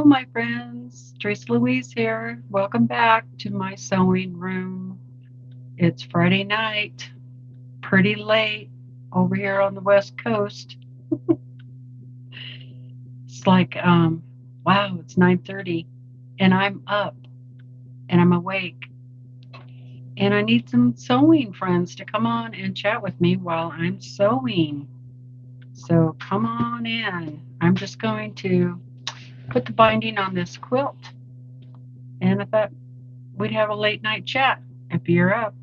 Hello, my friends. TeresaLouise here. Welcome back to my sewing room. It's Friday night, pretty late over here on the West Coast. It's like, wow, it's 9:30, and I'm up and I'm awake, and I need some sewing friends to come on and chat with me while I'm sewing. So come on in. I'm just going to put the binding on this quilt, and I thought we'd have a late night chat if you're up.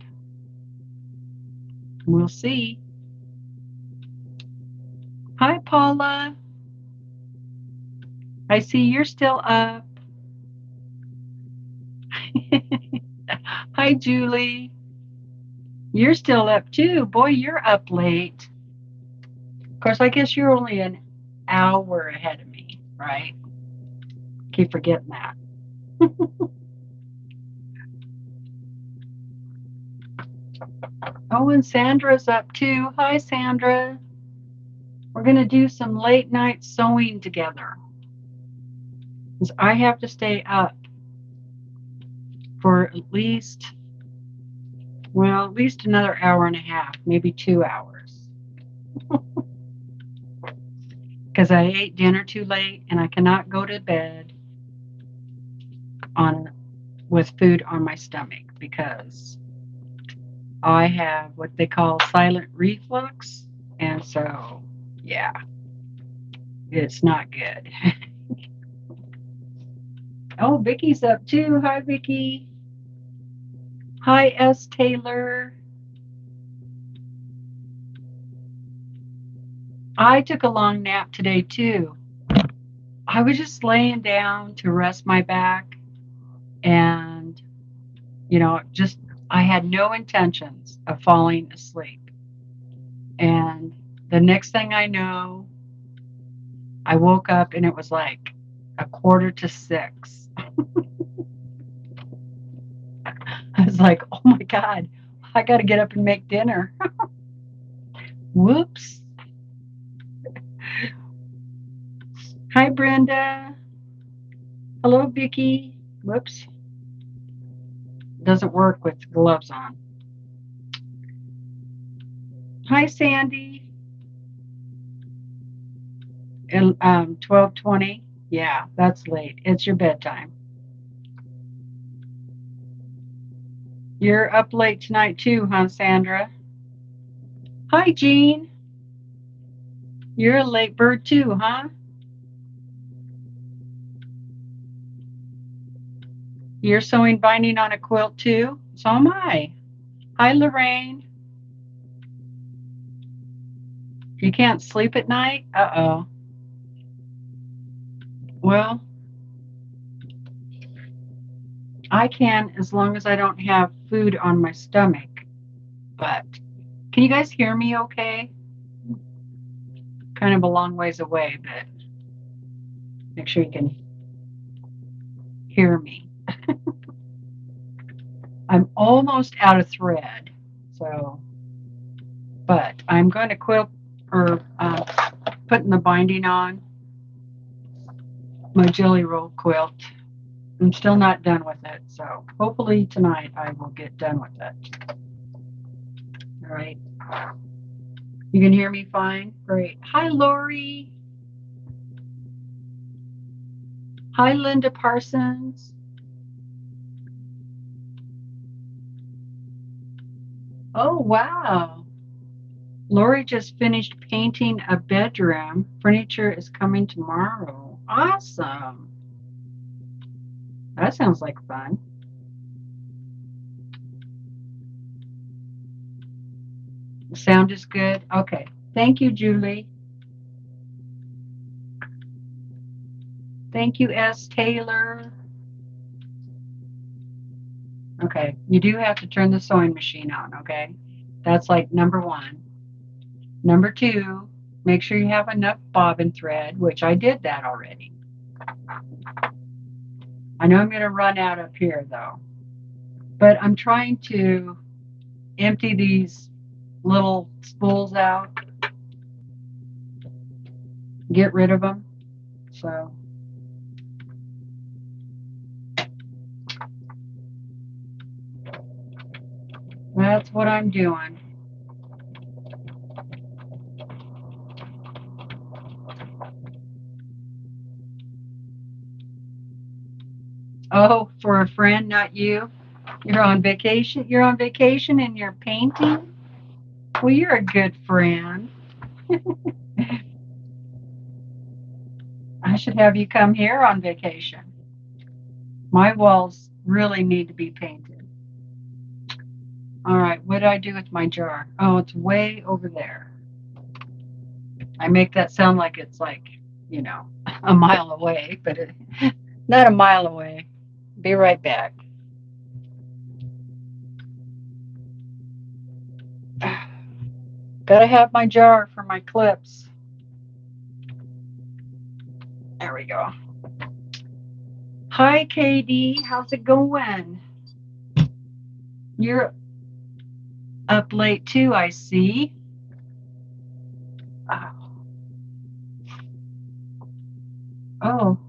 We'll see. Hi, Paula. I see you're still up. Hi, Julie. You're still up too. Boy, you're up late. Of course, I guess you're only an hour ahead of me, right? Keep forgetting that. Oh, and Sandra's up too. Hi, Sandra. We're going to do some late night sewing together. I have to stay up for at least another hour and a half, maybe 2 hours. Because I ate dinner too late and I cannot go to bed with food on my stomach because I have what they call silent reflux. And so, yeah, it's not good. Oh, Vicky's up too. Hi, Vicky. Hi, S. Taylor. I took a long nap today too. I was just laying down to rest my back, and I had no intentions of falling asleep. And the next thing I know, I woke up and it was like 5:45. I was like, oh my God, I got to get up and make dinner. Whoops. Hi, Brenda. Hello, Vicki. Whoops. Doesn't work with gloves on. Hi, Sandy. 12:20. Yeah, that's late. It's your bedtime. You're up late tonight too, huh, Sandra? Hi, Jean. You're a late bird too, huh? You're sewing binding on a quilt too? So am I. Hi, Lorraine. You can't sleep at night? Uh-oh. Well, I can as long as I don't have food on my stomach. But can you guys hear me okay? Kind of a long ways away, but make sure you can hear me. I'm almost out of thread, but I'm going to quilt or putting the binding on my jelly roll quilt. I'm still not done with it, so hopefully tonight I will get done with it. All right. You can hear me fine? Great. Hi, Lori. Hi, Linda Parsons. Oh, wow. Lori just finished painting a bedroom. Furniture is coming tomorrow. Awesome. That sounds like fun. The sound is good? Okay. Thank you, Julie. Thank you, S. Taylor. Okay. You do have to turn the sewing machine on, okay? That's like number one. Number two, make sure you have enough bobbin thread, which I did that already. I know I'm going to run out up here, though. But I'm trying to empty these little spools out, get rid of them. So That's what I'm doing. Oh, for a friend, not you? You're on vacation? You're on vacation and you're painting? Well, you're a good friend. I should have you come here on vacation. My walls really need to be painted. All right, what did I do with my jar? Oh, it's way over there. I make that sound like it's like, you know, a mile away, but not a mile away. Be right back. Gotta have my jar for my clips. There we go. Hi, KD. How's it going? You're up late too, I see. Oh.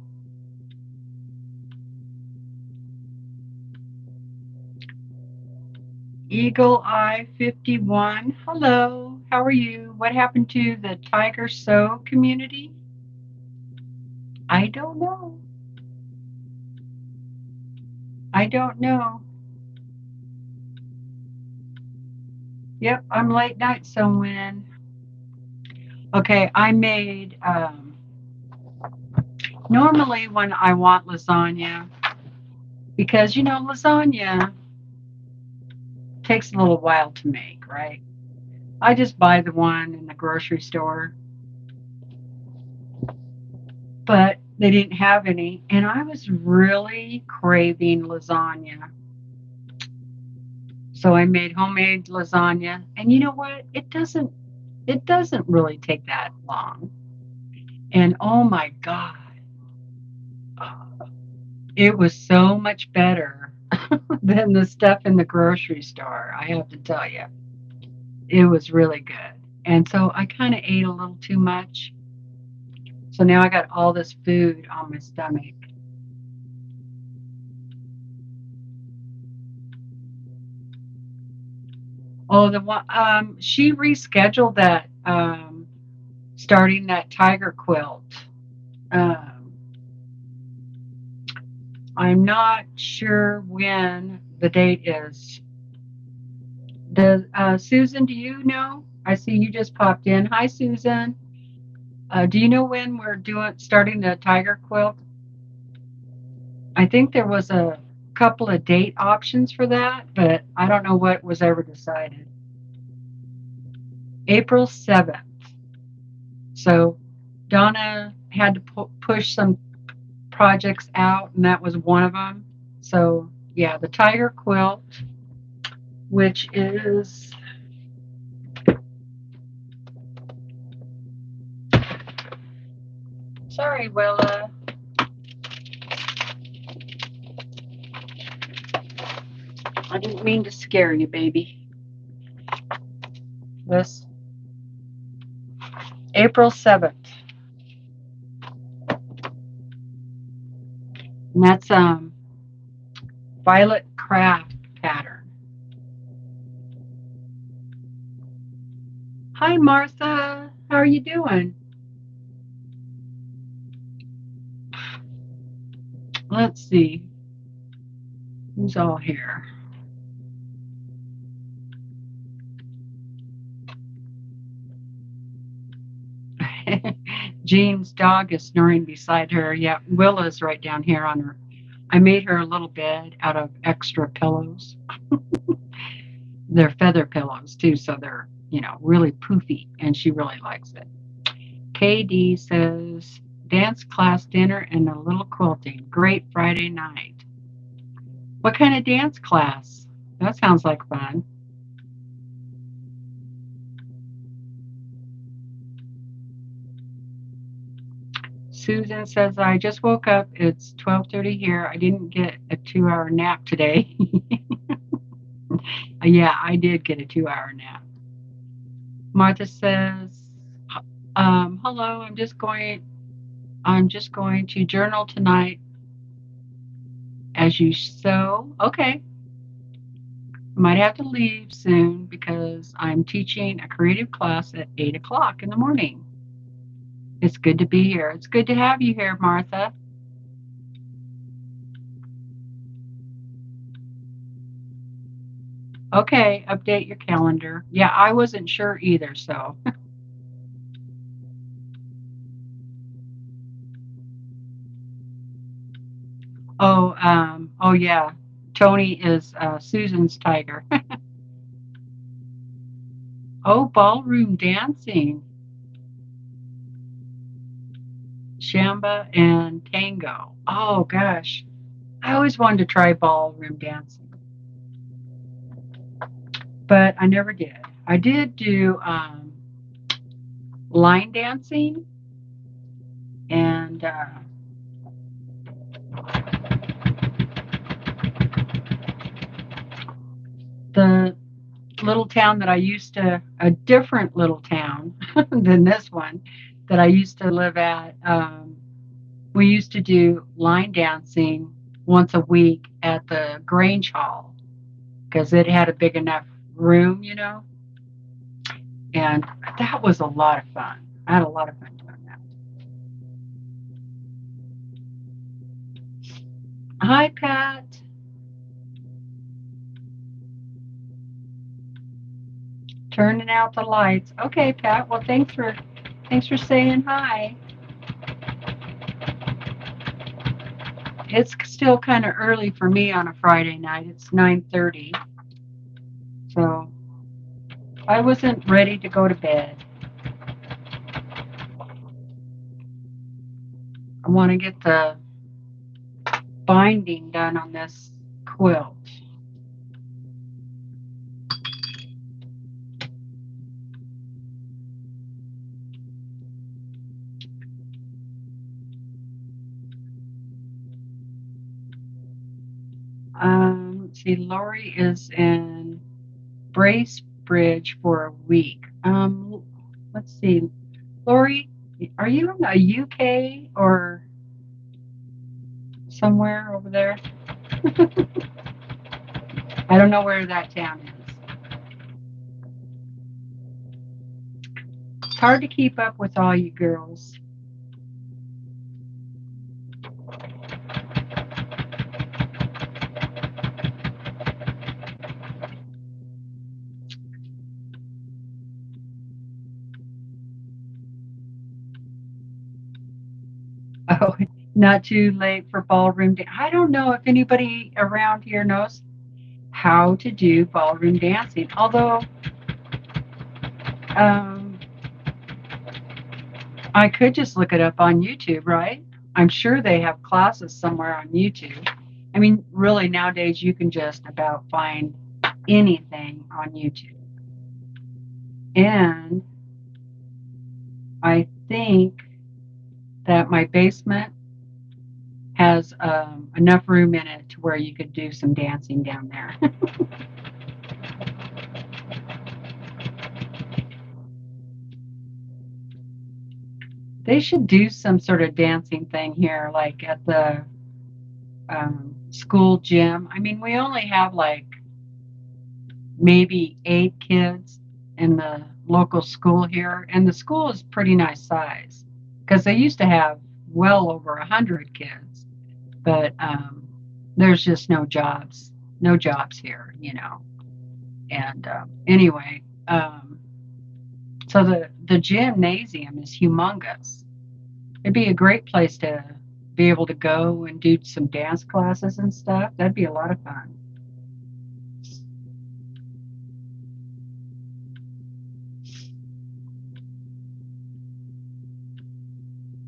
Eagle Eye 51. Hello. How are you? What happened to the Tiger Sew community? I don't know. I don't know. Yep, I'm late night sewing. Okay, I made, normally when I want lasagna, because you know, lasagna takes a little while to make, right? I just buy the one in the grocery store, but they didn't have any, and I was really craving lasagna. So I made homemade lasagna, and you know what? It doesn't really take that long. And oh my God, it was so much better than the stuff in the grocery store, I have to tell you. It was really good. And so I kind of ate a little too much. So now I got all this food on my stomach. Oh, the one she rescheduled that starting that tiger quilt. Um, I'm not sure when the date is. Does Susan? Do you know? I see you just popped in. Hi, Susan. Do you know when we're doing starting the tiger quilt? I think there was a couple of date options for that, but I don't know what was ever decided. April 7th. So Donna had to push some projects out, and that was one of them. So yeah, the tiger quilt, which is sorry, Willa. I didn't mean to scare you, baby. This April 7th. And that's Violet Craft pattern. Hi, Martha. How are you doing? Let's see. Who's all here? Jean's dog is snoring beside her. Yeah, Willa's right down here on her. I made her a little bed out of extra pillows. They're feather pillows too, so they're, really poofy, and she really likes it. KD says, dance class dinner and a little quilting. Great Friday night. What kind of dance class? That sounds like fun. Susan says, I just woke up. It's 12:30 here. I didn't get a 2-hour nap today. Yeah, I did get a 2-hour nap. Martha says, hello, I'm just going to journal tonight as you sew. Okay. might have to leave soon because I'm teaching a creative class at 8 o'clock in the morning. It's good to be here. It's good to have you here, Martha. Okay, update your calendar. Yeah, I wasn't sure either, so. Oh yeah. Tony is Susan's tiger. Oh, ballroom dancing. Shamba and tango. Oh gosh. I always wanted to try ballroom dancing, but I never did. I did do line dancing and the little town that I used to, a different little town than this one that I used to live at. We used to do line dancing once a week at the Grange Hall because it had a big enough room, and that was a lot of fun. I had a lot of fun doing that. Hi, Pat. Turning out the lights. Okay, Pat. Well, thanks for saying hi. It's still kind of early for me on a Friday night. It's 9:30. So I wasn't ready to go to bed. I want to get the binding done on this quilt. Let's see, Lori is in Bracebridge for a week. Let's see, Lori, are you in the UK or somewhere over there? I don't know where that town is. It's hard to keep up with all you girls. Oh, not too late for ballroom dance. I don't know if anybody around here knows how to do ballroom dancing. Although I could just look it up on YouTube, right? I'm sure they have classes somewhere on YouTube. I mean, really, nowadays you can just about find anything on YouTube. And I think that my basement has enough room in it to where you could do some dancing down there. They should do some sort of dancing thing here, like at the school gym. I mean, we only have like maybe 8 kids in the local school here, and the school is pretty nice size because they used to have well over 100 kids, but there's just no jobs here, And anyway, so the gymnasium is humongous. It'd be a great place to be able to go and do some dance classes and stuff. That'd be a lot of fun.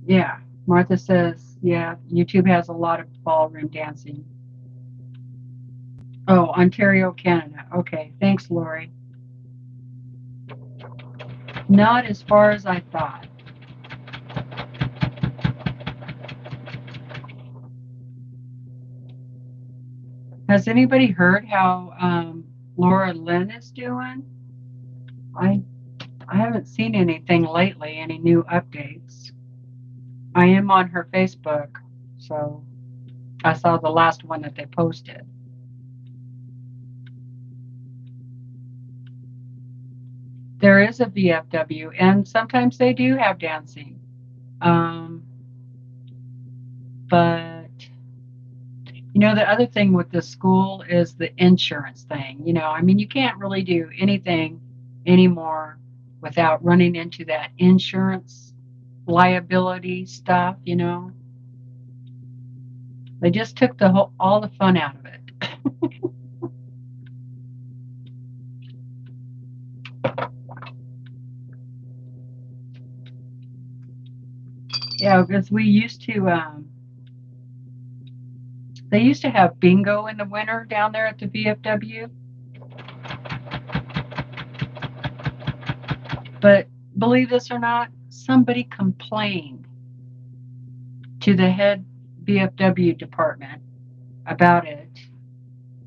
Yeah, Martha says, yeah, YouTube has a lot of ballroom dancing. Oh, Ontario, Canada. Okay, thanks, Lori. Not as far as I thought. Has anybody heard how Laura Lynn is doing? I haven't seen anything lately, any new updates. I am on her Facebook, so I saw the last one that they posted. There is a VFW, and sometimes they do have dancing. Um, but the other thing with the school is the insurance thing. I mean, you can't really do anything anymore without running into that insurance liability stuff. They just took all the fun out of it. Yeah, because they used to have bingo in the winter down there at the VFW. But believe this or not, somebody complained to the head VFW department about it,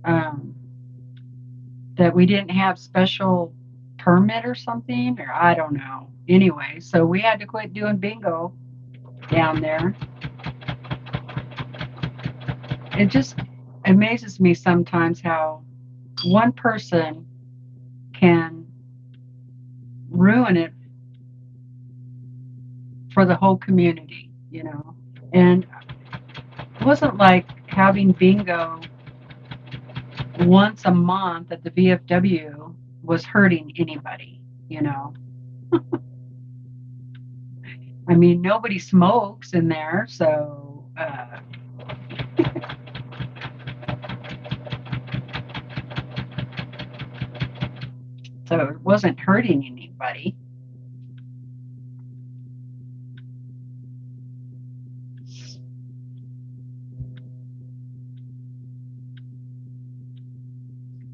that we didn't have special permit or something, or I don't know. Anyway, so we had to quit doing bingo down there. It just amazes me sometimes how one person can ruin it for the whole community. And it wasn't like having bingo once a month at the VFW was hurting anybody. I mean, nobody smokes in there, so so it wasn't hurting anybody.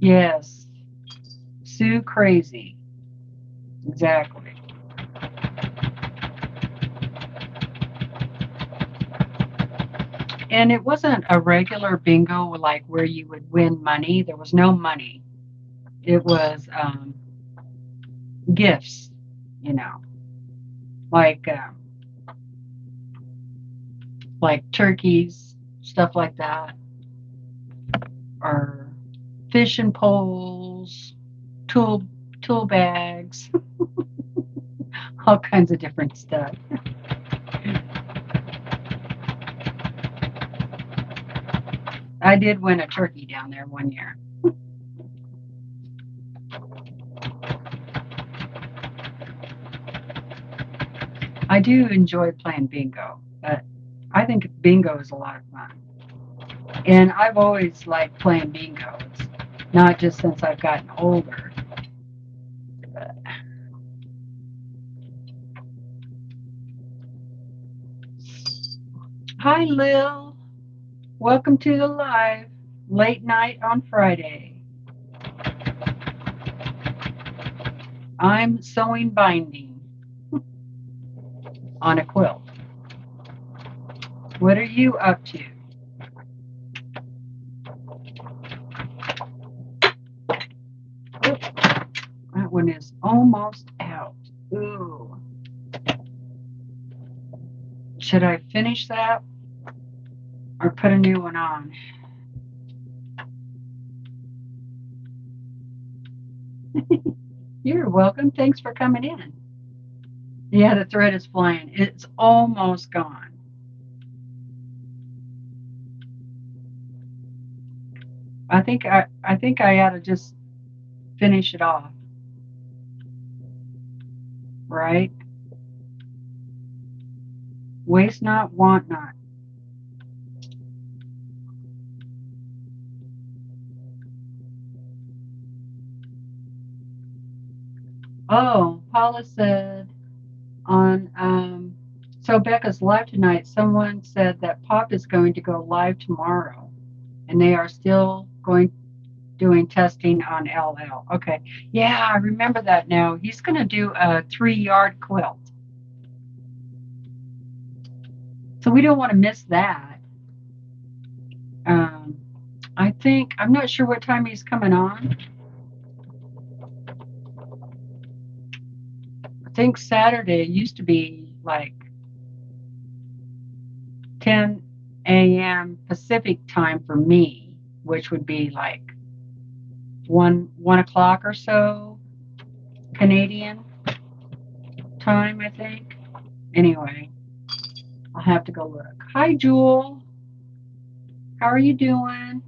Yes, Sue crazy. Exactly. And it wasn't a regular bingo like where you would win money. There was no money. It was gifts, like turkeys, stuff like that, or fishing poles, tool bags, all kinds of different stuff. I did win a turkey down there one year. I do enjoy playing bingo, but I think bingo is a lot of fun. And I've always liked playing bingo. It's not just since I've gotten older. But... Hi, Lil. Welcome to the live late night on Friday. I'm sewing binding on a quilt. What are you up to? Oh, that one is almost out. Ooh. Should I finish that or put a new one on? You're welcome. Thanks for coming in. Yeah, the thread is flying. It's almost gone. I think I ought to just finish it off. Right? Waste not, want not. Oh, Paula said so Becca's live tonight. Someone said that Pop is going to go live tomorrow, and they are still doing testing on LL. Okay, yeah, I remember that now. He's going to do a 3-yard quilt, so we don't want to miss that. I'm not sure what time he's coming on. I think Saturday used to be like 10 a.m. Pacific time for me, which would be like 1 o'clock or so. Canadian time, I think. Anyway, I'll have to go look. Hi, Jewel. How are you doing?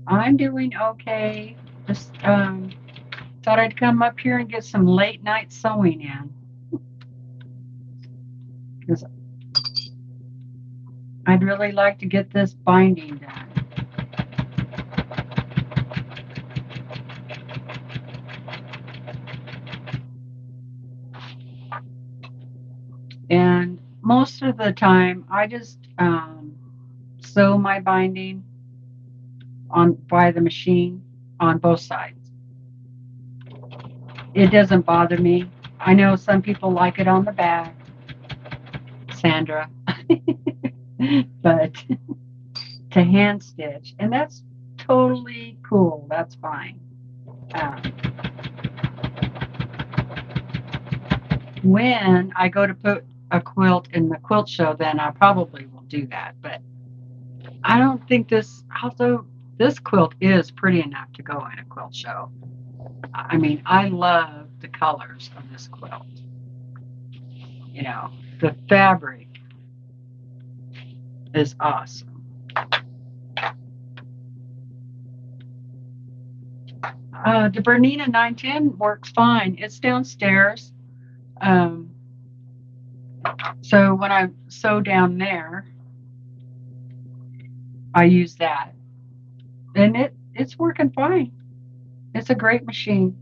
I'm doing okay. Just thought I'd come up here and get some late night sewing in. Because I'd really like to get this binding done. And most of the time, I just sew my binding by the machine on both sides. It doesn't bother me. I know some people like it on the back, Sandra, but to hand stitch, and that's totally cool. That's fine. When I go to put a quilt in the quilt show, then I probably will do that. But I don't think this, although this quilt is pretty enough to go in a quilt show. I mean, I love the colors of this quilt. You know, the fabric is awesome. The Bernina 910 works fine. It's downstairs. So when I sew down there, I use that. And it's working fine. It's a great machine.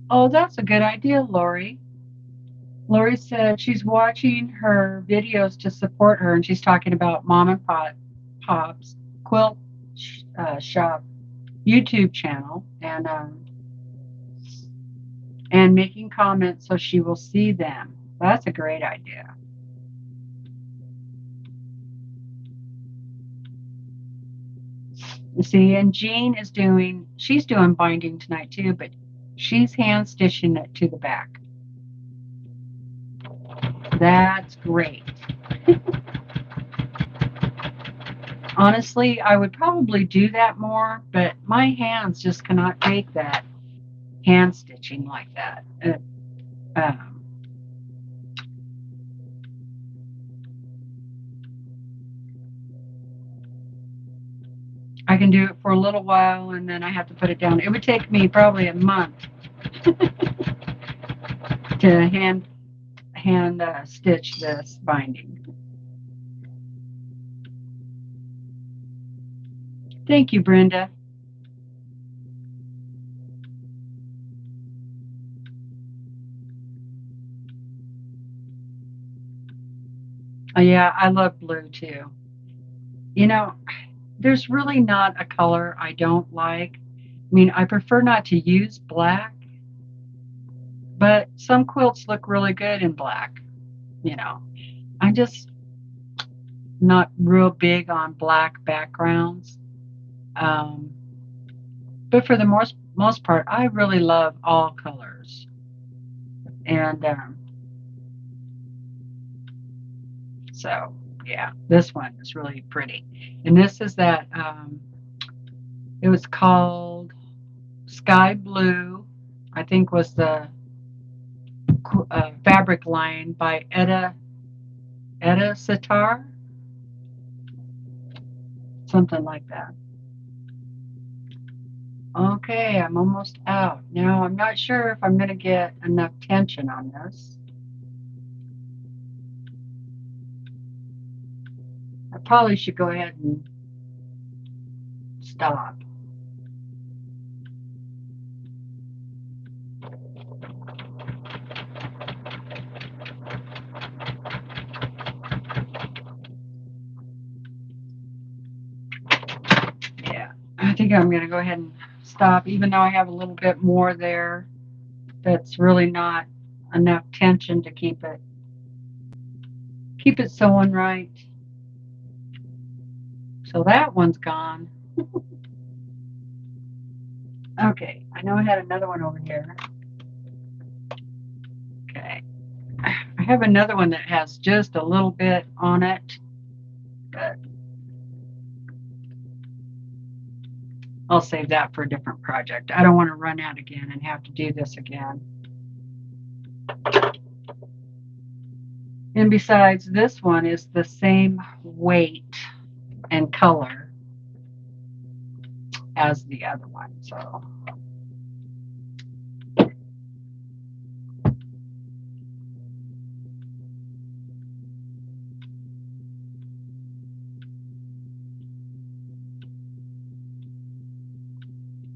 Oh, that's a good idea, Lori. Lori said she's watching her videos to support her, and she's talking about Mom and Pop's Quilt Shop YouTube channel, and making comments so she will see them. That's a great idea. You see, and Jean she's doing binding tonight too, but she's hand stitching it to the back. That's great. Honestly, I would probably do that more, but my hands just cannot take that hand stitching like that. I can do it for a little while and then I have to put it down. It would take me probably a month to hand stitch this binding. Thank you, Brenda. Oh, yeah, I love blue too. You know, there's really not a color I don't like. I mean, I prefer not to use black, but some quilts look really good in black. You know, I'm just not real big on black backgrounds. But for the most part, I really love all colors. And so, yeah, this one is really pretty. And this is that, it was called Sky Blue, I think was the fabric line by Etta Sitar, something like that. Okay, I'm almost out. Now, I'm not sure if I'm going to get enough tension on this. I probably should go ahead and stop. Yeah, I think I'm going to go ahead and stop, even though I have a little bit more there. That's really not enough tension to keep it sewing right. So that one's gone. Okay, I know I had another one over here. Okay. I have another one that has just a little bit on it, but I'll save that for a different project. I don't want to run out again and have to do this again. And besides, this one is the same weight and color as the other one, so.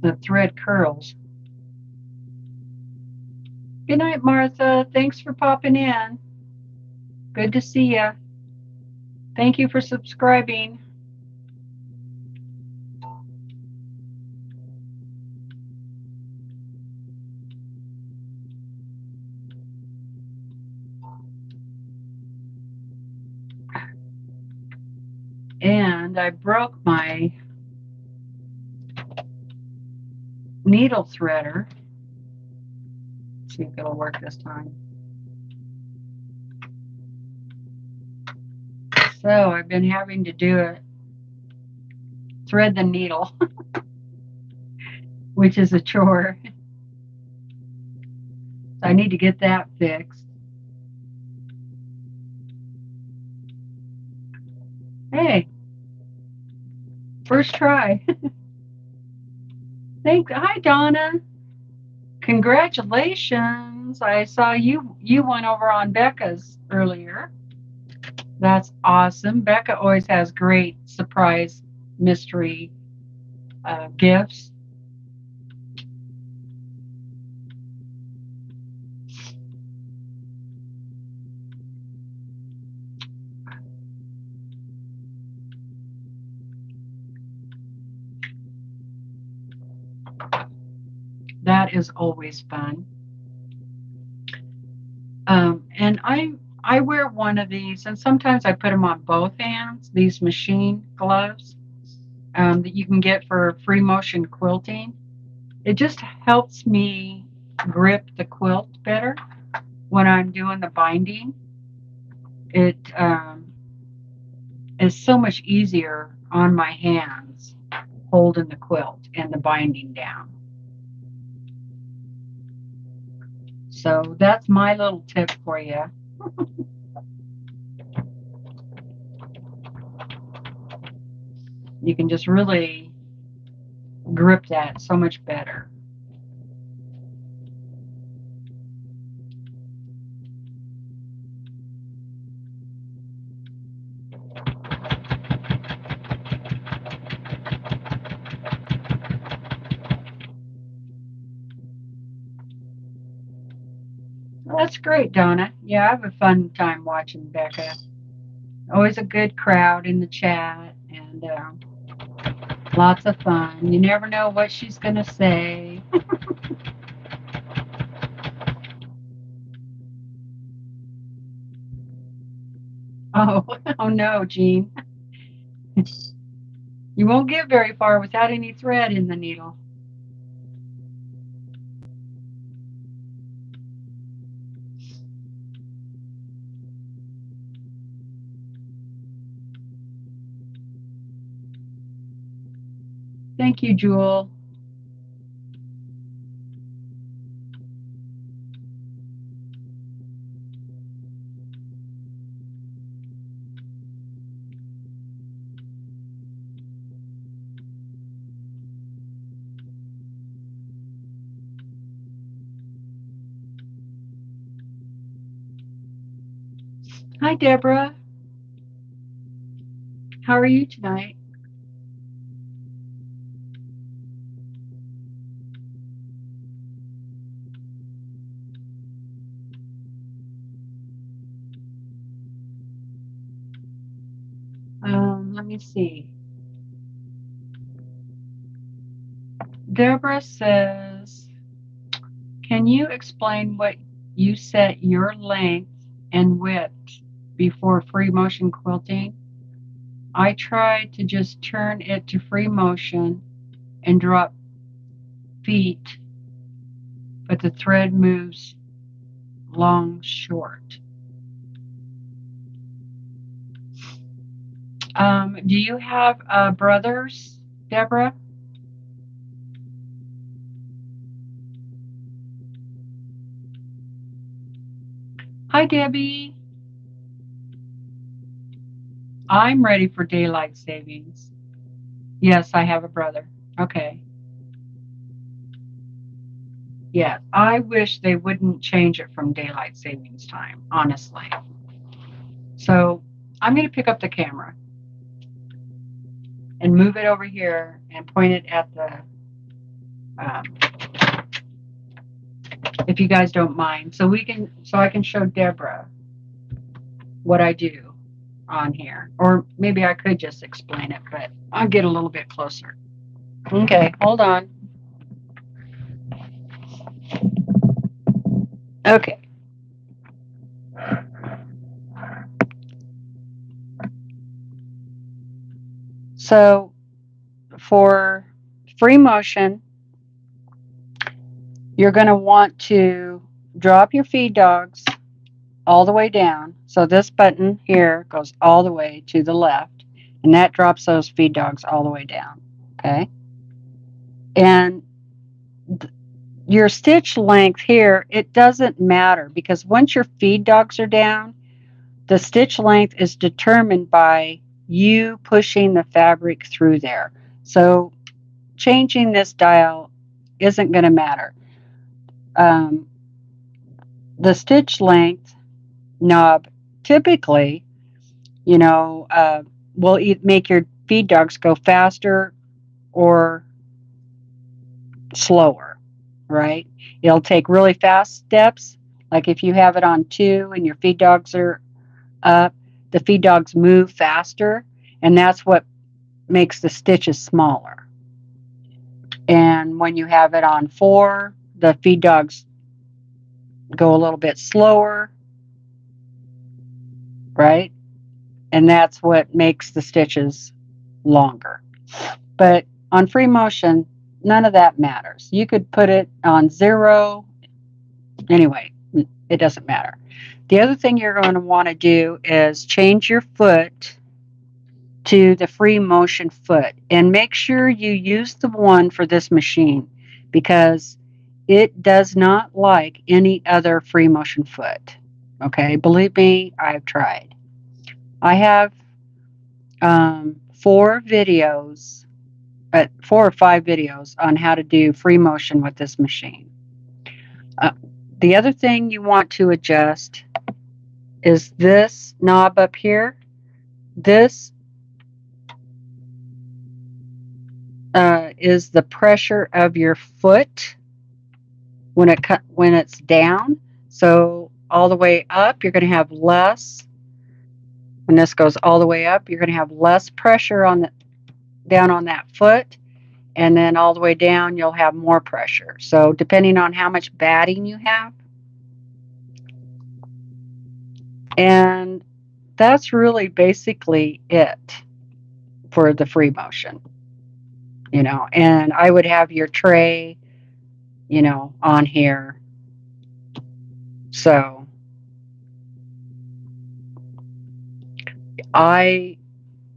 The thread curls. Good night, Martha. Thanks for popping in. Good to see you. Thank you for subscribing. And I broke my needle threader. Let's see if it'll work this time. So I've been having to do it, thread the needle, which is a chore. So I need to get that fixed. Hey, first try. Thanks. Hi, Donna. Congratulations. I saw you went over on Becca's earlier. That's awesome. Becca always has great surprise mystery gifts. That is always fun. And I wear one of these, and sometimes I put them on both hands, these machine gloves that you can get for free motion quilting. It just helps me grip the quilt better when I'm doing the binding. It is so much easier on my hands holding the quilt and the binding down. So that's my little tip for you. You can just really grip that so much better. That's great, Donna. Yeah, I have a fun time watching Becca. Always a good crowd in the chat, and lots of fun. You never know what she's going to say. Oh no, Jean. You won't get very far without any thread in the needle. Thank you, Jewel. Hi, Deborah. How are you tonight? Let me see. Deborah says, can you explain what you set your length and width before free motion quilting? I try to just turn it to free motion and drop feet, but the thread moves long short. Do you have brothers, Deborah? Hi, Debbie. I'm ready for daylight savings. Yes, I have a brother. Okay. Yeah, I wish they wouldn't change it from daylight savings time, honestly. So I'm going to pick up the camera and move it over here and point it at the, if you guys don't mind, so I can show Deborah what I do on here. Or maybe I could just explain it, but I'll get a little bit closer. Okay, hold on. Okay. So for free motion, you're going to want to drop your feed dogs all the way down. So this button here goes all the way to the left, and that drops those feed dogs all the way down. Okay. And your stitch length here, it doesn't matter because once your feed dogs are down, the stitch length is determined by you pushing the fabric through there. So changing this dial isn't going to matter. The stitch length knob typically, will make your feed dogs go faster or slower, right? It'll take really fast steps. Like if you have it on 2 and your feed dogs are up, the feed dogs move faster, and that's what makes the stitches smaller. And when you have it on 4, the feed dogs go a little bit slower, right? And that's what makes the stitches longer. But on free motion, none of that matters. You could put it on 0. Anyway, it doesn't matter. The other thing you're going to want to do is change your foot to the free motion foot, and make sure you use the one for this machine because it does not like any other free motion foot. Okay, believe me, I've tried. I have 4 videos, 4 or 5 videos on how to do free motion with this machine. The other thing you want to adjust is this knob up here. This is the pressure of your foot when it's down. So all the way up, you're going to have less. When this goes all the way up, you're going to have less pressure down on that foot, and then all the way down, you'll have more pressure. So depending on how much batting you have, and that's really basically it for the free motion. And I would have your tray, on here. So I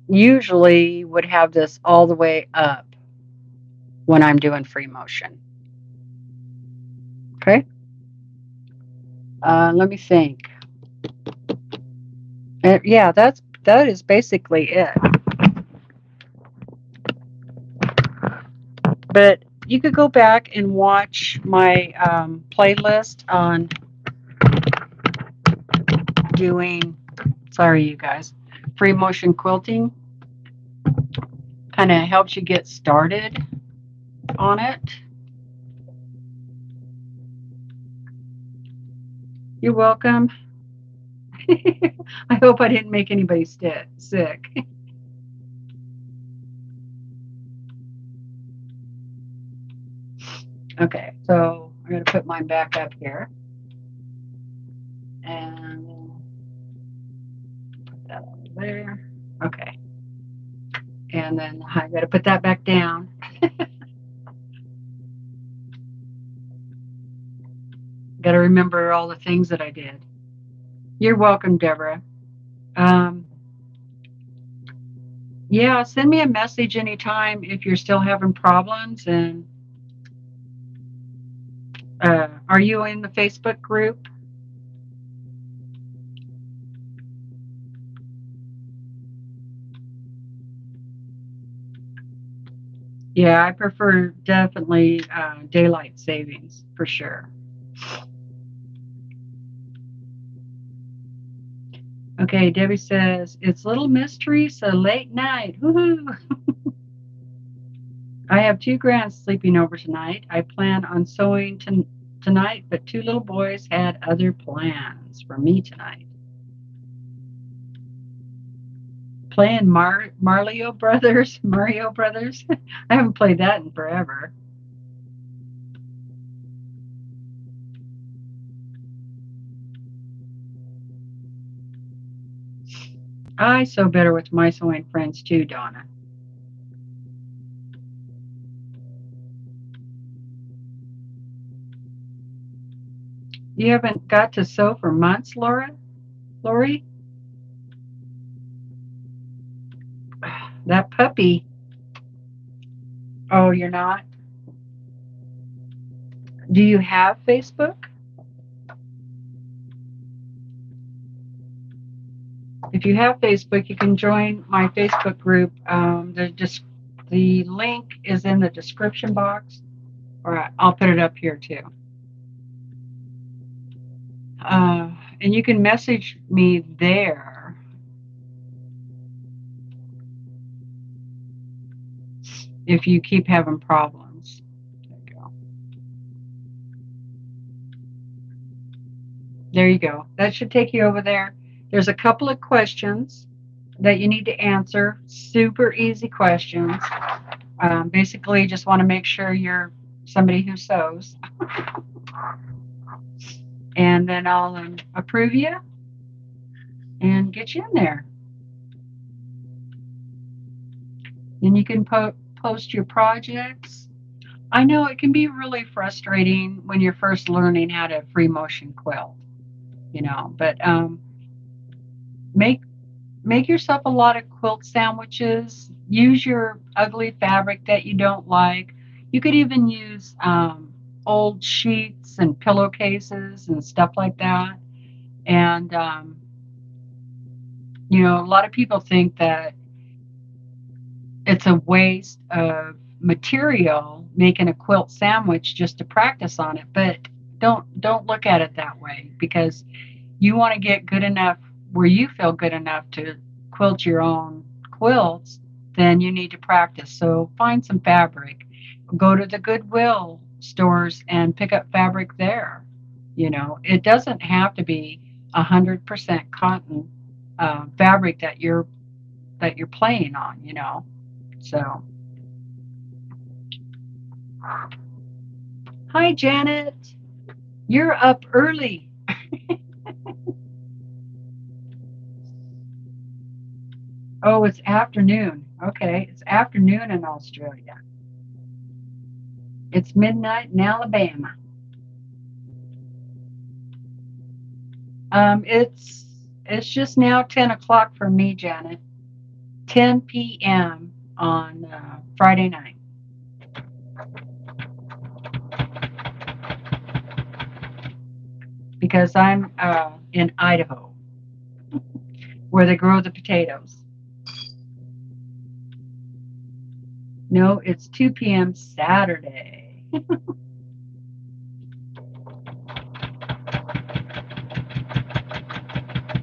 usually would have this all the way up when I'm doing free motion. Okay. Let me think. Yeah, that is basically it. But you could go back and watch my playlist on doing, sorry you guys, free motion quilting. Kind of helps you get started on it. You're welcome. I hope I didn't make anybody sick. Okay, so I'm going to put mine back up here. And put that over there. Okay. And then I got to put that back down. Got to remember all the things that I did. You're welcome, Deborah. Yeah, send me a message anytime if you're still having problems. And are you in the Facebook group? Yeah, I prefer definitely daylight savings for sure. Okay, Debbie says, it's Little Miss Teresa, late night. Woohoo! I have 2 grands sleeping over tonight. I plan on sewing tonight, but 2 little boys had other plans for me tonight. Playing Mario Brothers. I haven't played that in forever. I sew better with my sewing friends too, Donna. You haven't got to sew for months, Lori? That puppy. Oh, you're not? Do you have Facebook? If you have Facebook, you can join my Facebook group. The link is in the description box, or I'll put it up here too. And you can message me there. If you keep having problems. There you go. There you go. That should take you over there. There's a couple of questions that you need to answer. Super easy questions. Basically, just want to make sure you're somebody who sews. And then I'll approve you and get you in there. Then you can post your projects. I know it can be really frustrating when you're first learning how to free motion quilt, but make yourself a lot of quilt sandwiches. Use your ugly fabric that you don't like. You could even use old sheets and pillowcases and stuff like that. And a lot of people think that it's a waste of material making a quilt sandwich just to practice on it, but don't look at it that way, because you want to get good enough where you feel good enough to quilt your own quilts. Then you need to practice. So find some fabric, go to the Goodwill stores and pick up fabric there. It doesn't have to be 100% cotton fabric that you're playing on. So, hi, Janet. You're up early. Oh, it's afternoon. Okay, it's afternoon in Australia. It's midnight in Alabama. It's just now 10 o'clock for me, Janet. 10 p.m. on Friday night. Because I'm in Idaho, where they grow the potatoes. No, it's 2 p.m. Saturday.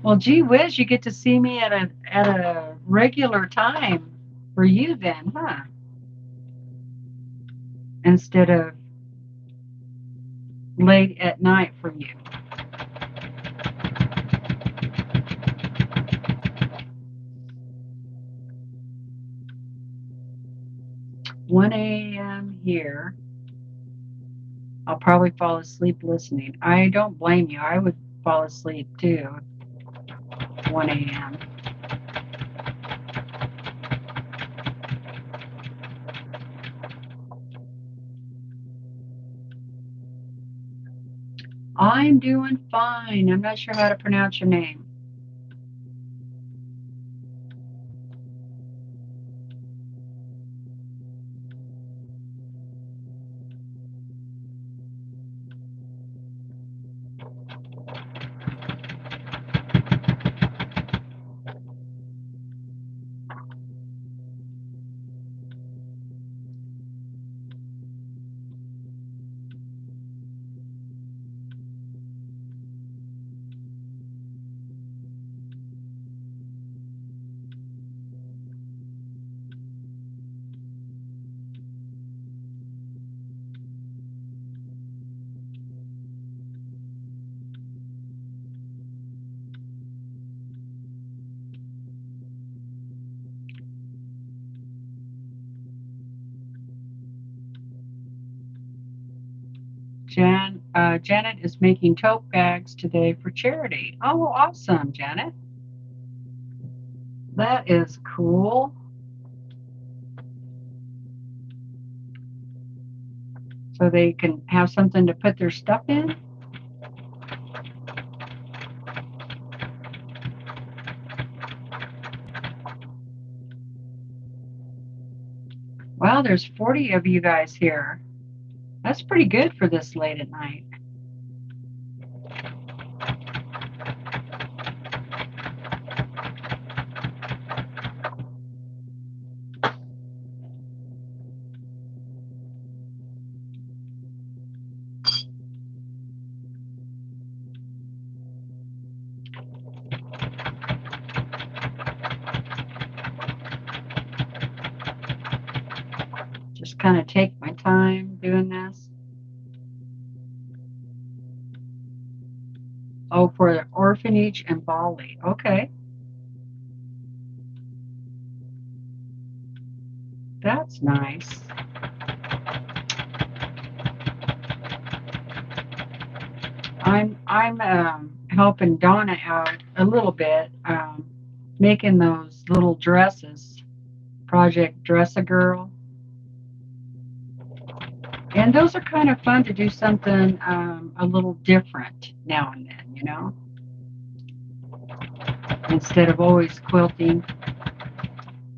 Well, gee whiz, you get to see me at a regular time for you then, huh? Instead of late at night for you. "1 a.m. here. I'll probably fall asleep listening." I don't blame you. I would fall asleep too. 1 a.m. I'm doing fine. I'm not sure how to pronounce your name. Janet is making tote bags today for charity. Oh, awesome, Janet. That is cool. So they can have something to put their stuff in. Wow, there's 40 of you guys here. That's pretty good for this late at night. Just kind of take my time doing this. Oh, for the orphanage in Bali. Okay. That's nice. I'm helping Donna out a little bit, making those little dresses, Project Dress a Girl. And those are kind of fun to do something a little different now and then, you know, instead of always quilting.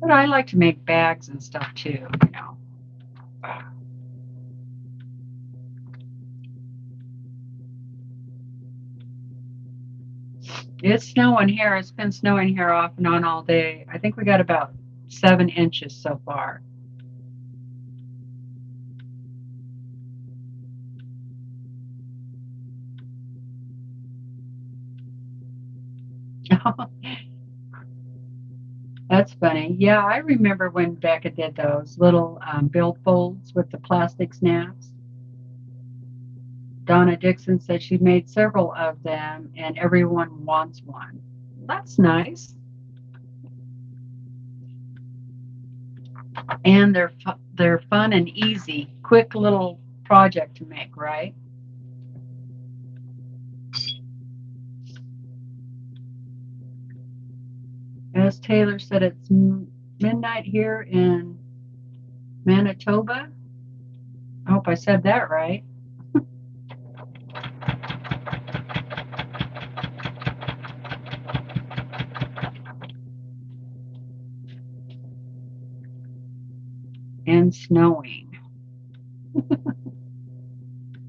But I like to make bags and stuff too, you know. It's snowing here. It's been snowing here off and on all day. I think we got about 7 inches so far. That's funny. Yeah, I remember when Becca did those little billfolds with the plastic snaps. Donna Dixon said she made several of them and everyone wants one. That's nice. And they're fun and easy, quick little project to make, right? As Taylor said, it's midnight here in Manitoba. I hope I said that right. And snowing.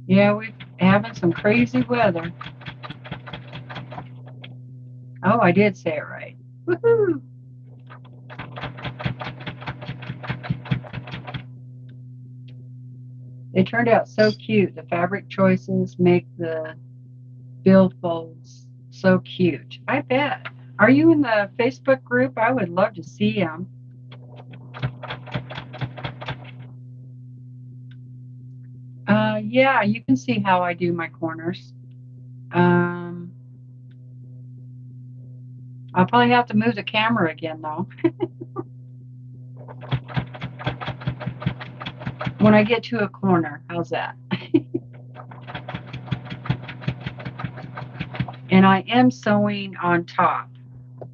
Yeah, we're having some crazy weather. Oh, I did say it right. Woohoo! They turned out so cute. The fabric choices make the billfolds so cute. I bet. Are you in the Facebook group? I would love to see them. Yeah, you can see how I do my corners. I'll probably have to move the camera again, though. When I get to a corner, how's that? And I am sewing on top.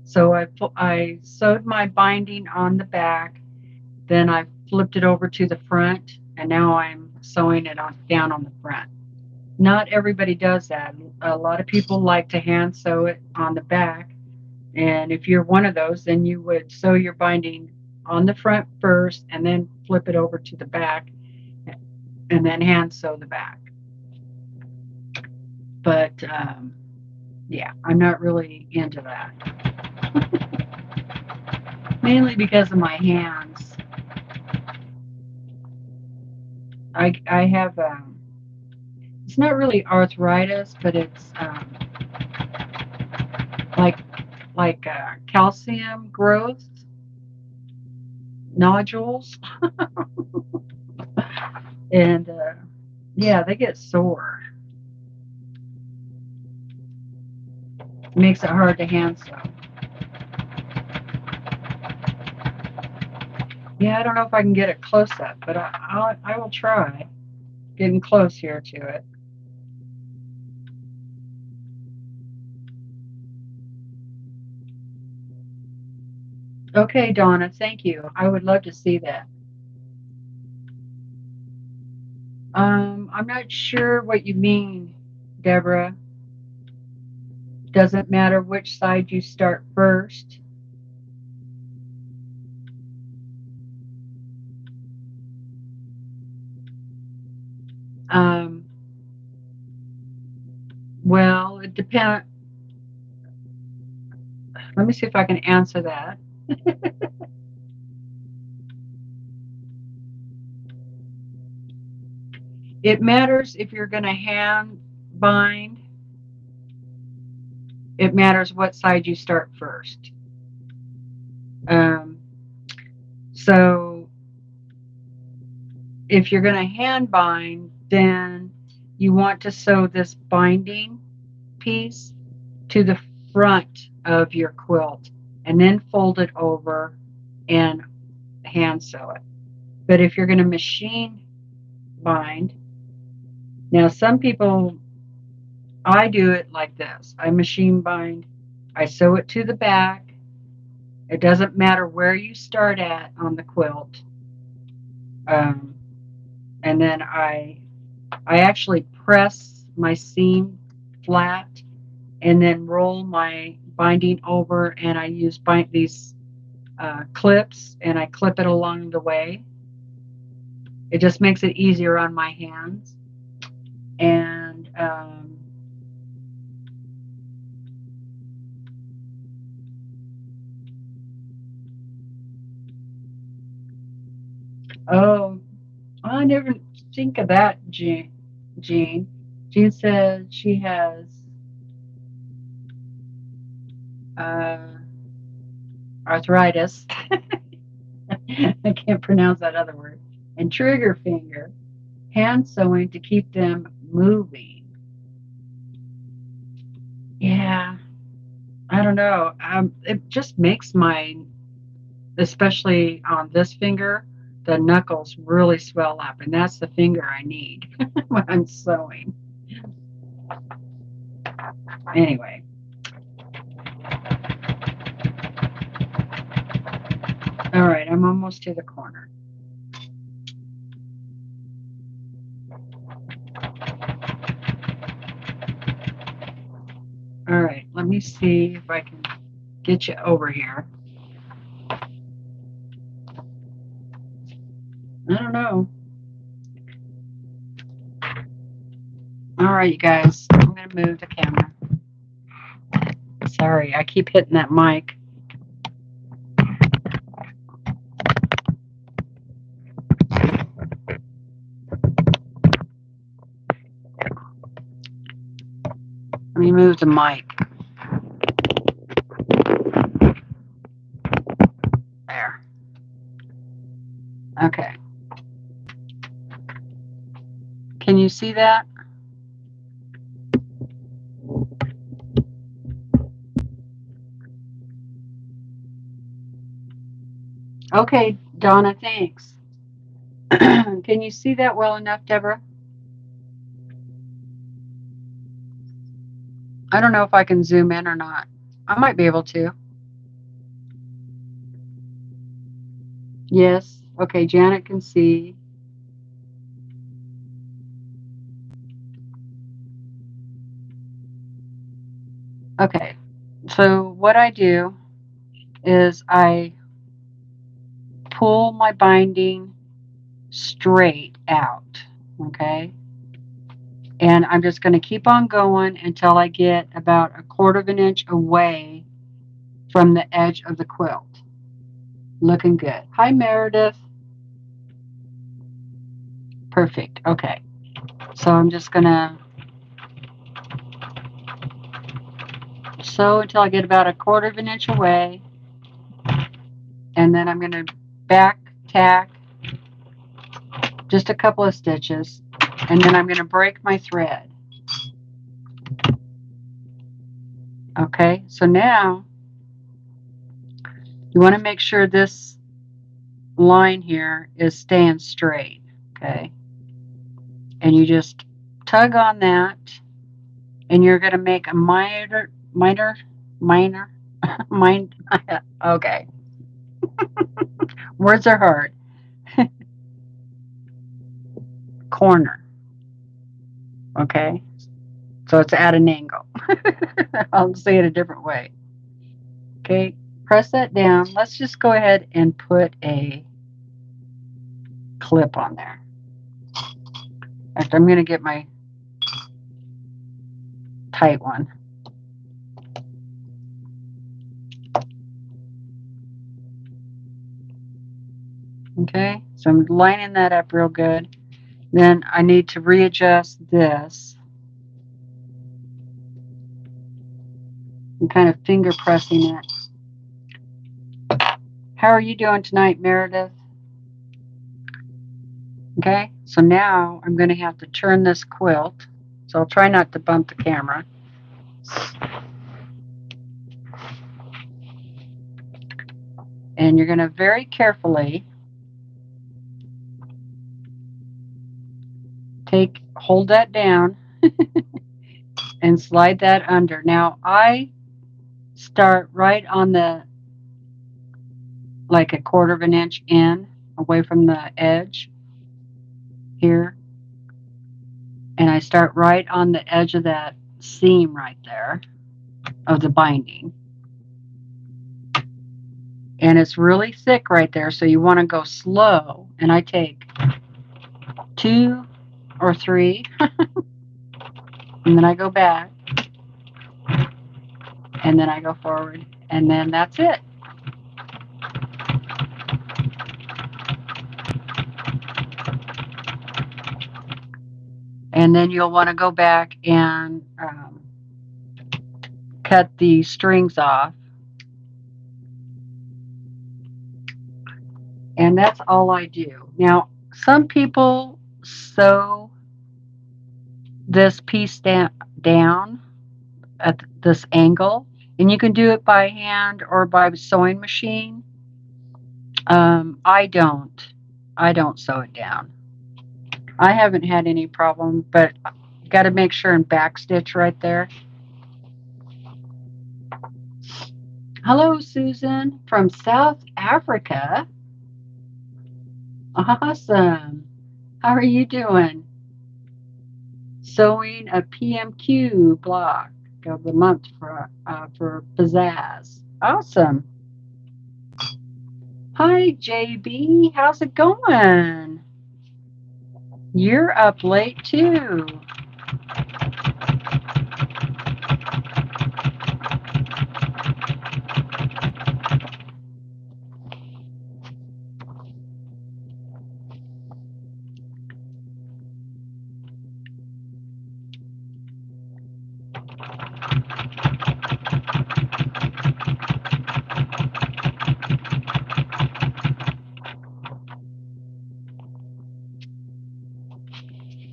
So I sewed my binding on the back, then I flipped it over to the front, and now I'm sewing it down on the front. Not everybody does that. A lot of people like to hand sew it on the back. And if you're one of those, then you would sew your binding on the front first and then flip it over to the back and then hand sew the back. But yeah, I'm not really into that. Mainly because of my hands. I have, it's not really arthritis, but it's like calcium growth, nodules, and yeah, they get sore. It makes it hard to hand sew. Yeah, I don't know if I can get it close up, but I will try getting close here to it. Okay, Donna, thank you. I would love to see that. I'm not sure what you mean, Deborah. Doesn't matter which side you start first. Well, it depends. Let me see if I can answer that. It matters if you're going to hand bind. It matters what side you start first. So if you're going to hand bind, then you want to sew this binding piece to the front of your quilt and then fold it over and hand sew it. But if you're going to machine bind, now some people, I do it like this. I machine bind, I sew it to the back. It doesn't matter where you start at on the quilt. And then I actually press my seam flat and then roll my binding over, and I use these clips, and I clip it along the way. It just makes it easier on my hands. And oh, I never think of that, Jean. Jean says she has arthritis. I can't pronounce that other word. And trigger finger, hand sewing to keep them moving. Yeah, I don't know. It just makes my, especially on this finger, the knuckles really swell up, and that's the finger I need when I'm sewing. Anyway. All right, I'm almost to the corner. All right, let me see if I can get you over here. I don't know. All right, you guys, I'm going to move the camera. Sorry, I keep hitting that mic. Let me move the mic. There. Okay. Can you see that? Okay, Donna, thanks. Can you see that well enough, Deborah? I don't know if I can zoom in or not. I might be able to. Yes. Okay, Janet can see. Okay, so what I do is I pull my binding straight out, okay? And I'm just going to keep on going until I get about 1/4 of an inch away from the edge of the quilt. Looking good. Hi, Meredith. Perfect. Okay. So I'm just going to sew until I get about 1/4 of an inch away. And then I'm going to back tack just a couple of stitches. And then I'm going to break my thread. Okay. So now you want to make sure this line here is staying straight. Okay. And you just tug on that, and you're going to make a minor, okay. Words are hard. Corner. Okay. So it's at an angle. I'll say it a different way. Okay. Press that down. Let's just go ahead and put a clip on there. Actually, I'm going to get my tight one. Okay, so I'm lining that up real good. Then I need to readjust this. I'm kind of finger pressing it. How are you doing tonight, Meredith? Okay, so now I'm going to have to turn this quilt. So I'll try not to bump the camera. And you're going to very carefully hold that down and slide that under. Now I start right on the, like 1/4 of an inch in, away from the edge here. And I start right on the edge of that seam right there of the binding. And it's really thick right there, so you want to go slow. And I take 2 or 3, and then I go back, and then I go forward, and then that's it. And then you'll want to go back and cut the strings off. And that's all I do. Now, some people sew this piece down at this angle, and you can do it by hand or by sewing machine. I don't sew it down. I haven't had any problem, but you got to make sure and backstitch right there. Hello, Susan from South Africa. Awesome. How are you doing? Sewing a PMQ block of the month for Pizzazz. Awesome. Hi, JB. How's it going? You're up late too.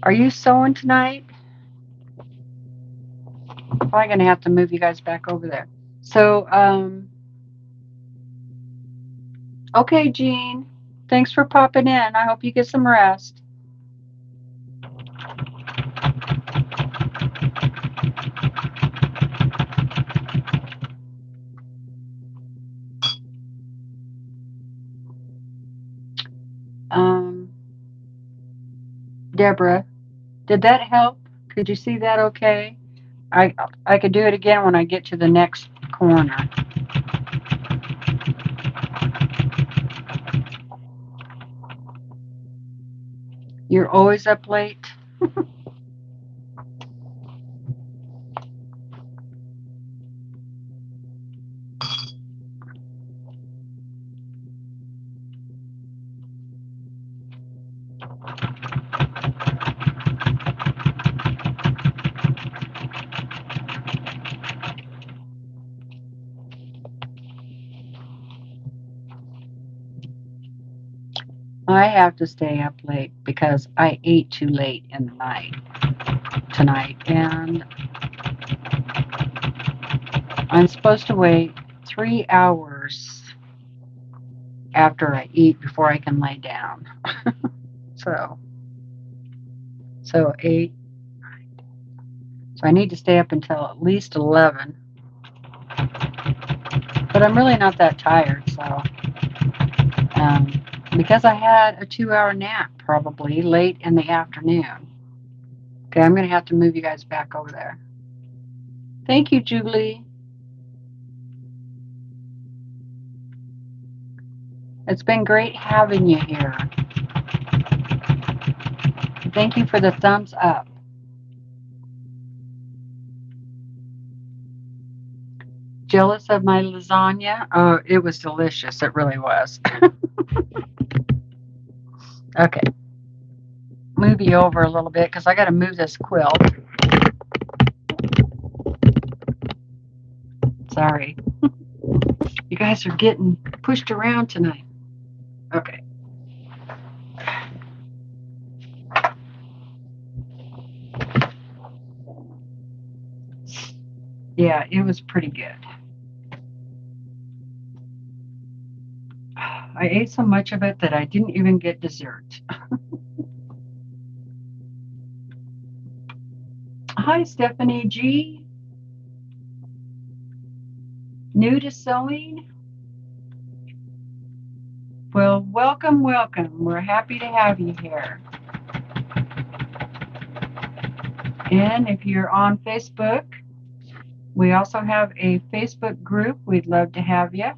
Are you sewing tonight? Probably going to have to move you guys back over there. So, okay, Jean. Thanks for popping in. I hope you get some rest. Deborah, did that help? Could you see that okay? I could do it again when I get to the next corner. You're always up late? I have to stay up late because I ate too late in the night tonight, and I'm supposed to wait 3 hours after I eat before I can lay down. So 8. So I need to stay up until at least 11. But I'm really not that tired, so because I had a 2-hour nap probably late in the afternoon. Okay, I'm going to have to move you guys back over there. Thank you, Julie. It's been great having you here. Thank you for the thumbs up. Jealous of my lasagna? Oh, it was delicious. It really was. Okay. Move you over a little bit because I got to move this quilt. Sorry. You guys are getting pushed around tonight. Okay. Yeah, it was pretty good. I ate so much of it that I didn't even get dessert. Hi, Stephanie G. New to sewing? Well, welcome, welcome. We're happy to have you here. And if you're on Facebook, we also have a Facebook group. We'd love to have you.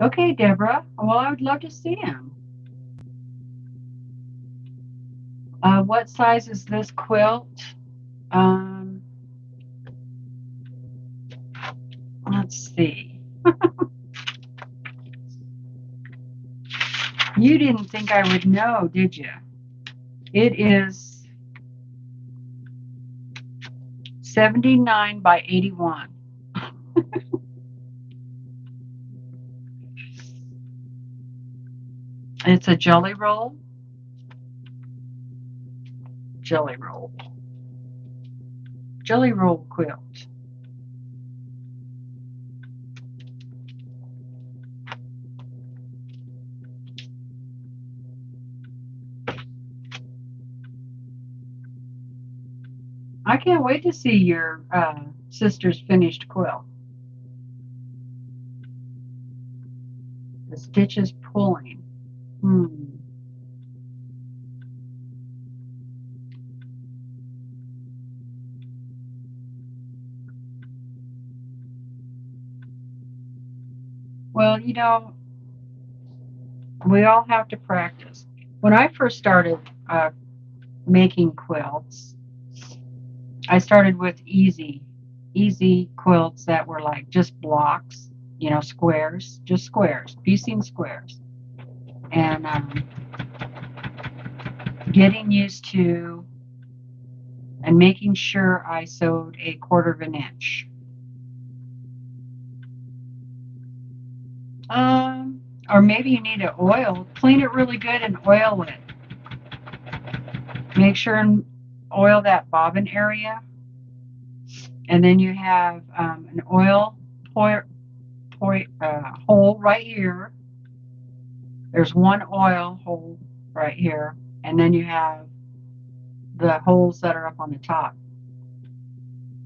Okay, Deborah. Well, I would love to see him. What size is this quilt? Let's see. You didn't think I would know, did you? It is 79 by 81. It's a jelly roll. Jelly roll. Jelly roll quilt. I can't wait to see your sister's finished quilt. The stitch is pulling. Well, you know, we all have to practice. When I first started making quilts, I started with easy quilts that were like just blocks, you know, squares, just squares, piecing squares. And getting used to and making sure I sewed a 1/4 of an inch. Or maybe you need to oil, clean it really good and oil it. Make sure and oil that bobbin area. And then you have an oil hole right here. There's one oil hole right here. And then you have the holes that are up on the top.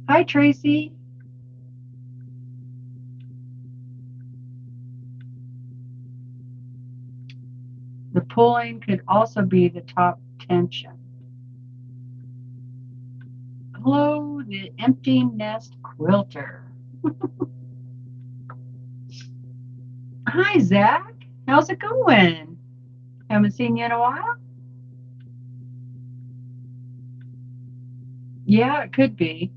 Hi, Tracy. pulling could also be the top tension. Hello, the empty nest quilter. Hi, Zach. How's it going? Haven't seen you in a while? Yeah, it could be.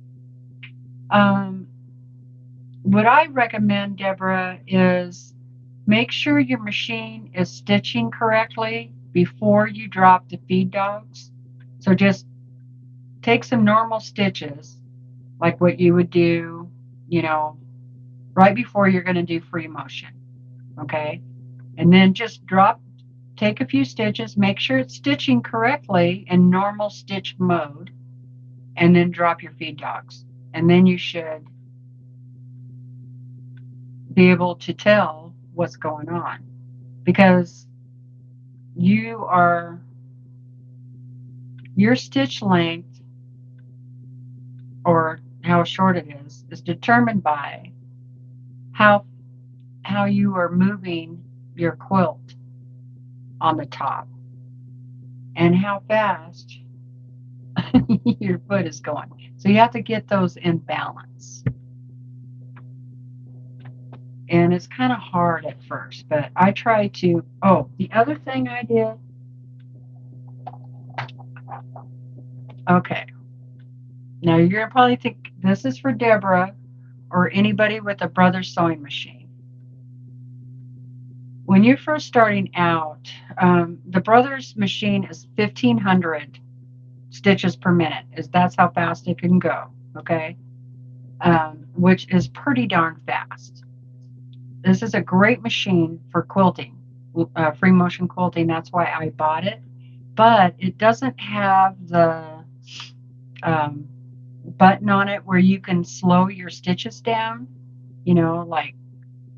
What I recommend, Deborah, is make sure your machine is stitching correctly before you drop the feed dogs. So just take some normal stitches, like what you would do, right before you're going to do free motion. Okay. And then just take a few stitches, make sure it's stitching correctly in normal stitch mode, and then drop your feed dogs. And then you should be able to tell what's going on, because your stitch length, or how short it is determined by how you are moving your quilt on the top and how fast your foot is going. So you have to get those in balance. And it's kind of hard at first, but I try to. Oh, the other thing I did. Okay. Now you're going to probably think this is for Deborah or anybody with a Brothers sewing machine. When you're first starting out, the Brothers machine is 1,500 stitches per minute. That's how fast it can go, okay? Which is pretty darn fast. This is a great machine for quilting, free motion quilting. That's why I bought it. But it doesn't have the button on it where you can slow your stitches down, like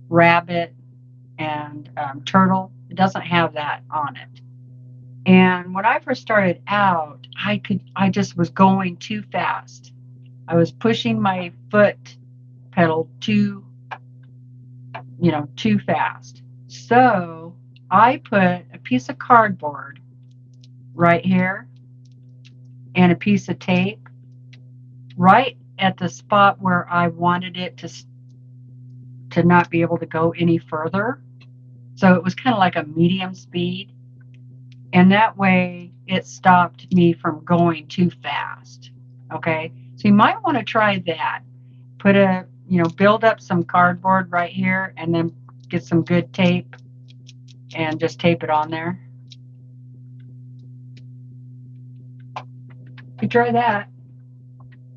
rabbit and turtle. It doesn't have that on it. And when I first started out, I just was going too fast. I was pushing my foot pedal too fast. So I put a piece of cardboard right here and a piece of tape right at the spot where I wanted it to not be able to go any further. So it was kind of like a medium speed. And that way it stopped me from going too fast. Okay. So you might want to try that. Build up some cardboard right here and then get some good tape and just tape it on there. You try that.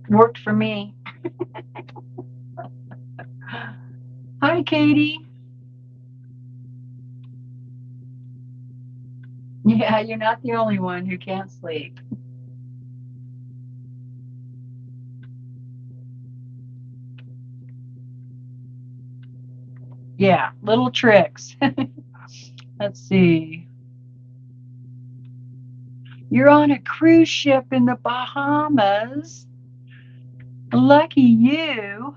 Worked for me. Hi, Katie. Yeah, you're not the only one who can't sleep. Yeah, little tricks. Let's see. You're on a cruise ship in the Bahamas. Lucky you.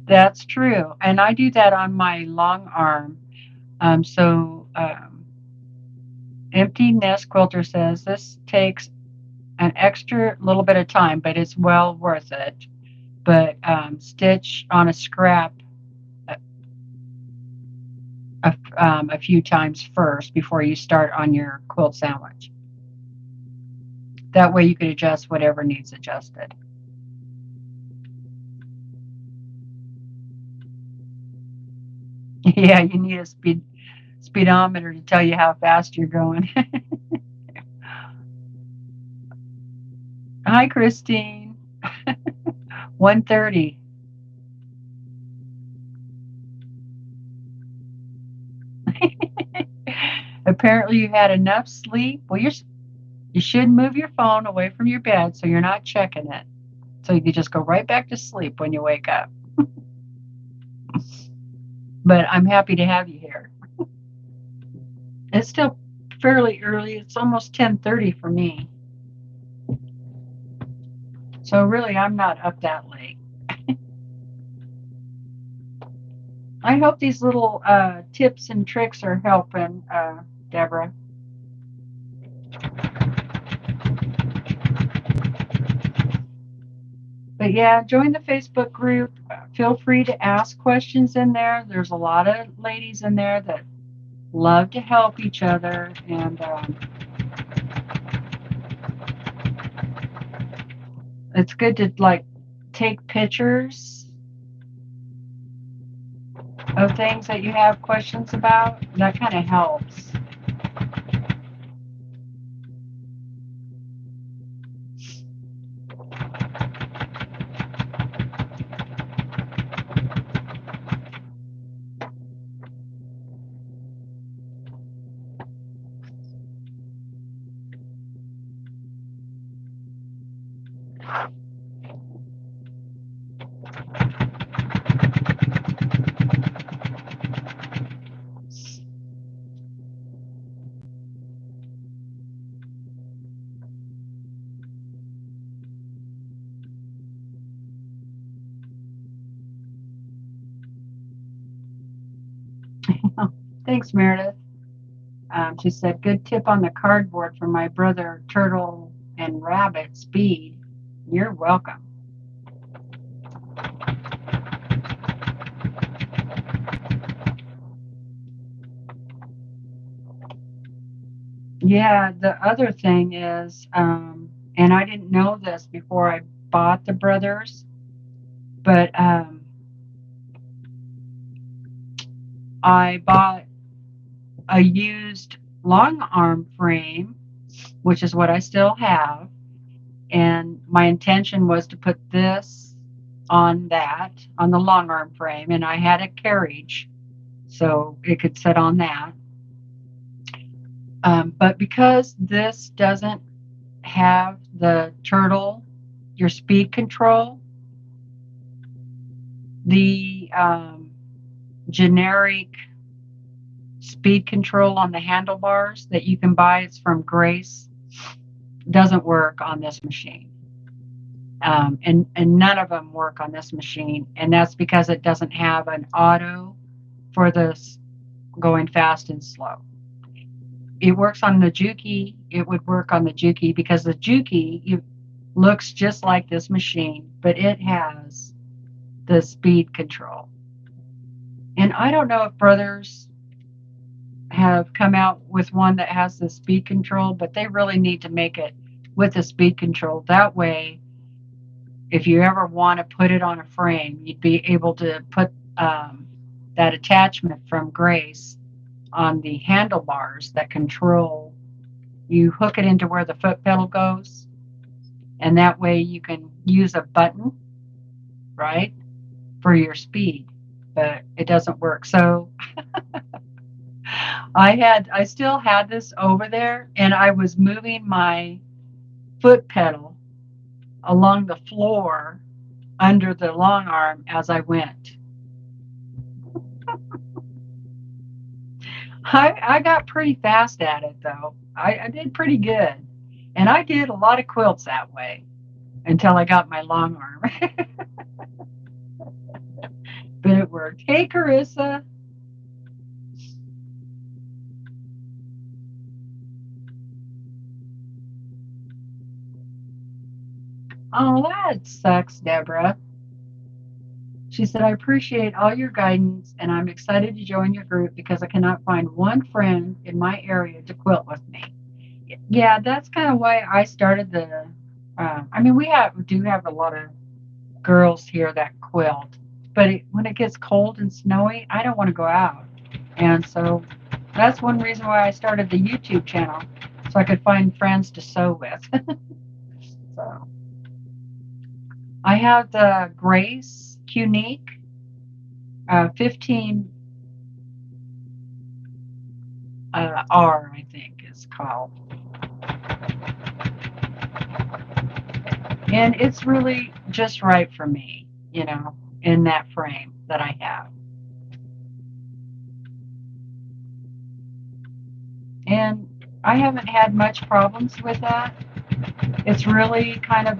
That's true. And I do that on my Longarm. Empty Nest Quilter says this takes an extra little bit of time, but it's well worth it. But stitch on a scrap a few times first before you start on your quilt sandwich. That way you can adjust whatever needs adjusted. Yeah, you need a speedometer to tell you how fast you're going. Hi, Christine. 1:30. Apparently you had enough sleep. Well, you should move your phone away from your bed so you're not checking it. So you can just go right back to sleep when you wake up. But I'm happy to have you here. It's still fairly early. It's almost 10:30 for me. So really, I'm not up that late. I hope these little tips and tricks are helping, Deborah. But yeah, join the Facebook group. Feel free to ask questions in there. There's a lot of ladies in there that love to help each other, and it's good to like take pictures of things that you have questions about. That kind of helps. Thanks, Meredith. She said, good tip on the cardboard for my brother Turtle and Rabbit Speed. You're welcome. Yeah, the other thing is, and I didn't know this before I bought the brothers, but I bought a used long arm frame, which is what I still have. And my intention was to put this on the long arm frame. And I had a carriage, so it could sit on that. But because this doesn't have the turtle, your speed control, the generic speed control on the handlebars that you can buy, it's from Grace, doesn't work on this machine. And none of them work on this machine. And that's because it doesn't have an auto for this going fast and slow. It works on the Juki. It would work on the Juki because the Juki looks just like this machine, but it has the speed control. And I don't know if Brothers have come out with one that has the speed control, but they really need to make it with the speed control. That way, if you ever want to put it on a frame, you'd be able to put that attachment from Grace on the handlebars that control. You hook it into where the foot pedal goes, and that way you can use a button, right, for your speed, but it doesn't work. So I still had this over there, and I was moving my foot pedal along the floor under the long arm as I went. I got pretty fast at it, though. I did pretty good. And I did a lot of quilts that way until I got my long arm. But it worked. Hey, Carissa. Oh, that sucks, Deborah. She said, I appreciate all your guidance, and I'm excited to join your group because I cannot find one friend in my area to quilt with me. Yeah, that's kind of why I started the. I mean, we do have a lot of girls here that quilt, but when it gets cold and snowy, I don't want to go out, and so that's one reason why I started the YouTube channel, so I could find friends to sew with. So I have the Grace Unique 15 R, I think it's called. And it's really just right for me, in that frame that I have. And I haven't had much problems with that. It's really kind of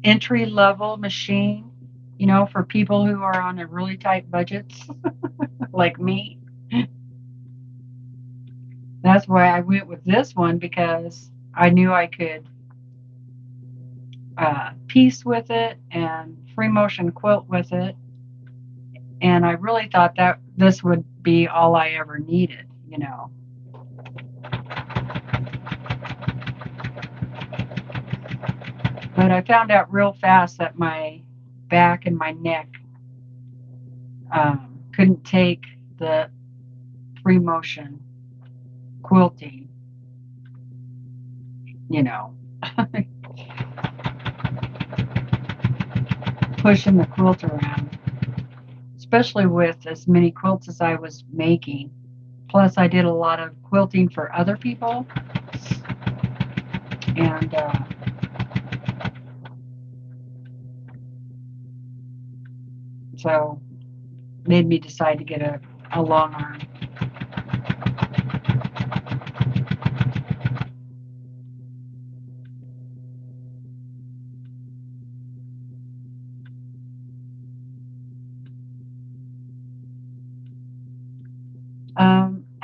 entry-level machine, you know, for people who are on a really tight budgets like me. That's why I went with this one, because I knew I could piece with it and free motion quilt with it. And I really thought that this would be all I ever needed, you know. But I found out real fast that my back and my neck couldn't take the free motion quilting, you know, pushing the quilt around, especially with as many quilts as I was making. Plus, I did a lot of quilting for other people, and so made me decide to get a long arm.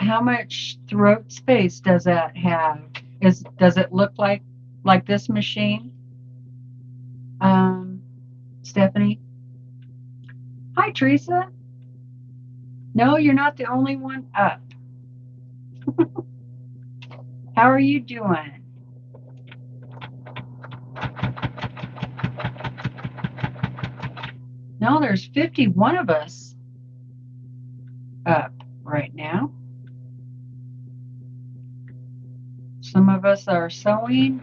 How much throat space does that have? Does it look like this machine? Stephanie? Hi, Teresa. No, you're not the only one up. How are you doing? No, there's 51 of us up right now. Some of us are sewing.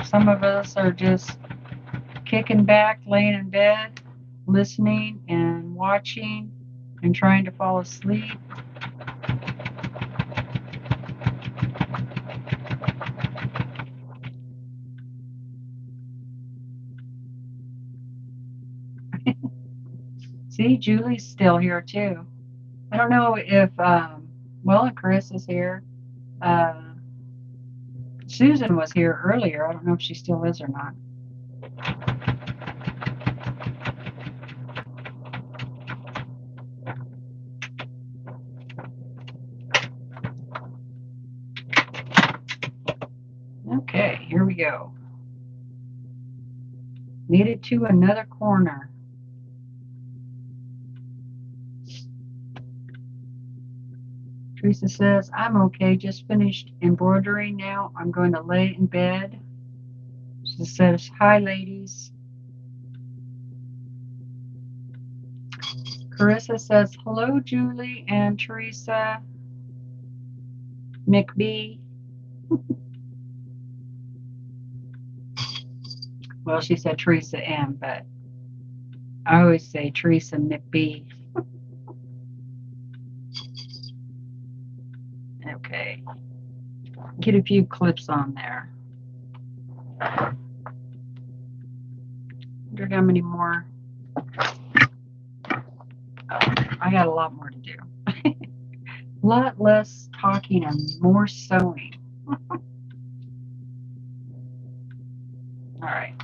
Some of us are just kicking back, laying in bed, listening and watching and trying to fall asleep. See, Julie's still here too. I don't know if, well, and Chris is here. Susan was here earlier. I don't know if she still is or not. Okay, here we go. Made it to another corner. Teresa says, I'm okay, just finished embroidering now. I'm going to lay in bed. She says, hi, ladies. Carissa says, hello, Julie and Teresa. McBee. Well, she said Teresa M, but I always say Teresa McBee. Okay. Get a few clips on there. Wonder how many more. I got a lot more to do. A lot less talking and more sewing. All right.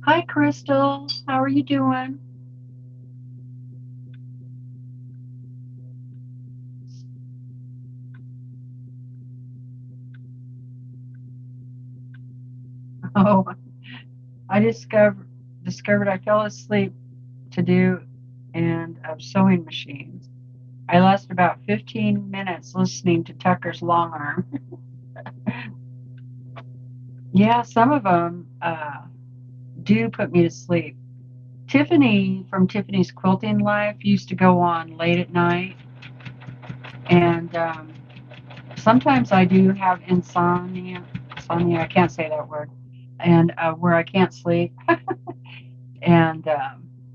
Hi, Crystal. How are you doing? Oh, I discovered I fell asleep to do and of sewing machines. I lost about 15 minutes listening to Tucker's Longarm. Yeah, some of them do put me to sleep. Tiffany from Tiffany's Quilting Life used to go on late at night, and sometimes I do have insomnia. I can't say that word, and where I can't sleep, and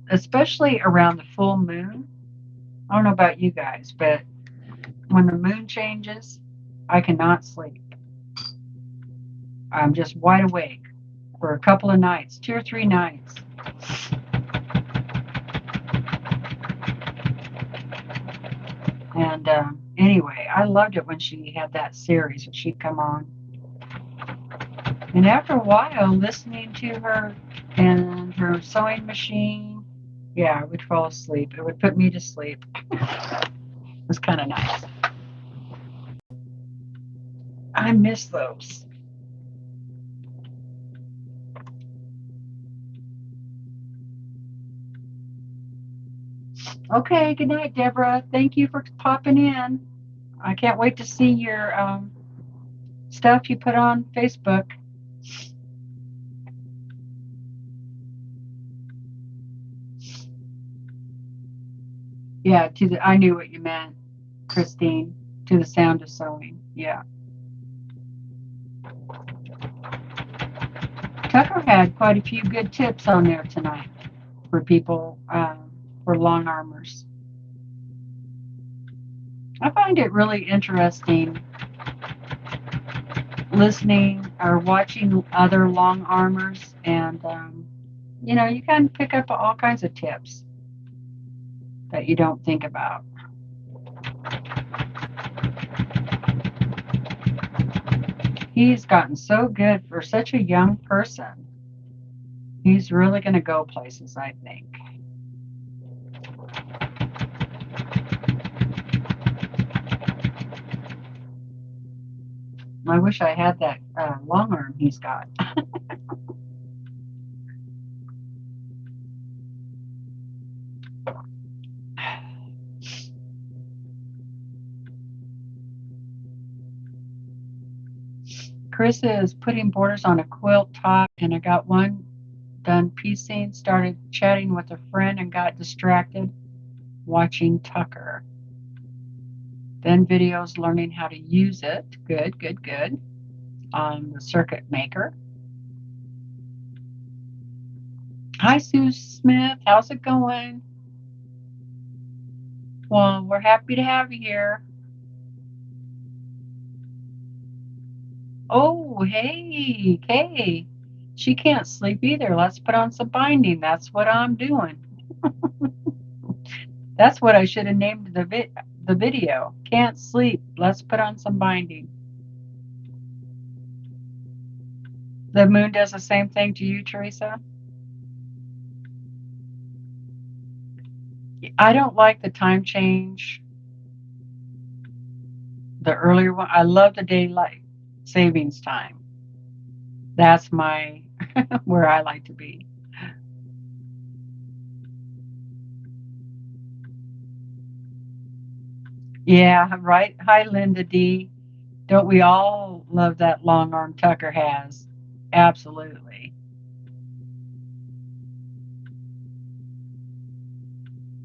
especially around the full moon. I don't know about you guys, but When the moon changes, I cannot sleep. I'm just wide awake for a couple of nights, 2 or 3 nights. And anyway, I loved it when she had that series, when she'd come on. And after a while, listening to her and her sewing machine, yeah, I would fall asleep. It would put me to sleep. It was kind of nice. I miss those. Okay, good night, Deborah. Thank you for popping in. I can't wait to see your stuff you put on Facebook. Yeah, I knew what you meant, Christine, to the sound of sewing. Yeah. Tucker had quite a few good tips on there tonight for people, for long armors. I find it really interesting listening or watching other long armors, and you can pick up all kinds of tips that you don't think about. He's gotten so good for such a young person. He's really going to go places, I think. I wish I had that long arm he's got. Chris is putting borders on a quilt top, and I got one done piecing, started chatting with a friend, and got distracted watching Tucker. Then videos learning how to use it. Good, good, good. On the circuit maker. Hi, Sue Smith. How's it going? Well, we're happy to have you here. Oh, hey, Kay. She can't sleep either. Let's put on some binding. That's what I'm doing. That's what I should have named the video. Can't sleep. Let's put on some binding. The moon does the same thing to you, Teresa? I don't like the time change. The earlier one. I love the daylight savings time. That's my where I like to be. Yeah, right. Hi, Linda D. Don't we all love that long arm Tucker has? Absolutely.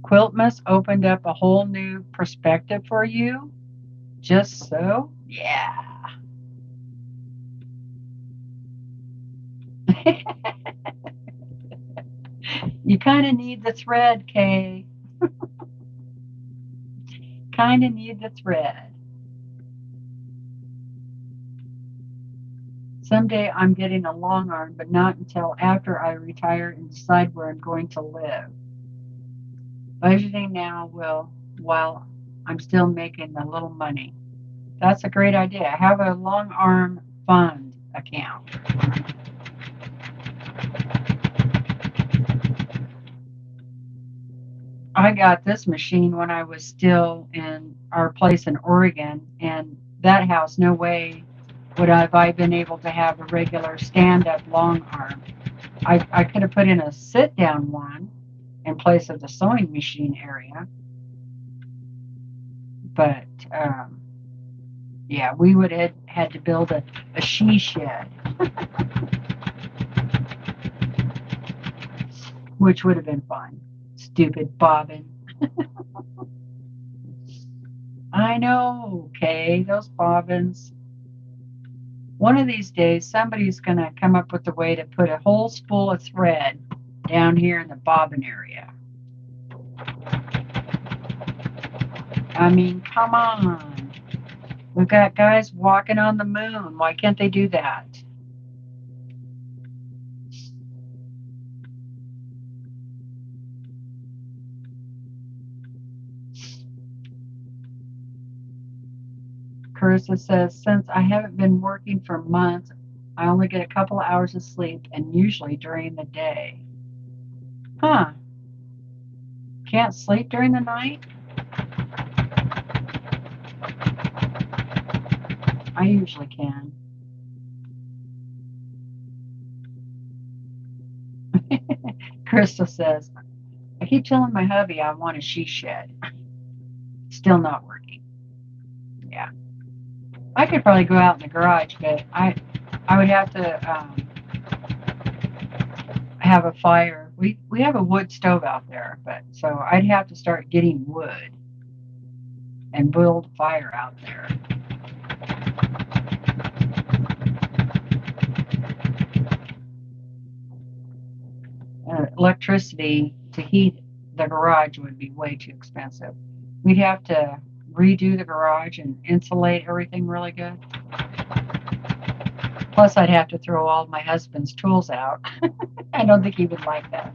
Quiltmas opened up a whole new perspective for you? Just so? Yeah. You kind of need the thread, Kay. Kind of need the thread. Someday I'm getting a long arm, but not until after I retire and decide where I'm going to live. Budgeting now while I'm still making a little money. That's a great idea. Have a long arm fund account. I got this machine when I was still in our place in Oregon, and that house, no way would I been able to have a regular stand-up long arm. I could have put in a sit-down one in place of the sewing machine area, but yeah, we would have had to build a she shed, which would have been fun. Stupid bobbin. I know, okay, those bobbins. One of these days, somebody's going to come up with a way to put a whole spool of thread down here in the bobbin area. I mean, come on. We've got guys walking on the moon. Why can't they do that? Carissa says, since I haven't been working for months, I only get a couple of hours of sleep and usually during the day. Huh. Can't sleep during the night? I usually can. Crystal says, I keep telling my hubby I want a she shed. Still not working. Yeah. I could probably go out in the garage, but I would have to have a fire. We have a wood stove out there, but so I'd have to start getting wood and build a fire out there. Electricity to heat the garage would be way too expensive. We'd have to redo the garage and insulate everything really good. Plus, I'd have to throw all my husband's tools out. I don't think he would like that.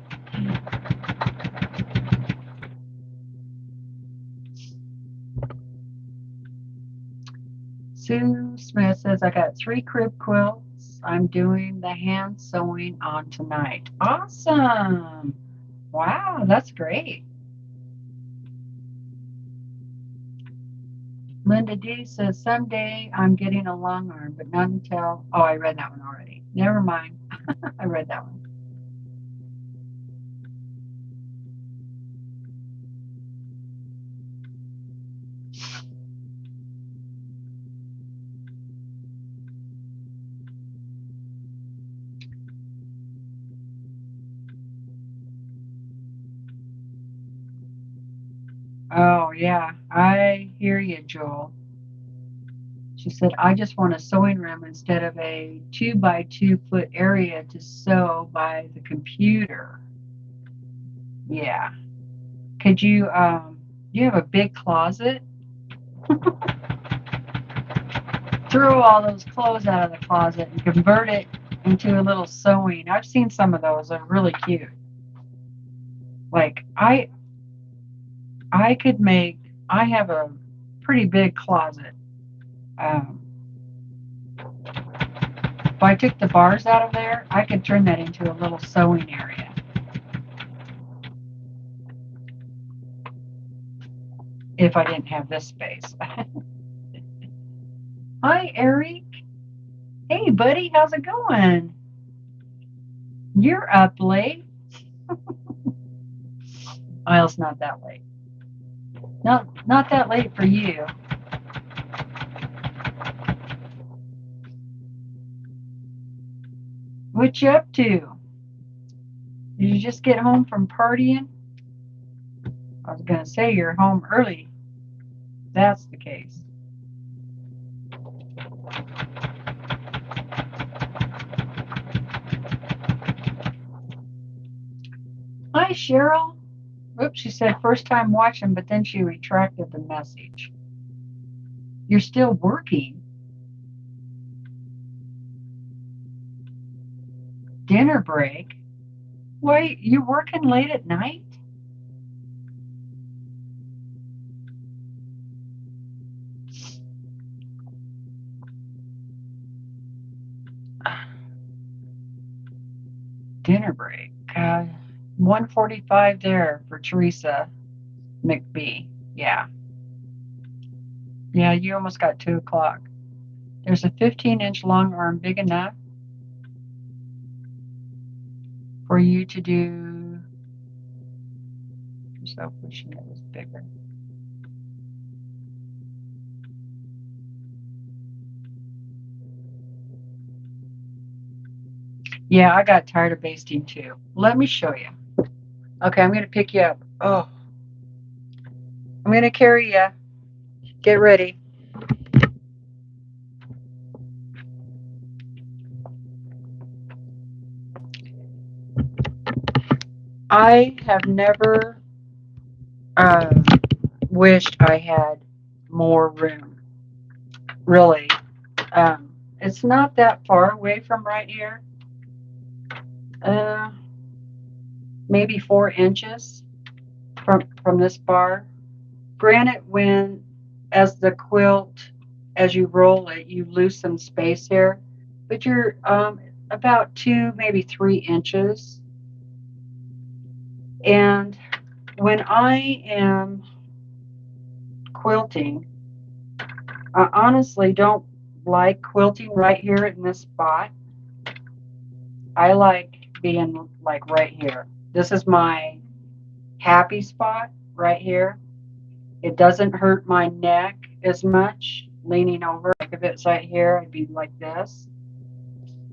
Sue Smith says, I got 3 crib quilts. I'm doing the hand sewing on tonight. Awesome. Wow, that's great. Linda D says, someday I'm getting a long arm, but not until, oh, I read that one already. Never mind. I read that one. Oh, yeah, I hear you, Joel. She said, I just want a sewing room instead of a 2 by 2 foot area to sew by the computer. Yeah. Could you, you have a big closet? Throw all those clothes out of the closet and convert it into a little sewing. I've seen some of those. They're really cute. Like, I could make, I have a pretty big closet. If I took the bars out of there, I could turn that into a little sewing area. If I didn't have this space. Hi, Eric. Hey, buddy, how's it going? You're up late. Well, it's not that late. Not that late for you. What you up to? Did you just get home from partying? I was going to say you're home early. If that's the case. Hi, Cheryl. Oops, she said first time watching, but then she retracted the message. You're still working. Dinner break? Wait, you working late at night? Dinner break. 1:45 there for Teresa McBee. Yeah. Yeah, you almost got 2 o'clock. There's a 15-inch long arm big enough for you to do yourself wishing it was bigger. Yeah, I got tired of basting too. Let me show you. Okay, I'm going to pick you up. Oh, I'm going to carry you. Get ready. I have never wished I had more room. really. It's not that far away from right here. Maybe 4 inches from this bar. Granted, as the quilt, as you roll it, you lose some space here, but you're about 2, maybe 3 inches. And when I am quilting, I honestly don't like quilting right here in this spot. I like being like right here. This is my happy spot right here. It doesn't hurt my neck as much leaning over. Like if it's right here, I'd be like this.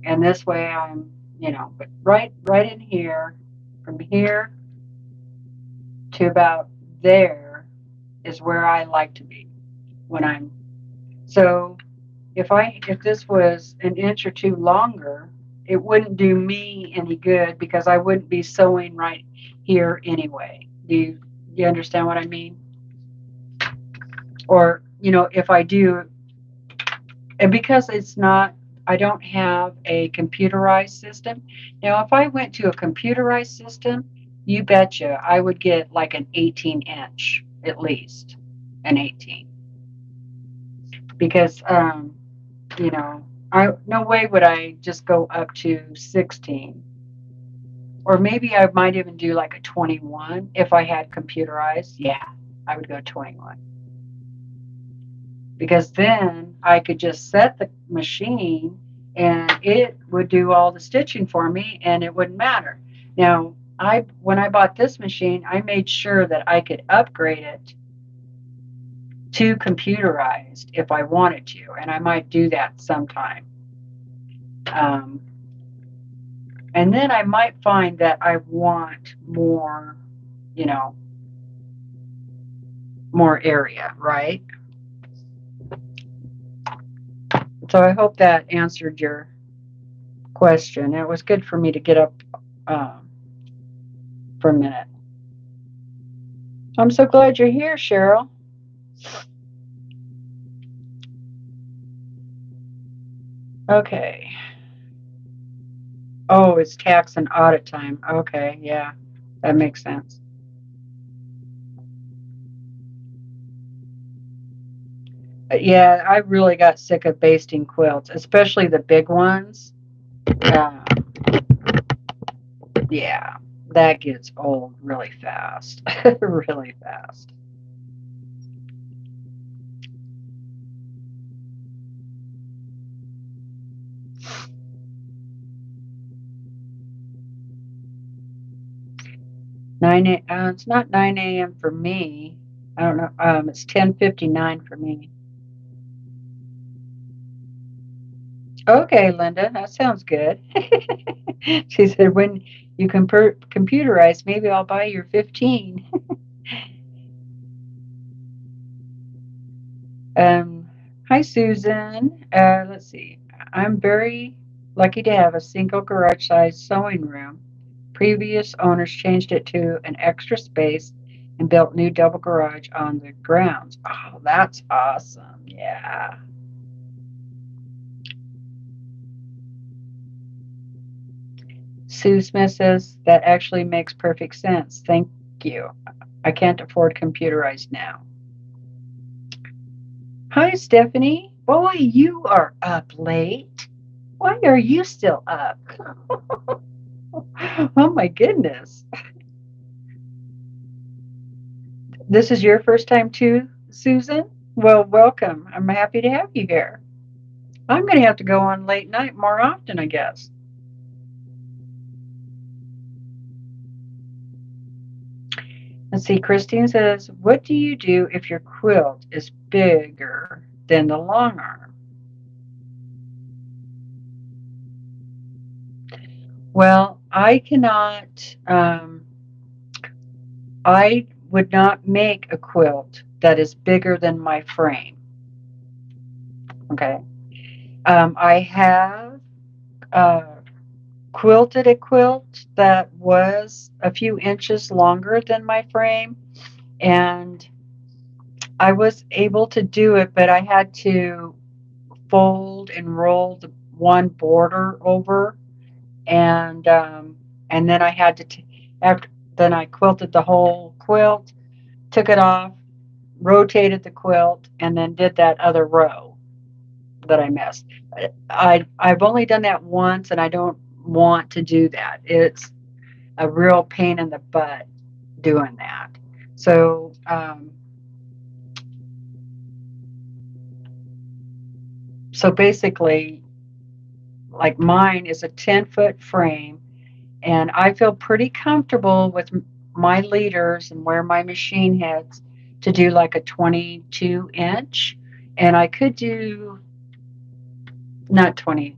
And this way I'm, but right in here, from here to about there is where I like to be when I'm. So if this was an inch or 2 longer, it wouldn't do me any good because I wouldn't be sewing right here anyway. Do you understand what I mean? Or, if I do, and because I don't have a computerized system. Now, if I went to a computerized system, you betcha I would get like an 18-inch, at least an 18. Because, no way would I just go up to 16. Or maybe I might even do like a 21 if I had computerized. Yeah, I would go 21. Because then I could just set the machine and it would do all the stitching for me and it wouldn't matter. Now, when I bought this machine, I made sure that I could upgrade it to computerized if I wanted to, and I might do that sometime. And then I might find that I want more, more area, right? So I hope that answered your question. It was good for me to get up for a minute. I'm so glad you're here, Cheryl. Okay. Oh, it's tax and audit time. Okay, yeah, that makes sense. Yeah, I really got sick of basting quilts, especially the big ones. Yeah, that gets old really fast, really fast. It's not 9 a.m. for me. I don't know. It's 10:59 for me. Okay, Linda, that sounds good. She said, when you computerize, maybe I'll buy your 15. Hi, Susan. Let's see. I'm very lucky to have a single garage-sized sewing room. Previous owners changed it to an extra space and built new double garage on the grounds. Oh, that's awesome. Yeah. Sue Smith says, that actually makes perfect sense. Thank you. I can't afford computerized now. Hi, Stephanie. Boy, you are up late. Why are you still up? Oh, my goodness. This is your first time too, Susan? Well, welcome. I'm happy to have you here. I'm going to have to go on late night more often, I guess. Let's see, Christine says, what do you do if your quilt is bigger than the long arm? Well, I cannot, I would not make a quilt that is bigger than my frame. Okay. I have quilted a quilt that was a few inches longer than my frame, and I was able to do it, but I had to fold and roll the one border over, and then I had to after then I quilted the whole quilt, took it off, rotated the quilt, and then did that other row that I missed. I've only done that once, and I don't want to do that. It's a real pain in the butt doing that. So basically, like mine is a 10-foot frame, and I feel pretty comfortable with my leaders and where my machine heads to do like a 22-inch, and I could do not 20,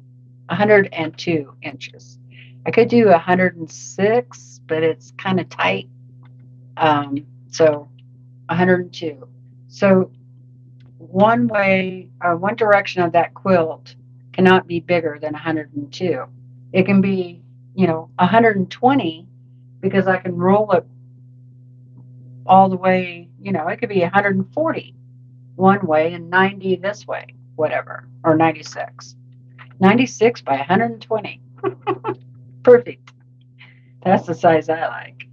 102 inches. I could do 106, but it's kind of tight. So 102. So one direction of that quilt cannot be bigger than 102. It can be, 120 because I can roll it all the way, it could be 140 one way and 90 this way, whatever, or 96. 96 by 120. Perfect. That's the size I like.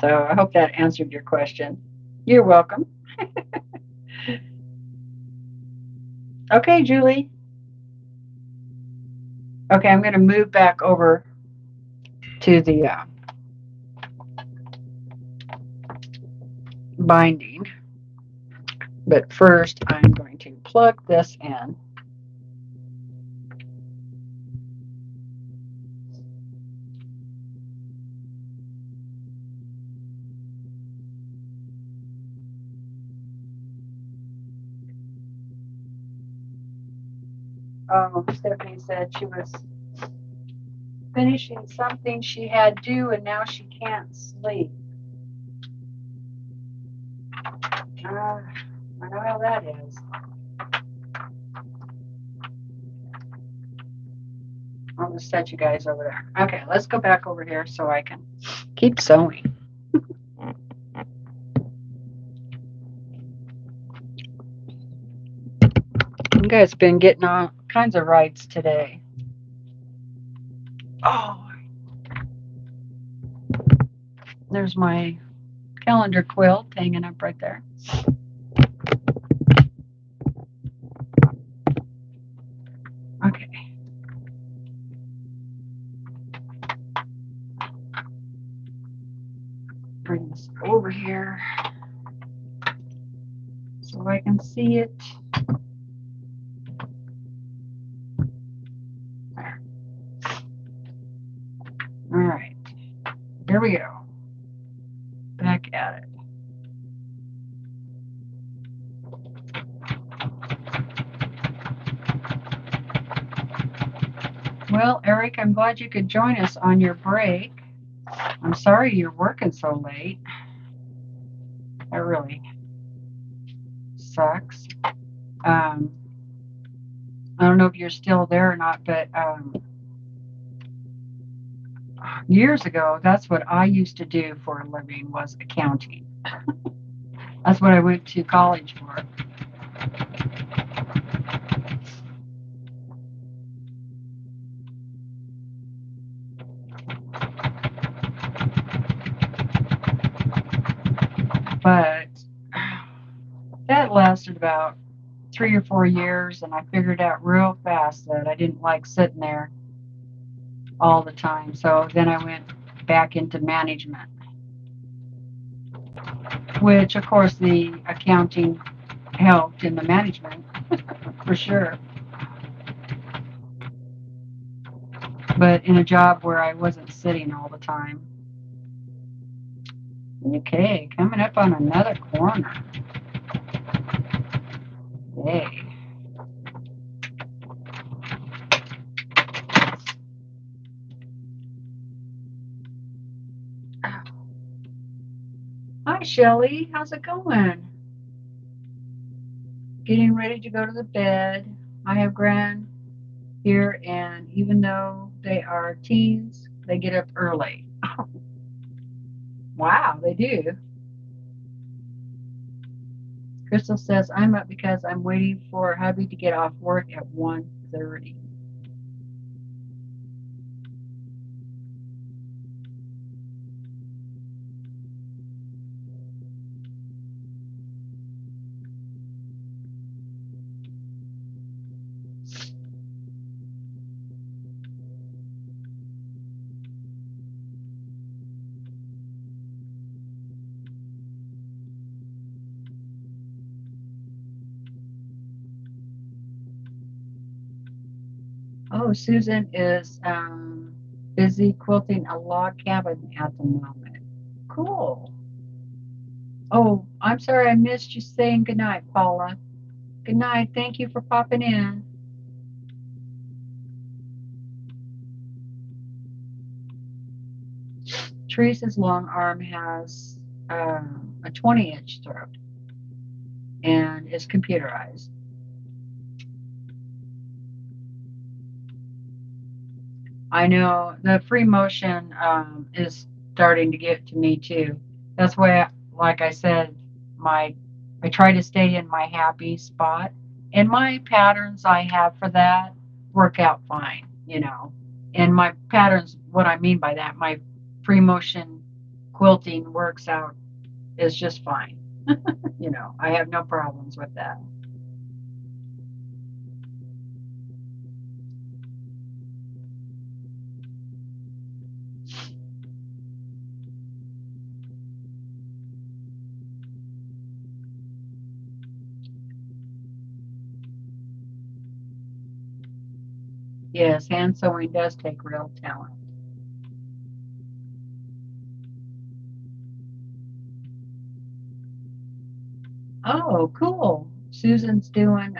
So I hope that answered your question. You're welcome. Okay, Julie. Okay, I'm going to move back over to the binding. But first, I'm going to plug this in. Stephanie said she was finishing something she had due and now she can't sleep. I know how that is. I'll just set you guys over there. Okay, let's go back over here so I can keep sewing. You guys have been getting all kinds of rights today. Oh, there's my calendar quilt hanging up right there. Okay. Bring this over here so I can see it. There. All right. Here we go. Back at it. Well, Eric, I'm glad you could join us on your break. I'm sorry you're working so late. That really sucks. I don't know if you're still there or not, but years ago, that's what I used to do for a living was accounting. That's what I went to college for. But that lasted about 3 or 4 years, and I figured out real fast that I didn't like sitting there all the time. So then I went back into management, which of course the accounting helped in the management for sure. But in a job where I wasn't sitting all the time. Okay, coming up on another corner. Yay. Hi, Shelly. How's it going? Getting ready to go to the bed. I have Gran here, and even though they are teens, they get up early. Wow, they do. Crystal says, I'm up because I'm waiting for hubby to get off work at 1:30. Oh, Susan is busy quilting a log cabin at the moment. Cool. Oh, I'm sorry I missed you saying goodnight, Paula. Good night. Thank you for popping in. Teresa's long arm has a 20-inch throat and is computerized. I know the free motion is starting to get to me too. That's why, like I said, I try to stay in my happy spot, and my patterns I have for that work out fine, you know. And my patterns, what I mean by that, my free motion quilting works out is just fine. You know, I have no problems with that. Yes, hand sewing does take real talent. Oh, cool. Susan's doing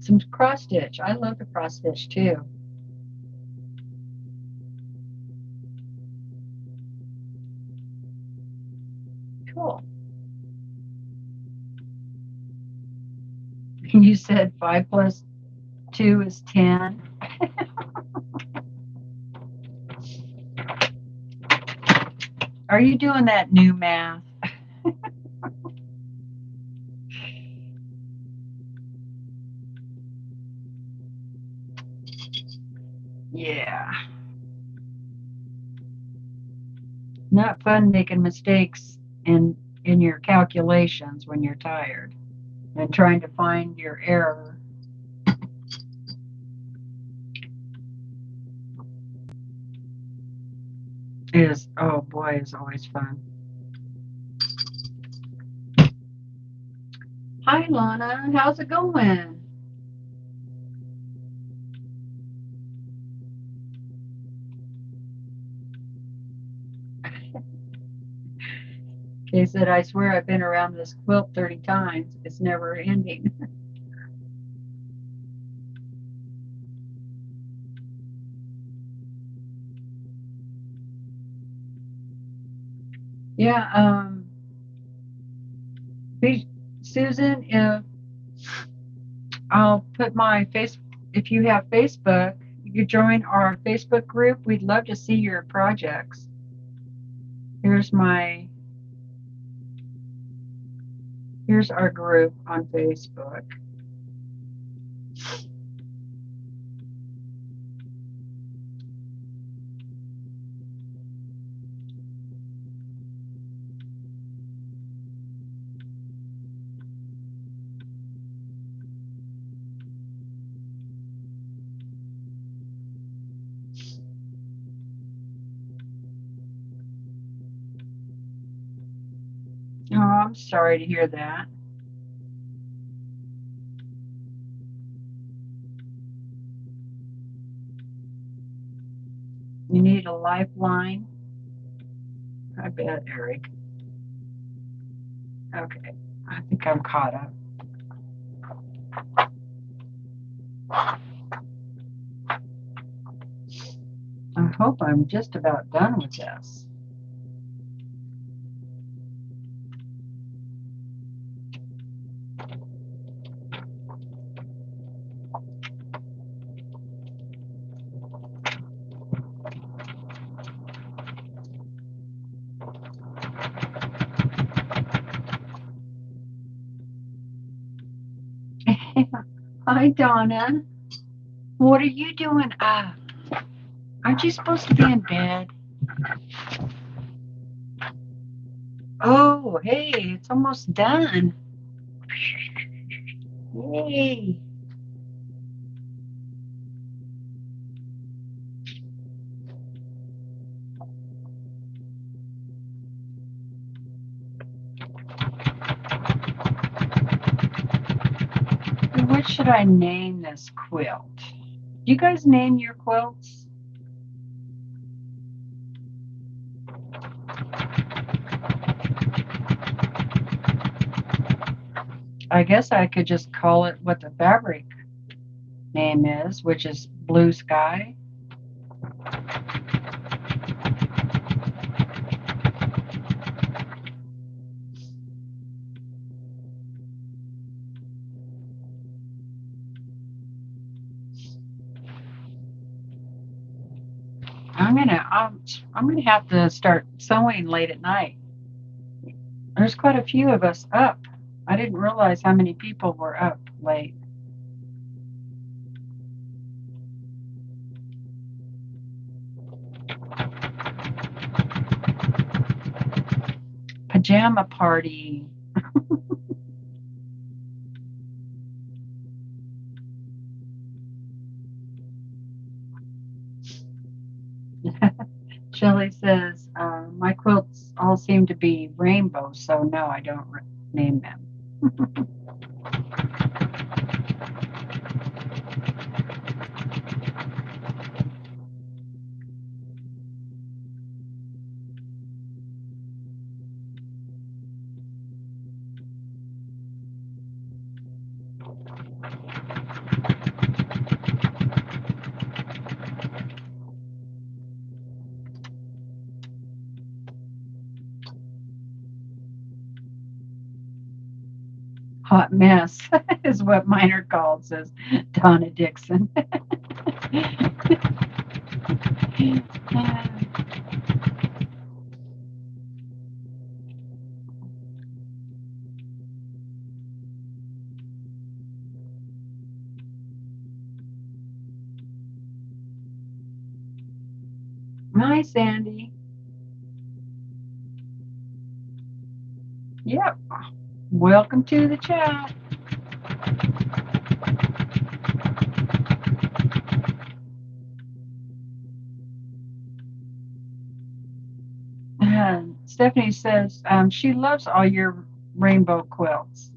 some cross stitch. I love to cross stitch too. Cool. You said 5 plus 2 is 10. Are you doing that new math? Yeah. Not fun making mistakes in your calculations when you're tired and trying to find your error. Is, oh boy, is always fun. Hi, Lana. How's it going? Kay said, I swear I've been around this quilt 30 times. It's never ending. Yeah, Susan, if I'll put my face, if you have Facebook, you could join our Facebook group. We'd love to see your projects. Here's our group on Facebook. Oh, I'm sorry to hear that. You need a lifeline? I bet, Eric. Okay, I think I'm caught up. I hope I'm just about done with this. Hi, Donna. What are you doing up? Aren't you supposed to be in bed? Oh, hey, it's almost done. Yay. What should I name this quilt? Do you guys name your quilts? I guess I could just call it what the fabric name is, which is Blue Sky. I'm gonna have to start sewing late at night. There's quite a few of us up. I didn't realize how many people were up late. Pajama party. Shelley says, my quilts all seem to be rainbow, so no, I don't name them. Hot mess is what mine are called, says Donna Dixon. Hi, Sandy. Yep. Welcome to the chat. Stephanie says she loves all your rainbow quilts.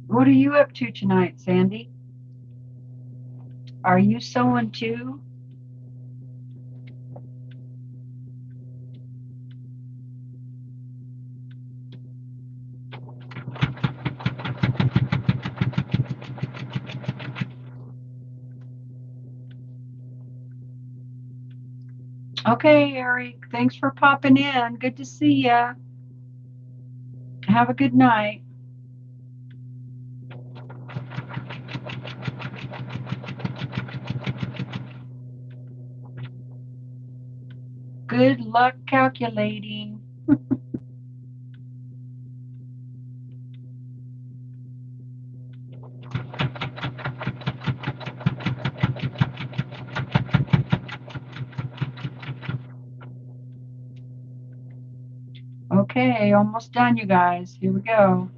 What are you up to tonight, Sandy? Are you sewing too? Okay, Eric. Thanks for popping in. Good to see ya. Have a good night. Good luck calculating. Okay, almost done, you guys. Here we go.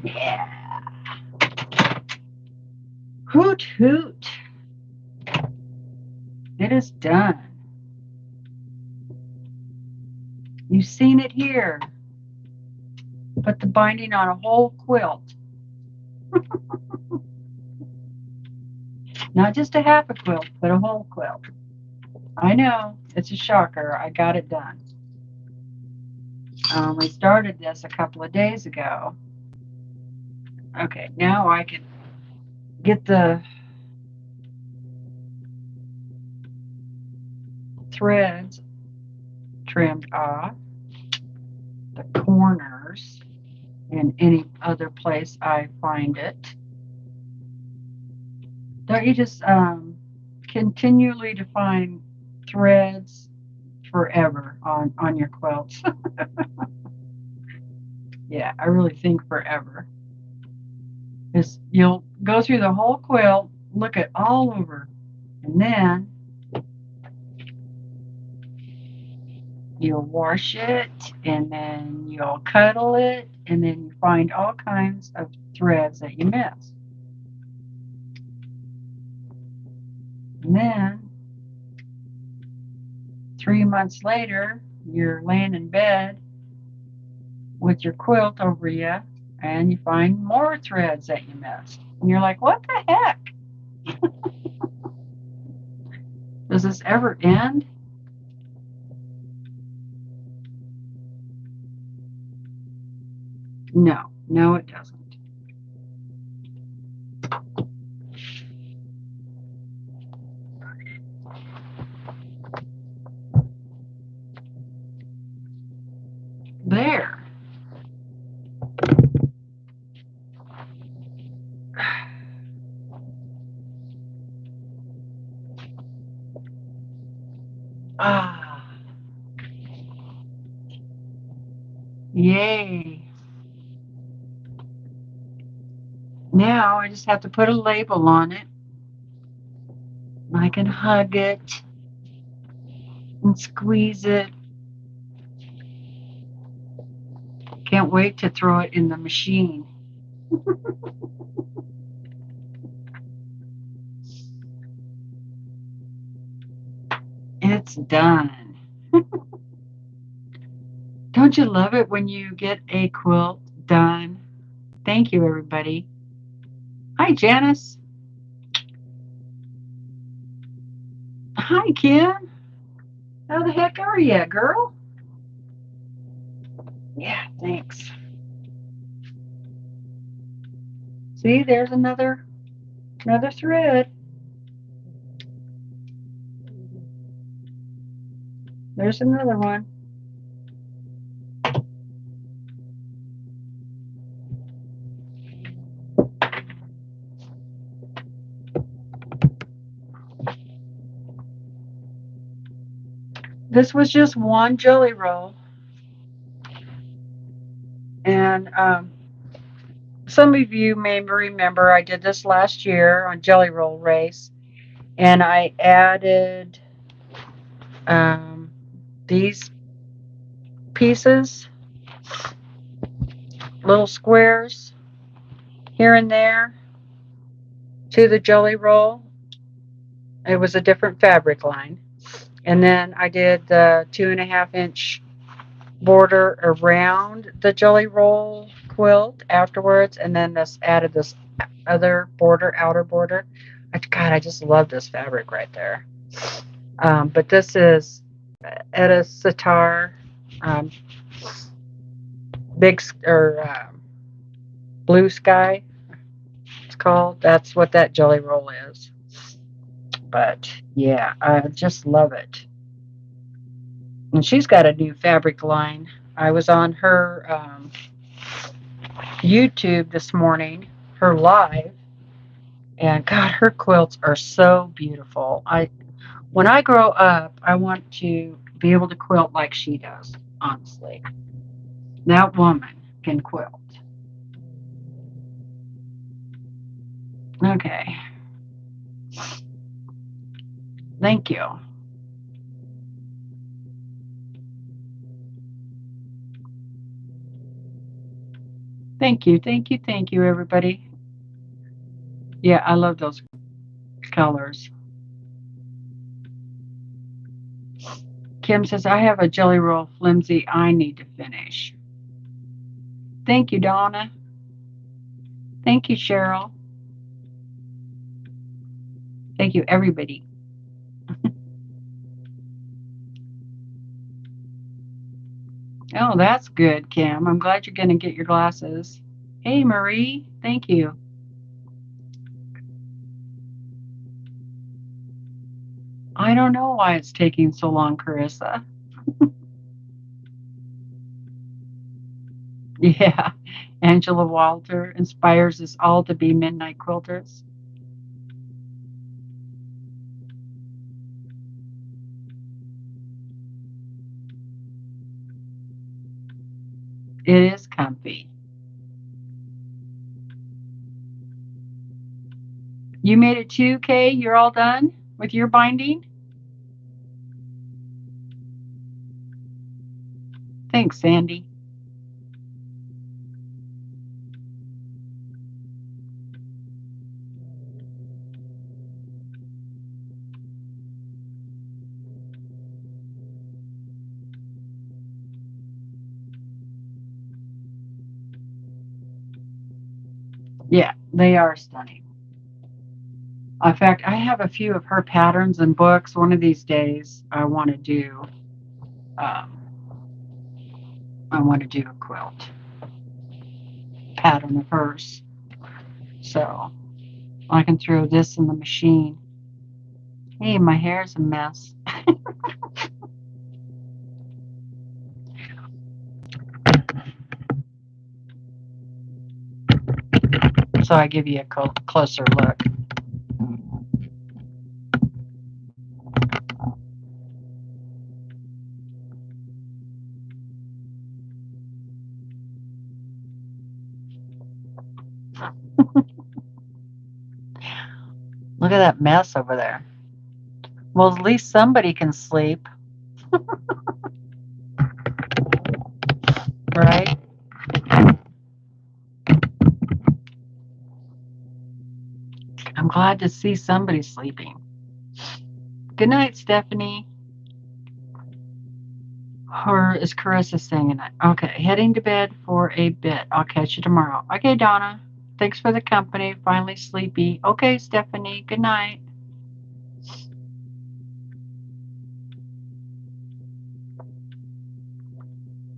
Yeah. Hoot, hoot. It is done. You've seen it here. Put the binding on a whole quilt. Not just a half a quilt, but a whole quilt. I know, it's a shocker. I got it done. We started this a couple of days ago. Okay, now I can get the threads trimmed off, the corners, and any other place I find it. Don't you just continually to find threads forever on your quilts? Yeah, I really think forever. Because you'll go through the whole quilt, look at all over, and then you'll wash it, and then you'll cuddle it, and then you find all kinds of threads that you miss. And then 3 months later, you're laying in bed with your quilt over you, and you find more threads that you missed. And you're like, what the heck? Does this ever end? No, no, it doesn't. There. Ah. Yay. Now I just have to put a label on it. I can hug it and squeeze it. Can't wait to throw it in the machine. It's done. Don't you love it when you get a quilt done? Thank you, everybody. Hi, Janice. Hi, Kim. How the heck are you, girl? Yeah, thanks. See, there's another thread. There's another one. This was just one jelly roll. And some of you may remember I did this last year on Jelly Roll Race. And I added these pieces, little squares here and there to the jelly roll. It was a different fabric line. And then I did the 2.5 inch border around the jelly roll quilt afterwards, and then added this other border, outer border. God, I just love this fabric right there. But this is Etta Sitar big or blue sky. It's called. That's what that jelly roll is. But yeah, I just love it. And she's got a new fabric line. I was on her YouTube this morning, her live, and God, her quilts are so beautiful. When I grow up, I want to be able to quilt like she does, honestly. That woman can quilt. Okay. Thank you. Thank you, thank you, thank you, everybody. Yeah, I love those colors. Kim says, I have a jelly roll flimsy I need to finish. Thank you, Donna. Thank you, Cheryl. Thank you, everybody. Oh, that's good, Kim. I'm glad you're going to get your glasses. Hey, Marie. Thank you. I don't know why it's taking so long, Carissa. Yeah. Angela Walter inspires us all to be midnight quilters. It is comfy. You made it 2K? You're all done with your binding? Thanks, Sandy. Yeah, they are stunning. In fact, I have a few of her patterns and books. One of these days, I want to do a quilt pattern of hers. So I can throw this in the machine. Hey, my hair's a mess. So I give you a closer look. Look at that mess over there. Well, at least somebody can sleep. Right? I'm glad to see somebody sleeping. Good night, Stephanie. Or is Carissa singing it? Okay, heading to bed for a bit. I'll catch you tomorrow. Okay, Donna. Thanks for the company. Finally sleepy. Okay, Stephanie. Good night.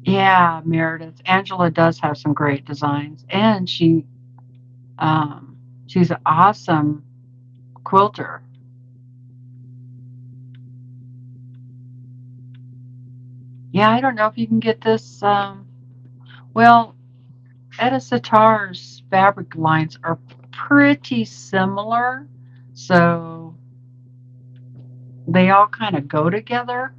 Yeah, Meredith. Angela does have some great designs, and she's an awesome quilter. Yeah, I don't know if you can get this. Well, Etta Sitar's fabric lines are pretty similar, so they all kind of go together.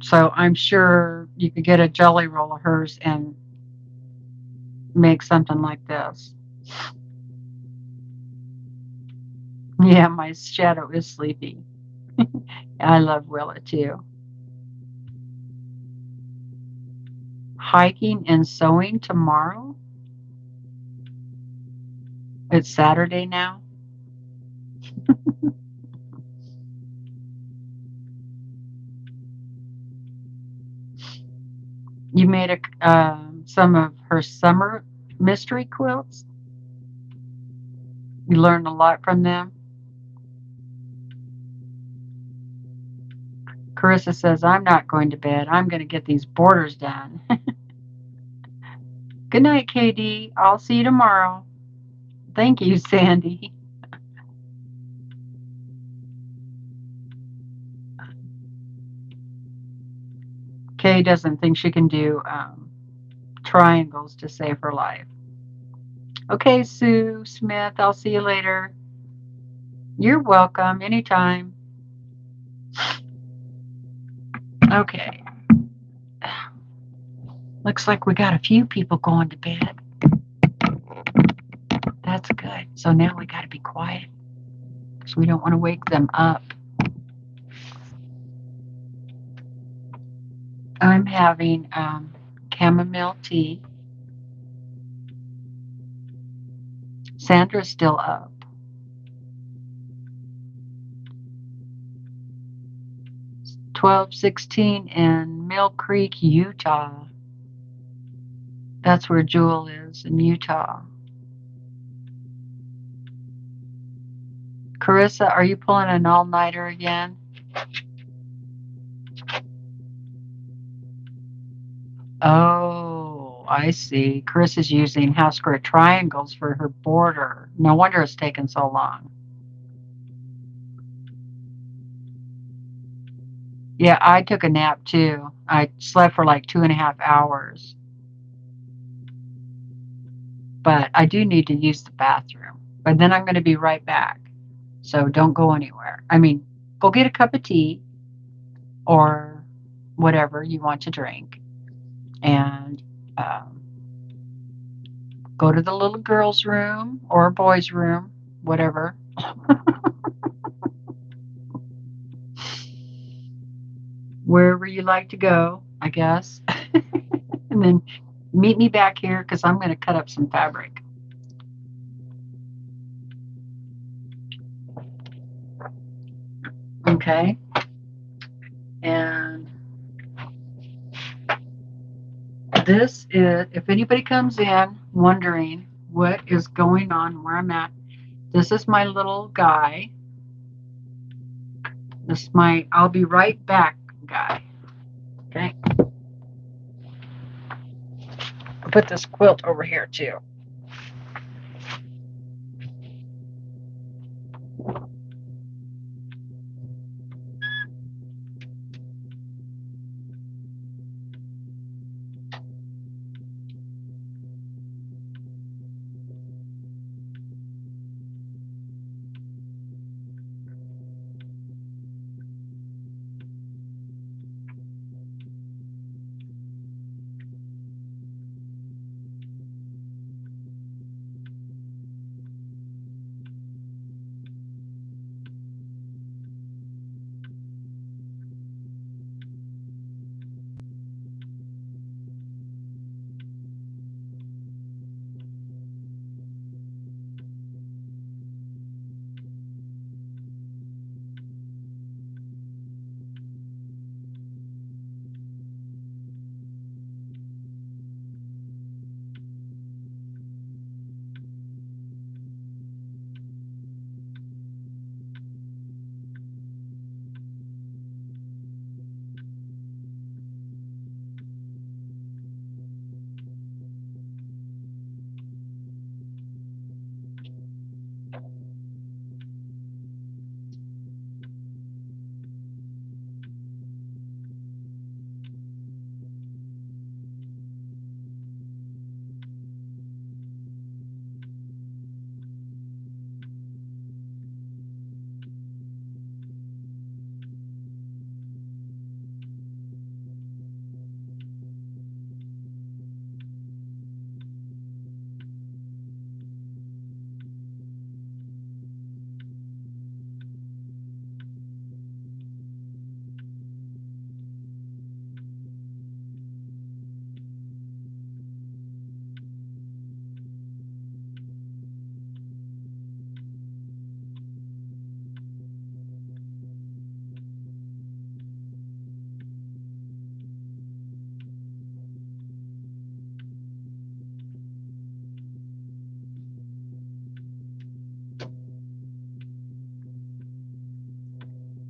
So I'm sure you could get a jelly roll of hers and make something like this. Yeah, my shadow is sleepy. I love Willa too. Hiking and sewing tomorrow? It's Saturday now. You made some of her summer mystery quilts. You learned a lot from them. Carissa says, I'm not going to bed. I'm going to get these borders done. Good night, KD. I'll see you tomorrow. Thank you, Sandy. Kay doesn't think she can do triangles to save her life. Okay, Sue Smith, I'll see you later. You're welcome anytime. Okay. Looks like we got a few people going to bed. That's good. So now we got to be quiet because we don't want to wake them up. I'm having chamomile tea. Sandra's still up. It's 12:16 in Mill Creek, Utah. That's where Jewel is, in Utah. Carissa, are you pulling an all-nighter again? Oh, I see. Carissa's using half square triangles for her border. No wonder it's taken so long. Yeah, I took a nap too. I slept for like 2.5 hours. But I do need to use the bathroom. But then I'm going to be right back. So don't go anywhere. I mean, go get a cup of tea or whatever you want to drink. And go to the little girl's room or boy's room, whatever. Wherever you like to go, I guess. And then meet me back here because I'm going to cut up some fabric. Okay. And this is, if anybody comes in wondering what is going on, where I'm at, this is my little guy. This is my I'll be right back guy. Okay. I'll put this quilt over here too.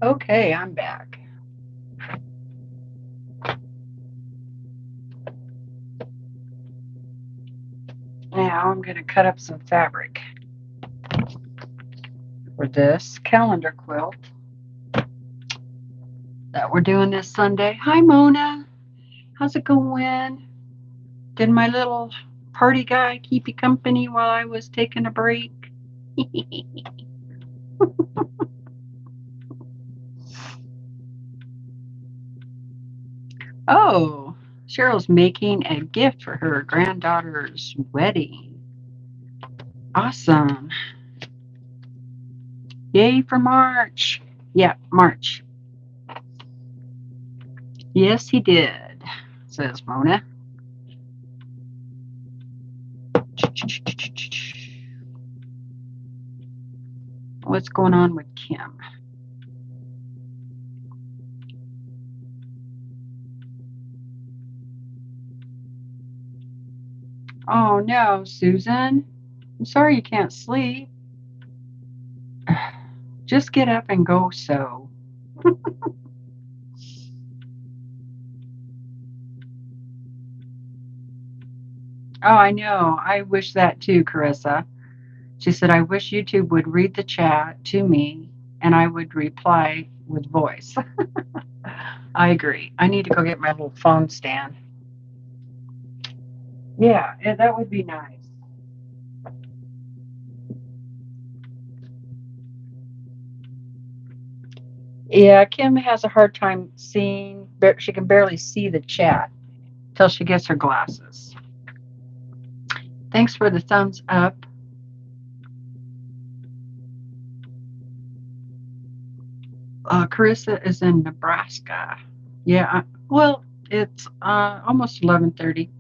Okay, I'm back. Now I'm going to cut up some fabric for this calendar quilt that we're doing this Sunday. Hi, Mona. How's it going? Did my little party guy keep you company while I was taking a break? Oh, Cheryl's making a gift for her granddaughter's wedding. Awesome. Yay for March. Yeah, March. Yes, he did, says Mona. What's going on with Kim? Oh no, Susan. I'm sorry you can't sleep. Just get up and go sew. Oh, I know. I wish that too, Carissa. She said, I wish YouTube would read the chat to me and I would reply with voice. I agree. I need to go get my little phone stand. Yeah, that would be nice. Yeah, Kim has a hard time seeing, but she can barely see the chat till she gets her glasses. Thanks for the thumbs up. Carissa is in Nebraska. Yeah, well, it's almost 11:30.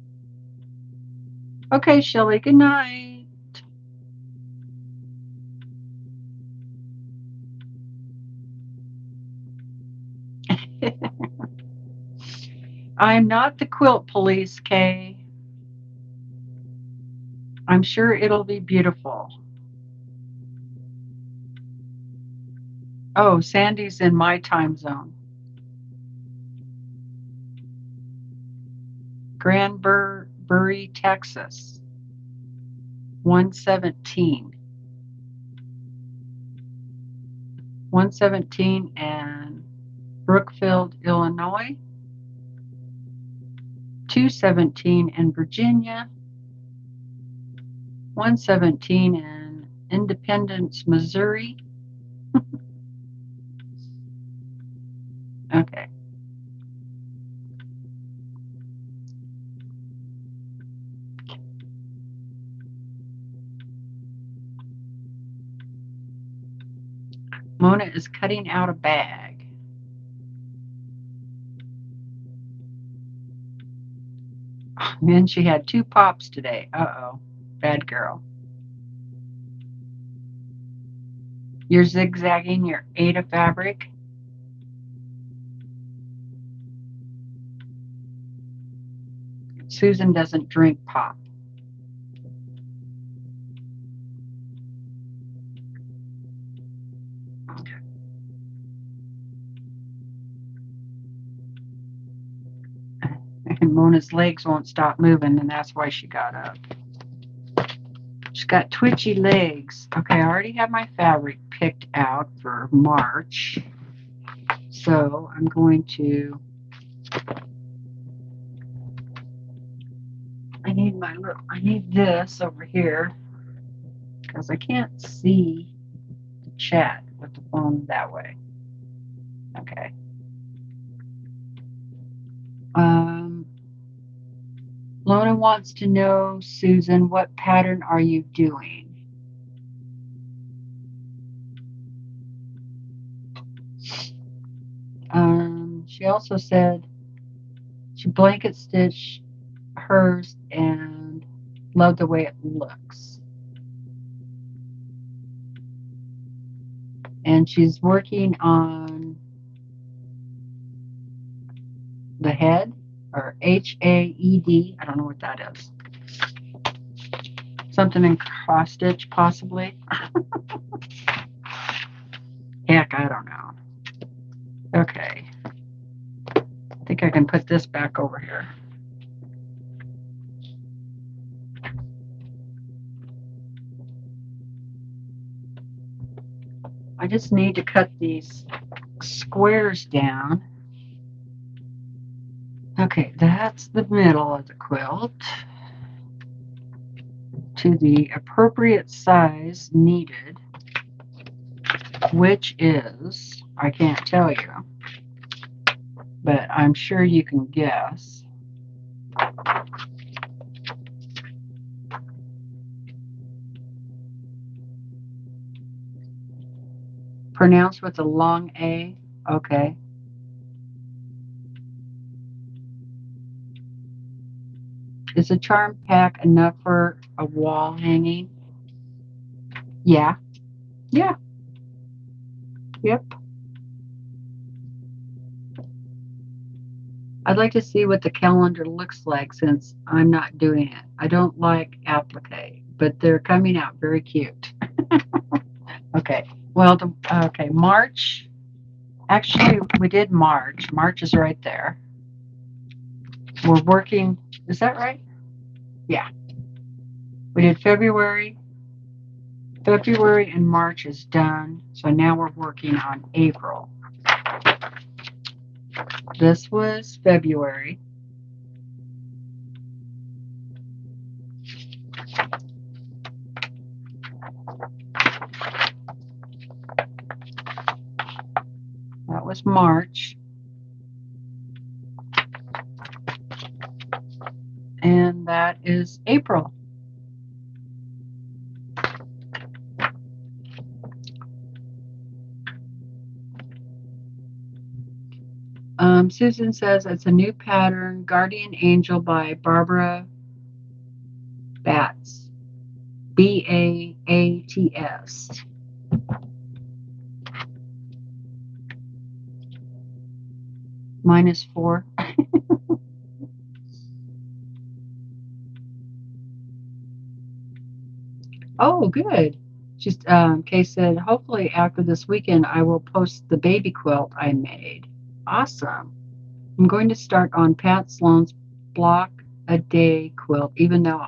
Okay, Shelly, good night. I'm not the quilt police, Kay. I'm sure it'll be beautiful. Oh, Sandy's in my time zone. Granbury, Texas. 117. 117 and Brookfield, Illinois. 217 in Virginia. 117 in Independence, Missouri. Okay. Mona is cutting out a bag. And she had 2 pops today. Uh-oh. Bad girl. You're zigzagging your 8 of fabric. Susan doesn't drink pop. And Mona's legs won't stop moving, and that's why she got up. She's got twitchy legs. Okay, I already have my fabric picked out for March. So I'm going to, I need this over here because I can't see the chat with the phone that way. Okay. Lona wants to know, Susan, what pattern are you doing? She also said she blanket stitched hers and loved the way it looks. And she's working on the head, or HAED. I don't know what that is. Something in cross stitch, possibly. Heck, I don't know. Okay. I think I can put this back over here. I just need to cut these squares down. Okay, that's the middle of the quilt to the appropriate size needed, which is, I can't tell you, but I'm sure you can guess. Pronounced with a long A? Okay. Is a charm pack enough for a wall hanging? Yeah. Yeah. Yep. I'd like to see what the calendar looks like since I'm not doing it. I don't like applique, but they're coming out very cute. Okay. Well, okay, March. Actually, we did March. March is right there. We're working. Is that right? Yeah. We did February. February and March is done. So now we're working on April. This was February. That was March. And that is April. Susan says it's a new pattern, Guardian Angel by Barbara Batts. Baats. -4. Oh, good. She's Kay said, hopefully after this weekend I will post the baby quilt I made. Awesome. I'm going to start on Pat Sloan's block a day quilt, even though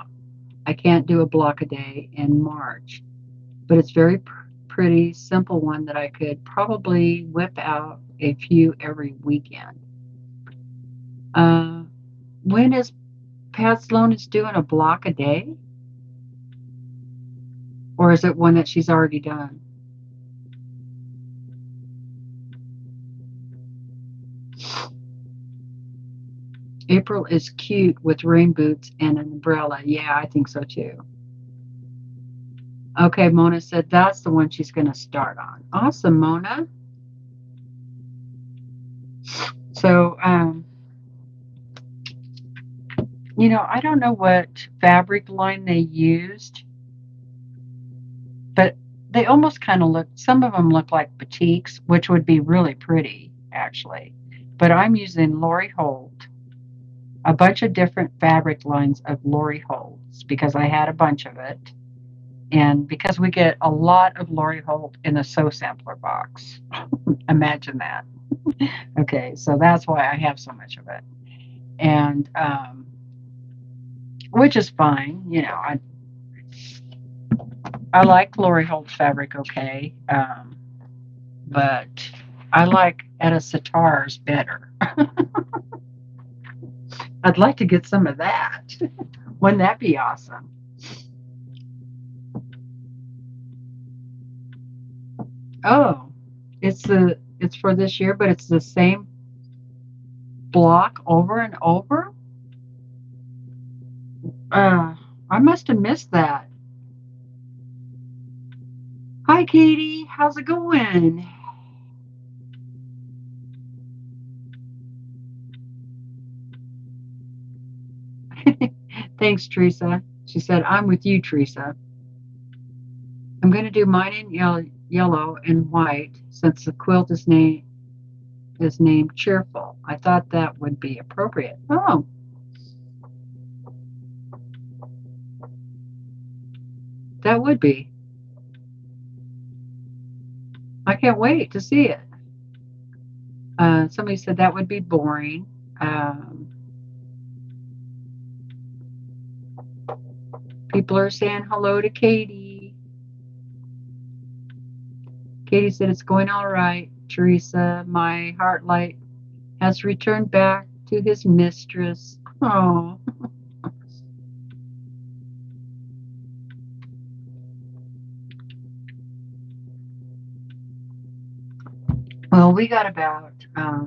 I can't do a block a day in March. But it's very pretty, simple one that I could probably whip out a few every weekend. When is Pat Sloan is doing a block a day? Or is it one that she's already done? April is cute with rain boots and an umbrella. Yeah, I think so too. Okay, Mona said that's the one she's going to start on. Awesome, Mona. So, you know, I don't know what fabric line they used, but they almost kind of look, some of them look like batiks, which would be really pretty, actually. But I'm using Lori Holt, a bunch of different fabric lines of Lori Holt's because I had a bunch of it. And because we get a lot of Lori Holt in the Sew Sampler box. Imagine that. Okay, so that's why I have so much of it. And which is fine, you know. I like Lori Holt's fabric, okay, but I like Etta Sitar's better. I'd like to get some of that. Wouldn't that be awesome? Oh, it's for this year, but it's the same block over and over. I must have missed that. Hi, Katie. How's it going? Thanks, Teresa. She said, I'm with you, Teresa. I'm going to do mine in yellow and white since the quilt is named Cheerful. I thought that would be appropriate. Oh. That would be. I can't wait to see it. Somebody said that would be boring. People are saying hello to Katie. Katie said it's going all right. Teresa, my heart light has returned back to his mistress. Oh. Well, we got about, I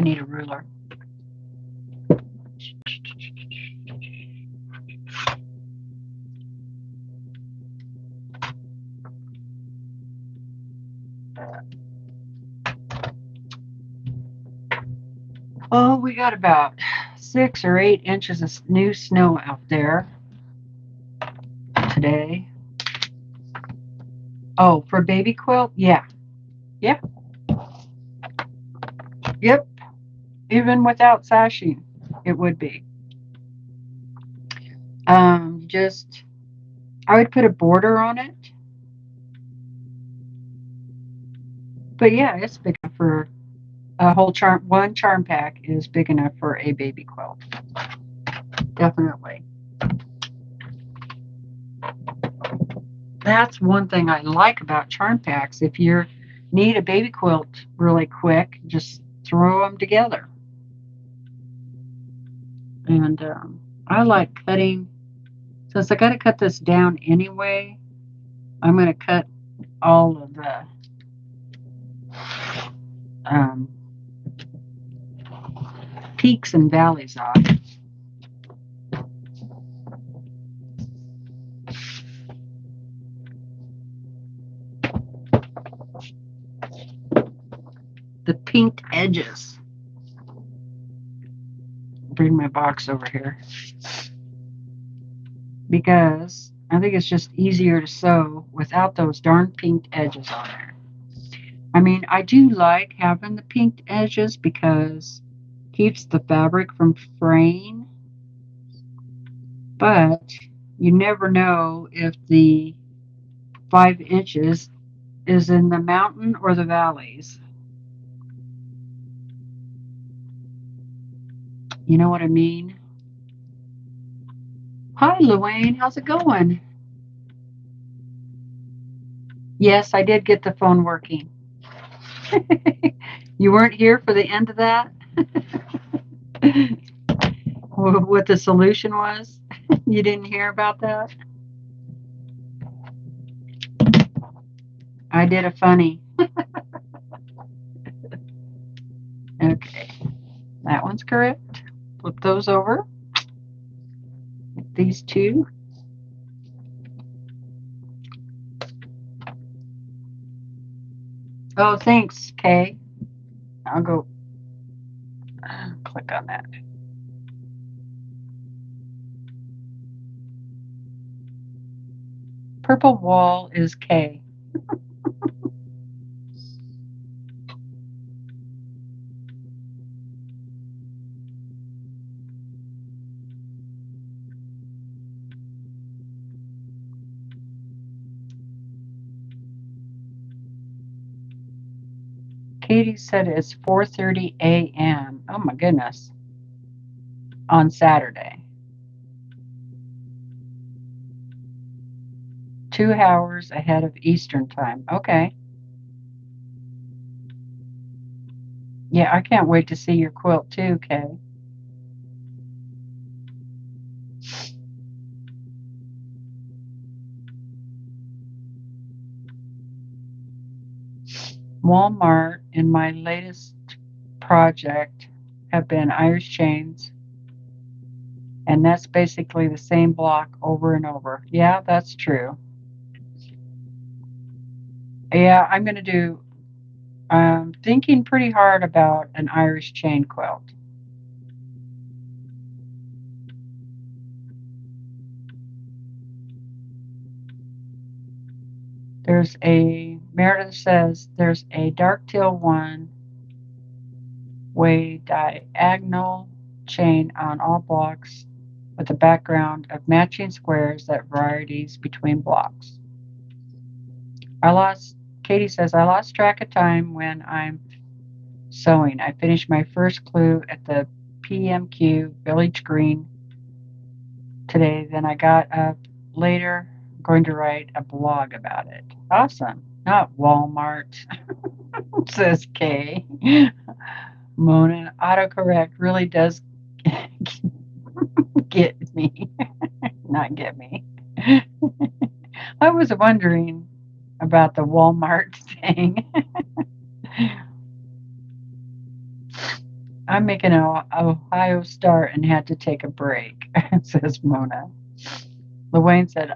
need a ruler. Oh, we got about 6 or 8 inches of new snow out there today. Oh, for baby quilt? Yeah. Yeah. Yep. Even without sashing, it would be. Just I would put a border on it. But yeah, it's big enough for a whole charm. One charm pack is big enough for a baby quilt. Definitely. That's one thing I like about charm packs. If you need a baby quilt really quick, just throw them together. And I like cutting. Since I got to cut this down anyway, I'm going to cut all of the peaks and valleys off. The pinked edges. Bring my box over here. Because I think it's just easier to sew without those darn pinked edges on there. I mean, I do like having the pinked edges because it keeps the fabric from fraying. But you never know if the 5 inches is in the mountain or the valleys. You know what I mean? Hi, Luanne. How's it going? Yes, I did get the phone working. You weren't here for the end of that? What the solution was? You didn't hear about that? I did a funny. Okay, that one's correct. Flip those over. These two. Oh, thanks, Kay. I'll go click on that. Purple wall is K. Katie said it's 4:30 a.m. Oh my goodness. On Saturday. 2 hours ahead of Eastern time. Okay. Yeah, I can't wait to see your quilt too, Kay. Walmart in my latest project have been Irish chains, and that's basically the same block over and over. Yeah, that's true. Yeah, I'm going to do, thinking pretty hard about an Irish chain quilt. There's a, Meredith says, there's a dark teal one way diagonal chain on all blocks with a background of matching squares that varieties between blocks. Katie says, I lost track of time when I'm sewing. I finished my first clue at the PMQ Village Green today. Then I got up later, going to write a blog about it. Awesome. Not Walmart, says Kay. Mona, autocorrect really does get me. Not get me. I was wondering about the Walmart thing. I'm making an Ohio start and had to take a break, says Mona. Luanne said,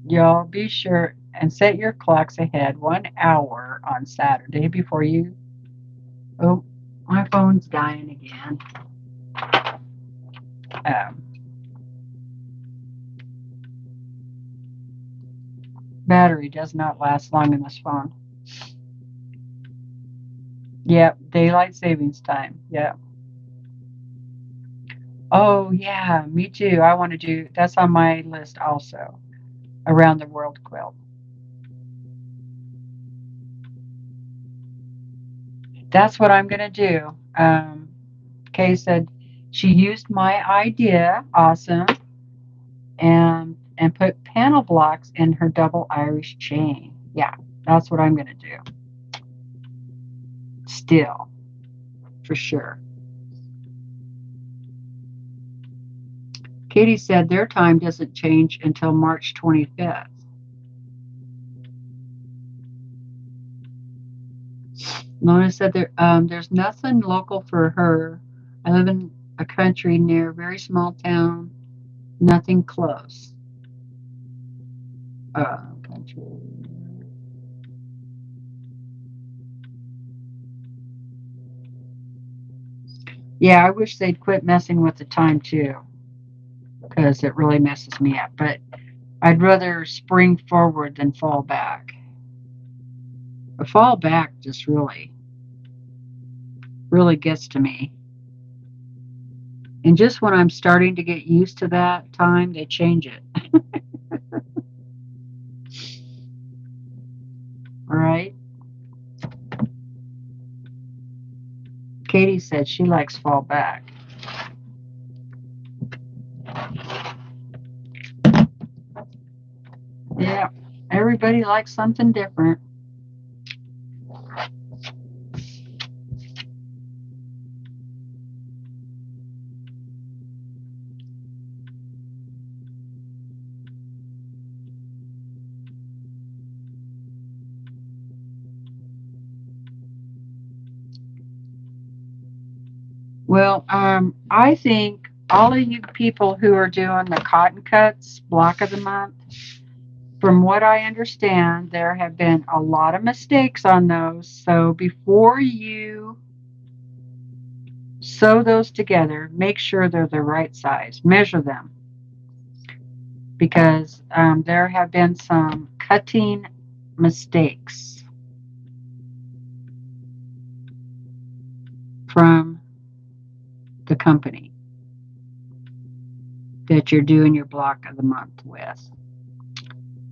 y'all be sure and set your clocks ahead 1 hour on Saturday before you. Oh, my phone's dying again. Battery does not last long in this phone. Yep, daylight savings time. Yep. Oh, yeah, me too. I want to do, that's on my list also. around the world quilt. That's what I'm going to do. Kay said she used my idea, awesome, and put panel blocks in her double Irish chain. Yeah, that's what I'm going to do. Still, for sure. Katie said their time doesn't change until March 25th. Lona said there's nothing local for her. I live in a country near a very small town. Nothing close. Country. Yeah, I wish they'd quit messing with the time too, because it really messes me up. But I'd rather spring forward than fall back. A fall back just really gets to me. And just when I'm starting to get used to that time, they change it. All right. Katie said she likes fall back. Yeah, everybody likes something different. Well, I think all of you people who are doing the cotton cuts block of the month, from what I understand, there have been a lot of mistakes on those. So before you sew those together, make sure they're the right size. Measure them, because there have been some cutting mistakes from the company that you're doing your block of the month with.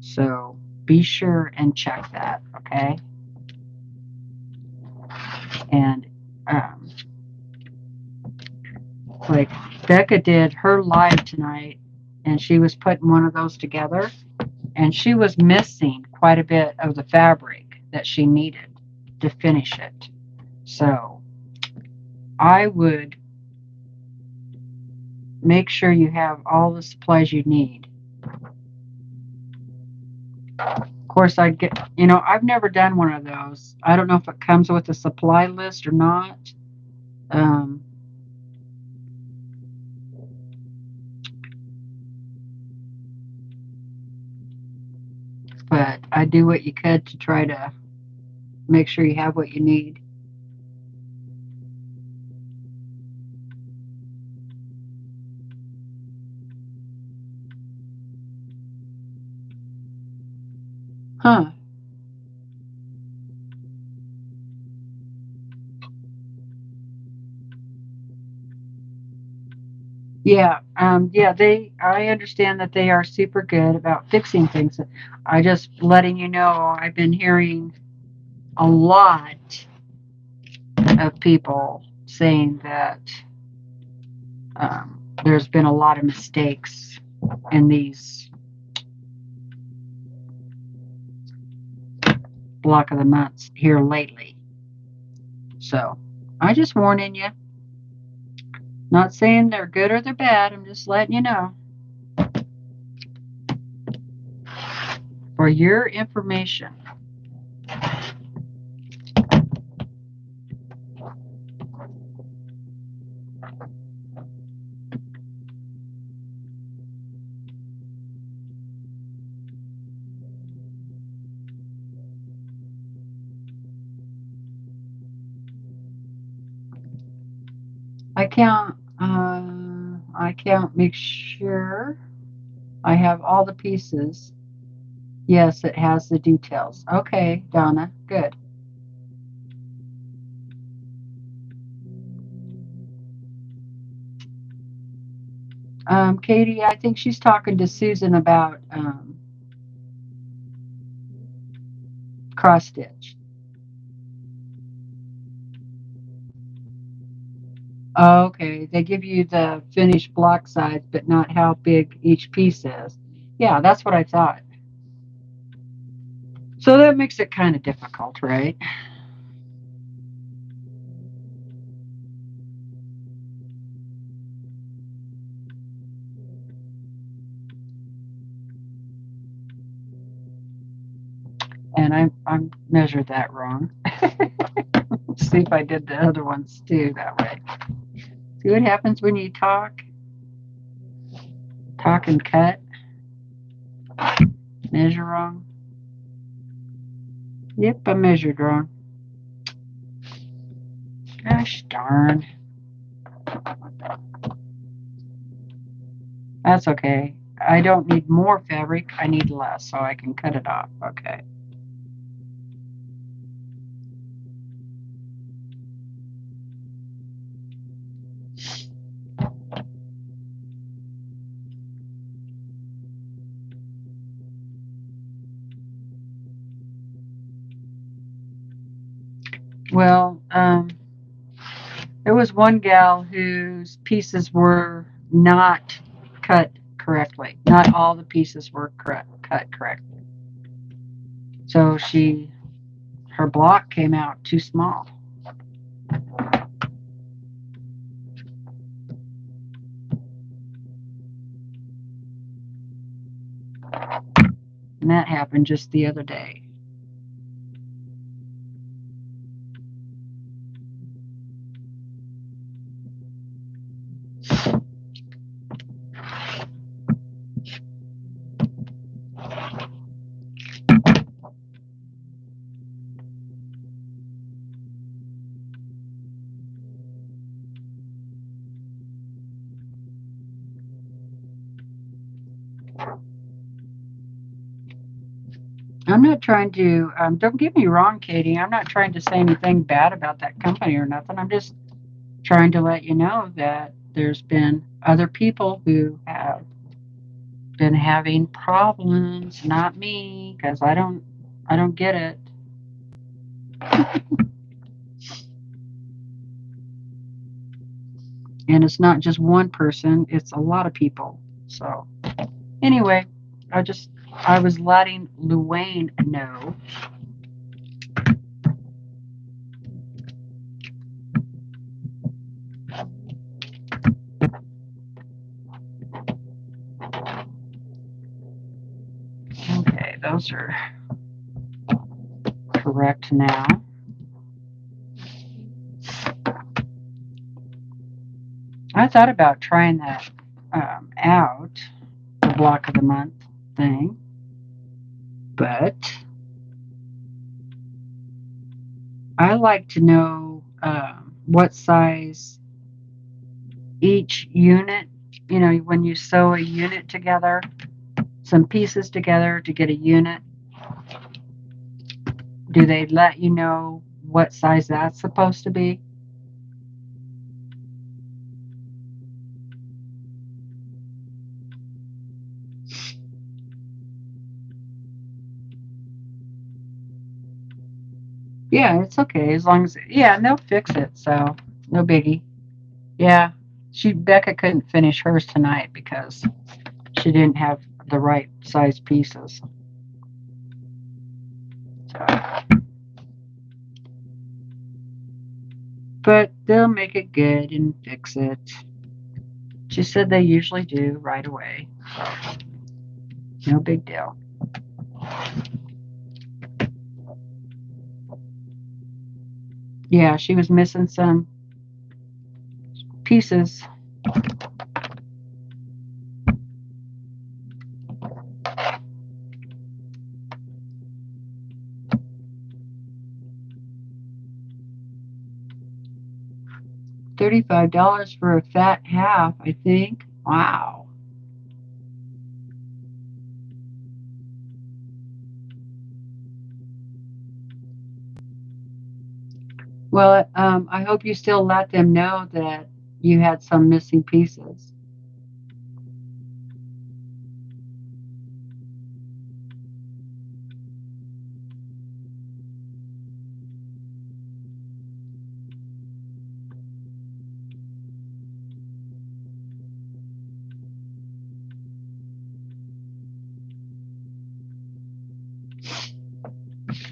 So be sure and check that, okay? And like Becca did her live tonight, and she was putting one of those together, and she was missing quite a bit of the fabric that she needed to finish it. So I would make sure you have all the supplies you need. Of course, I'd get, I've never done one of those. I don't know if it comes with a supply list or not. But I do what you could to try to make sure you have what you need. Huh. Yeah, I understand that they are super good about fixing things. I just letting you know, I've been hearing a lot of people saying that there's been a lot of mistakes in these block of the months here lately. So I just warning you. Not saying they're good or they're bad. I'm just letting you know. For your information. I can't make sure I have all the pieces. Yes, it has the details. Okay, Donna, good. Katie, I think she's talking to Susan about cross stitch. Okay, they give you the finished block size, but not how big each piece is. Yeah, that's what I thought. So that makes it kind of difficult, right? And I measured that wrong. See if I did the other ones too that way. See what happens when you talk and cut, measure wrong. Yep, I measured wrong. Gosh darn. That's okay. I don't need more fabric. I need less, so I can cut it off. Okay. Well, there was one gal whose pieces were not cut correctly. Not all the pieces were cut correctly. So her block came out too small. And that happened just the other day. I'm not trying to, don't get me wrong, Katie. I'm not trying to say anything bad about that company or nothing. I'm just trying to let you know that there's been other people who have been having problems, not me, because I don't get it. And it's not just one person, it's a lot of people. So anyway, I was letting Luane know. Okay, those are correct now. I thought about trying that out, the block of the month thing, but I like to know what size each unit, when you sew a unit together, some pieces together to get a unit, do they let you know what size that's supposed to be? Yeah, it's okay as long as, yeah, and they'll fix it, so no biggie. Yeah, Becca couldn't finish hers tonight because she didn't have the right size pieces. So, but they'll make it good and fix it. She said they usually do right away. So, no big deal. Yeah, she was missing some pieces. $35 for a fat half, I think. Wow. Well, I hope you still let them know that you had some missing pieces.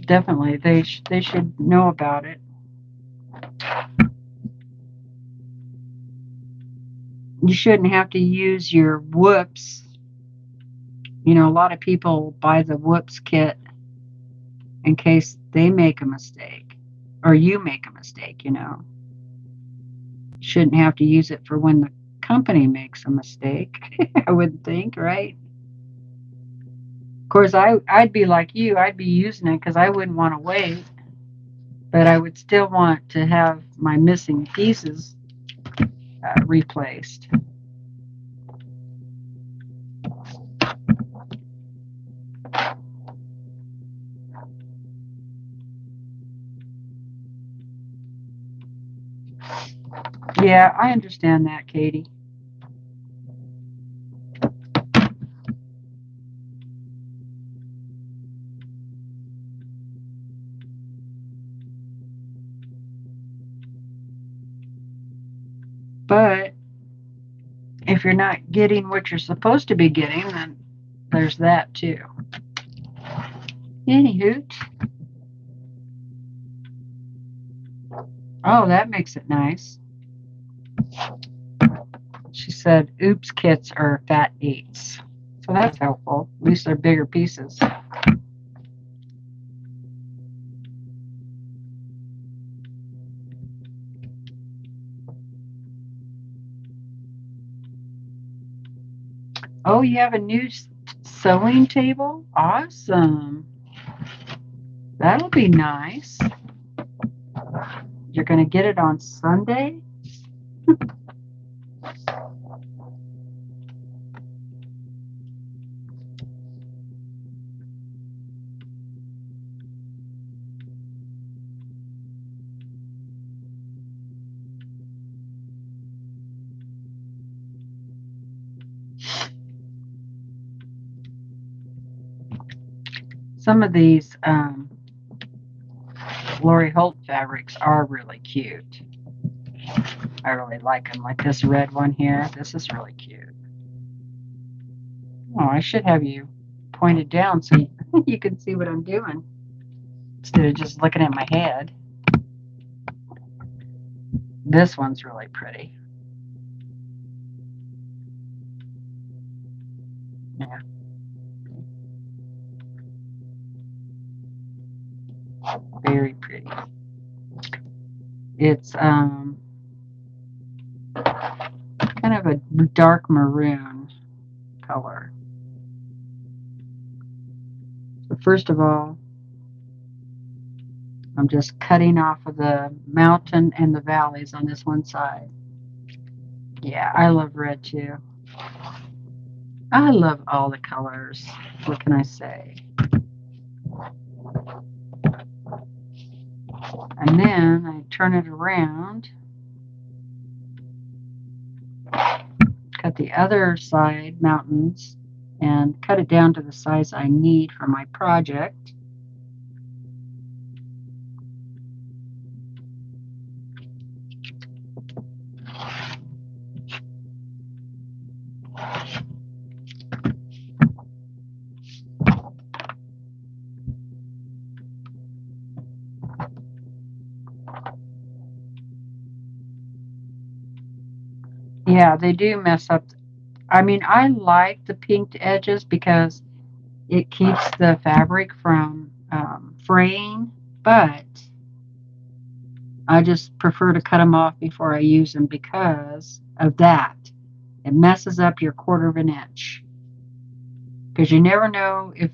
Definitely, they should know about it. You shouldn't have to use your whoops. You know, a lot of people buy the whoops kit in case they make a mistake or you make a mistake, you know. Shouldn't have to use it for when the company makes a mistake, I would think, right? Of course, I'd be like you. I'd be using it because I wouldn't want to wait, but I would still want to have my missing pieces replaced. Yeah, I understand that, Katie. But if you're not getting what you're supposed to be getting, then there's that too. Anywho. Oh, that makes it nice. She said, oops, kits are fat 8s. So that's helpful. At least they're bigger pieces. Oh, you have a new sewing table? Awesome. That'll be nice. You're going to get it on Sunday? Some of these Lori Holt fabrics are really cute. I really like them. Like this red one here. This is really cute. Oh, I should have you pointed down so you can see what I'm doing instead of just looking at my head. This one's really pretty. Yeah. Very pretty. It's kind of a dark maroon color. So first of all, I'm just cutting off of the mountain and the valleys on this one side. Yeah, I love red too. I love all the colors. What can I say? And then I turn it around, cut the other side, mountains, and cut it down to the size I need for my project. Yeah, they do mess up. I mean, I like the pinked edges because it keeps the fabric from fraying, but I just prefer to cut them off before I use them because of that. It messes up your 1/4 of an inch. Because you never know if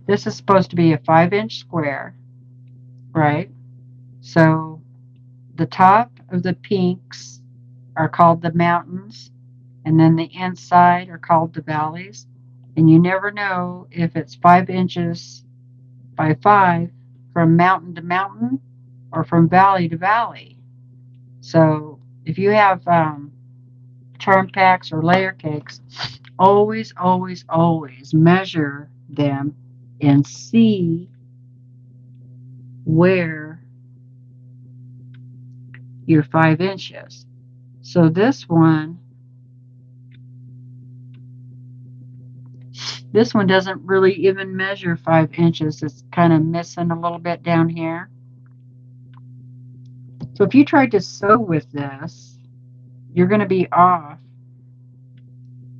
this is supposed to be a 5-inch square, right? So the top of the pinks are called the mountains, and then the inside are called the valleys. And you never know if it's 5 inches by 5 from mountain to mountain or from valley to valley. So if you have charm packs or layer cakes, always, always, always measure them and see where your 5 inches. So this one This one doesn't really even measure 5 inches. It's kind of missing a little bit down here. So if you tried to sew with this, you're going to be off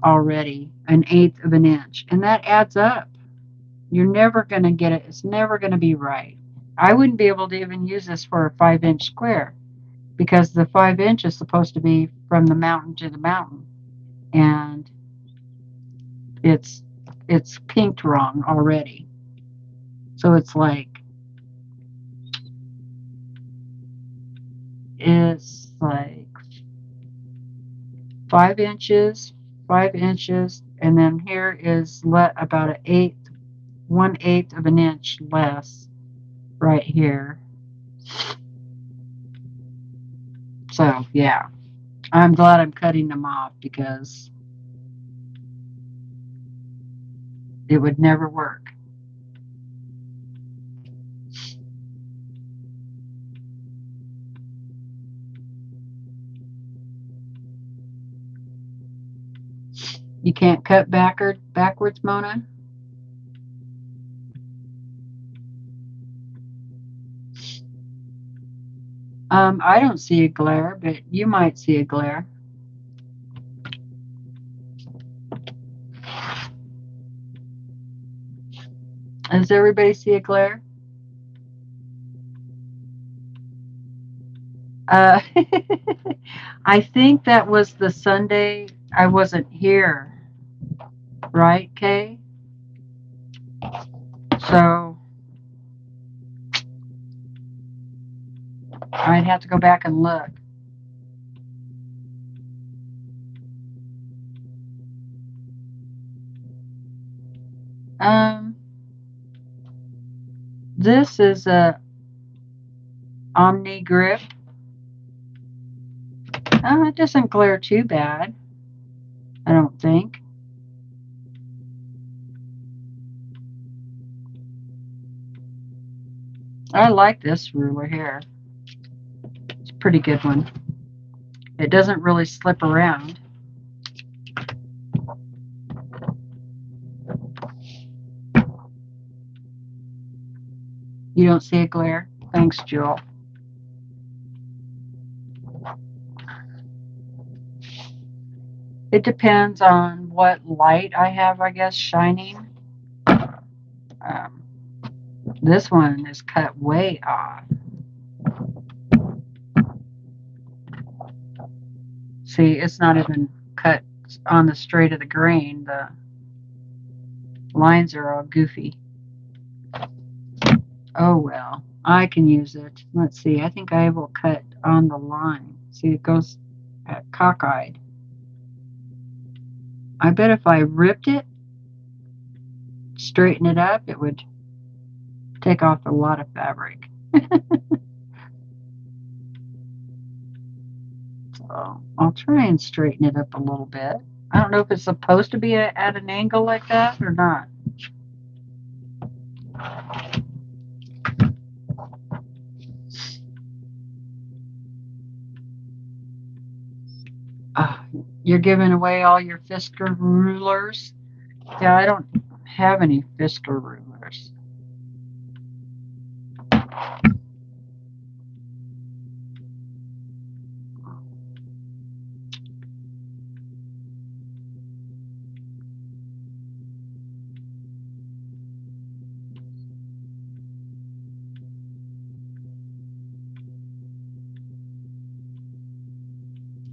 already 1/8 of an inch. And that adds up. You're never going to get it. It's never going to be right. I wouldn't be able to even use this for a 5-inch square because the 5 inch is supposed to be from the mountain to the mountain. And it's pinked wrong already. So it's like 5 inches, 5 inches, and then here is about 1/8 of an inch less right here. So yeah, I'm glad I'm cutting them off because it would never work. You can't cut backwards, Mona? I don't see a glare, but you might see a glare. Does everybody see a glare? I think that was the Sunday I wasn't here, right, Kay? So I'd have to go back and look. This is a Omni grip. It doesn't glare too bad, I don't think. I like this ruler here. It's a pretty good one. It doesn't really slip around. You don't see a glare? Thanks, Jewel. It depends on what light I have, I guess, shining. This one is cut way off. See, it's not even cut on the straight of the grain. The lines are all goofy. Oh well, I can use it. Let's see, I think I will cut on the line. See, it goes cockeyed. I bet if I ripped it, straighten it up, it would take off a lot of fabric. So I'll try and straighten it up a little bit. I don't know if it's supposed to be at an angle like that or not. You're giving away all your Fisker rulers? Yeah, I don't have any Fisker rulers.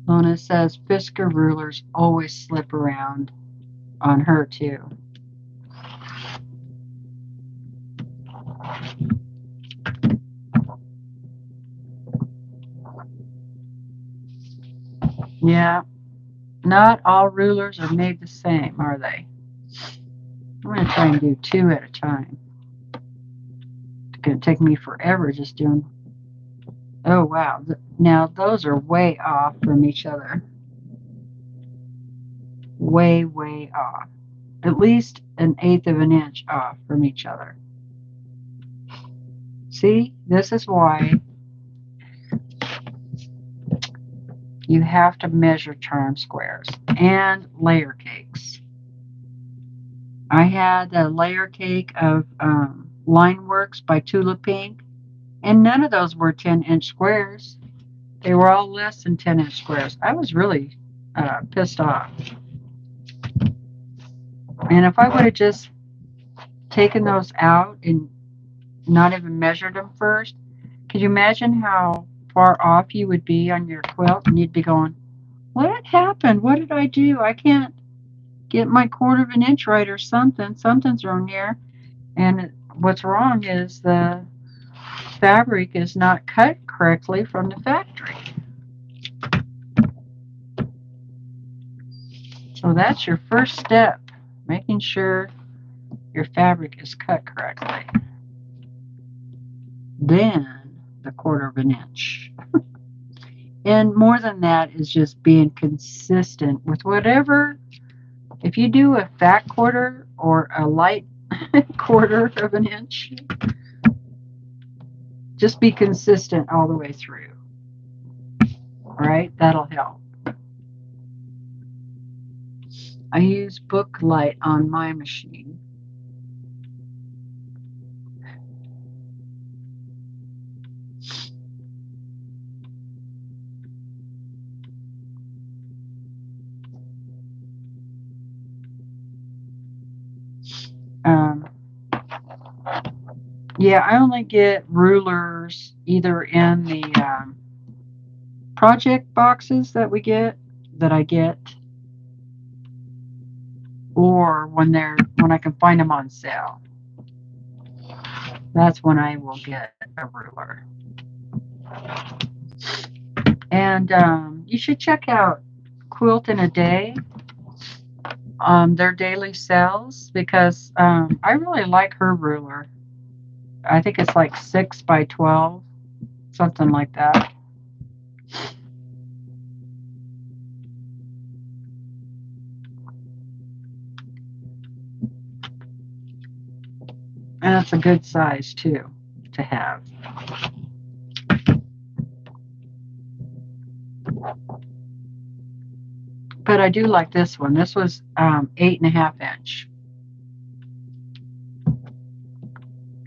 Lona says Fisker rulers always slip around on her too. Yeah, not all rulers are made the same, are they? I'm going to try and do 2 at a time. It's going to take me forever just doing. Oh wow, now those are way off from each other. Way, way off. At least 1/8 of an inch off from each other. See, this is why you have to measure charm squares and layer cakes. I had a layer cake of Line Works by Tula Pink, and none of those were 10-inch squares. They were all less than 10-inch squares. I was really pissed off. And if I would have just taken those out and not even measured them first, could you imagine how far off you would be on your quilt? And you'd be going, what happened? What did I do? I can't get my 1/4 of an inch right or something. Something's wrong here. And what's wrong is the fabric is not cut correctly from the factory. So that's your first step, making sure your fabric is cut correctly. Then the 1/4 of an inch. And more than that is just being consistent with whatever. If you do a fat 1/4 or a light 1/4 of an inch, just be consistent all the way through. All right, that'll help. I use book light on my machine. Yeah, I only get rulers either in the project boxes that I get, or when I can find them on sale. That's when I will get a ruler. And you should check out Quilt in a Day, their daily sales, because I really like her ruler. I think it's like 6 by 12, something like that. And that's a good size too to have. But I do like this one. This was 8.5 inch.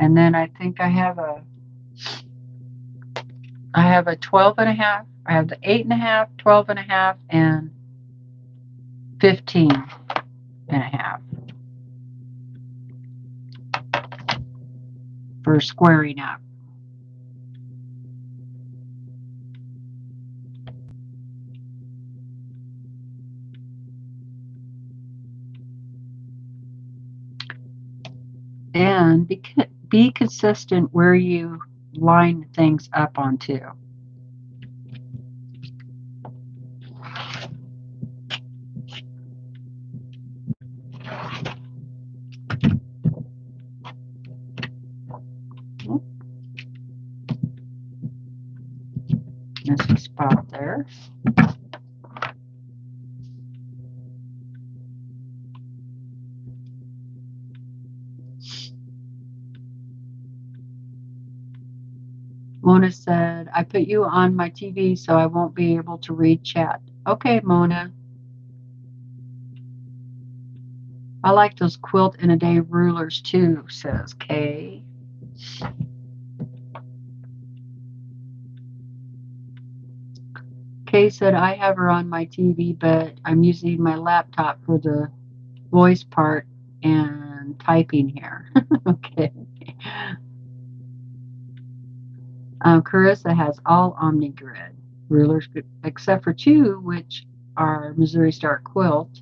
And then I think I have a 12.5. I have the 8.5, 12.5, and 15.5 for squaring up. And be consistent where you line things up onto. There's a spot there. Mona said, I put you on my TV so I won't be able to read chat. Okay, Mona. I like those Quilt in a Day rulers too, says Kay. Kay said, I have her on my TV, but I'm using my laptop for the voice part and typing here. Okay. Carissa has all OmniGrid rulers, except for 2, which are Missouri Star Quilt,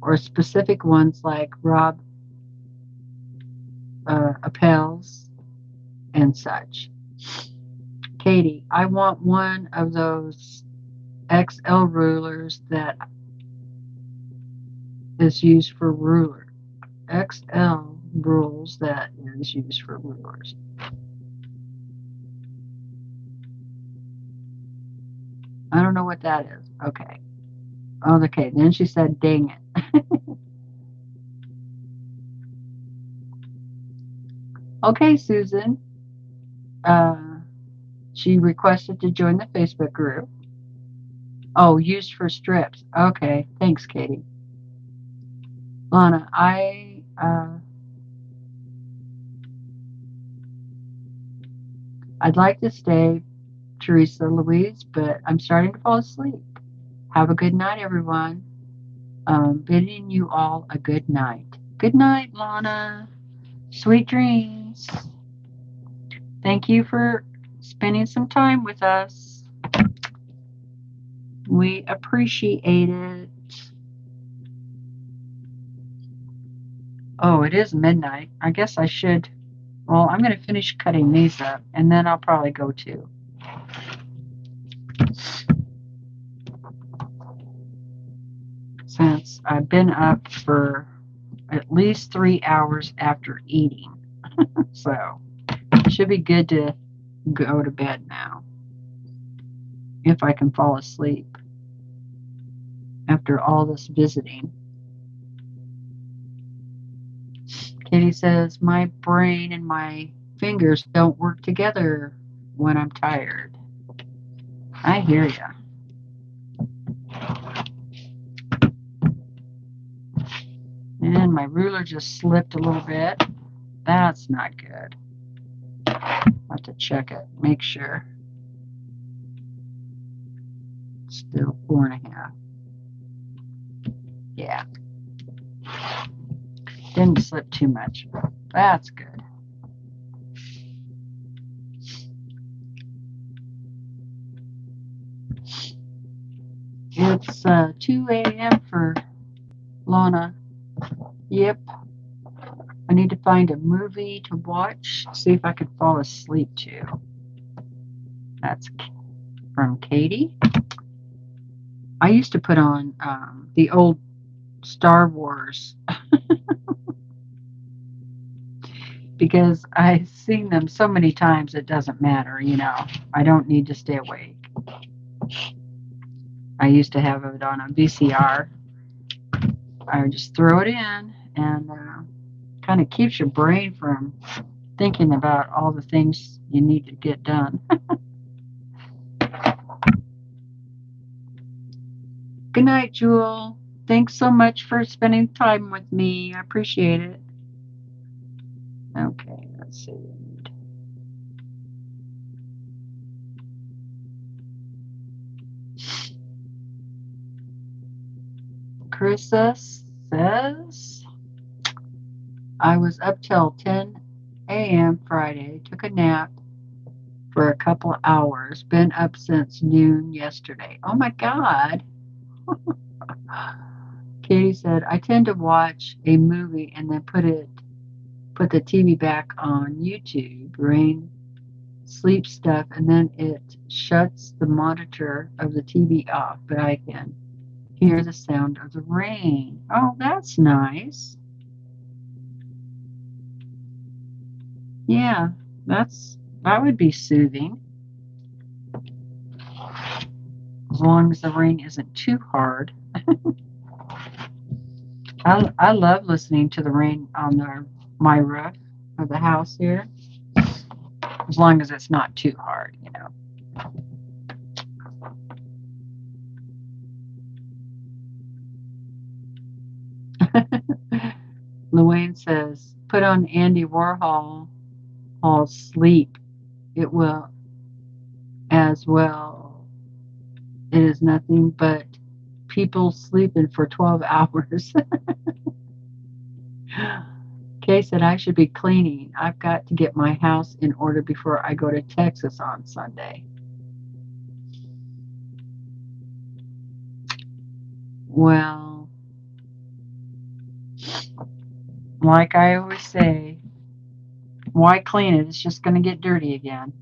or specific ones like Rob Appel's and such. Katie, I want one of those XL rulers that is used for ruler. XL rules that is used for rulers. I don't know what that is. Okay. Oh, okay. Then she said, dang it. Okay, Susan. She requested to join the Facebook group. Oh, used for strips. Okay. Thanks, Katie. Lana, I I'd like to stay, TeresaLouise, but I'm starting to fall asleep. Have a good night, everyone. Bidding you all a good night. Good night, Lana. Sweet dreams. Thank you for spending some time with us. We appreciate it. Oh, it is midnight. I guess I should. Well, I'm going to finish cutting these up, and then I'll probably go too. Since I've been up for at least 3 hours after eating. So, it should be good to go to bed now. If I can fall asleep after all this visiting. Katie says, my brain and my fingers don't work together when I'm tired. I hear ya. And my ruler just slipped a little bit. That's not good. I'll have to check it, make sure. Still 4.5. Yeah. Didn't slip too much. That's good. It's 2 a.m. for Lana. Yep. I need to find a movie to watch, see if I could fall asleep to. That's from Katie. I used to put on the old Star Wars because I've seen them so many times it doesn't matter, you know. I don't need to stay awake. I used to have it on a VCR. I would just throw it in and kind of keeps your brain from thinking about all the things you need to get done. Good night, Jewel. Thanks so much for spending time with me. I appreciate it. Okay, let's see. Carissa says, I was up till 10 a.m. Friday, took a nap for a couple of hours, been up since noon yesterday. Oh my God. Katie said, I tend to watch a movie and then put the TV back on YouTube, rain, sleep stuff, and then it shuts the monitor of the TV off, but I can hear the sound of the rain. Oh, that's nice. Yeah, that would be soothing. As long as the rain isn't too hard. I love listening to the rain on my roof of the house here. As long as it's not too hard, you know. Luann says, put on Andy Warhol's Sleep. It will as well. It is nothing but people sleeping for 12 hours. Kay said, I should be cleaning. I've got to get my house in order before I go to Texas on Sunday. Well, like I always say, why clean it? It's just going to get dirty again.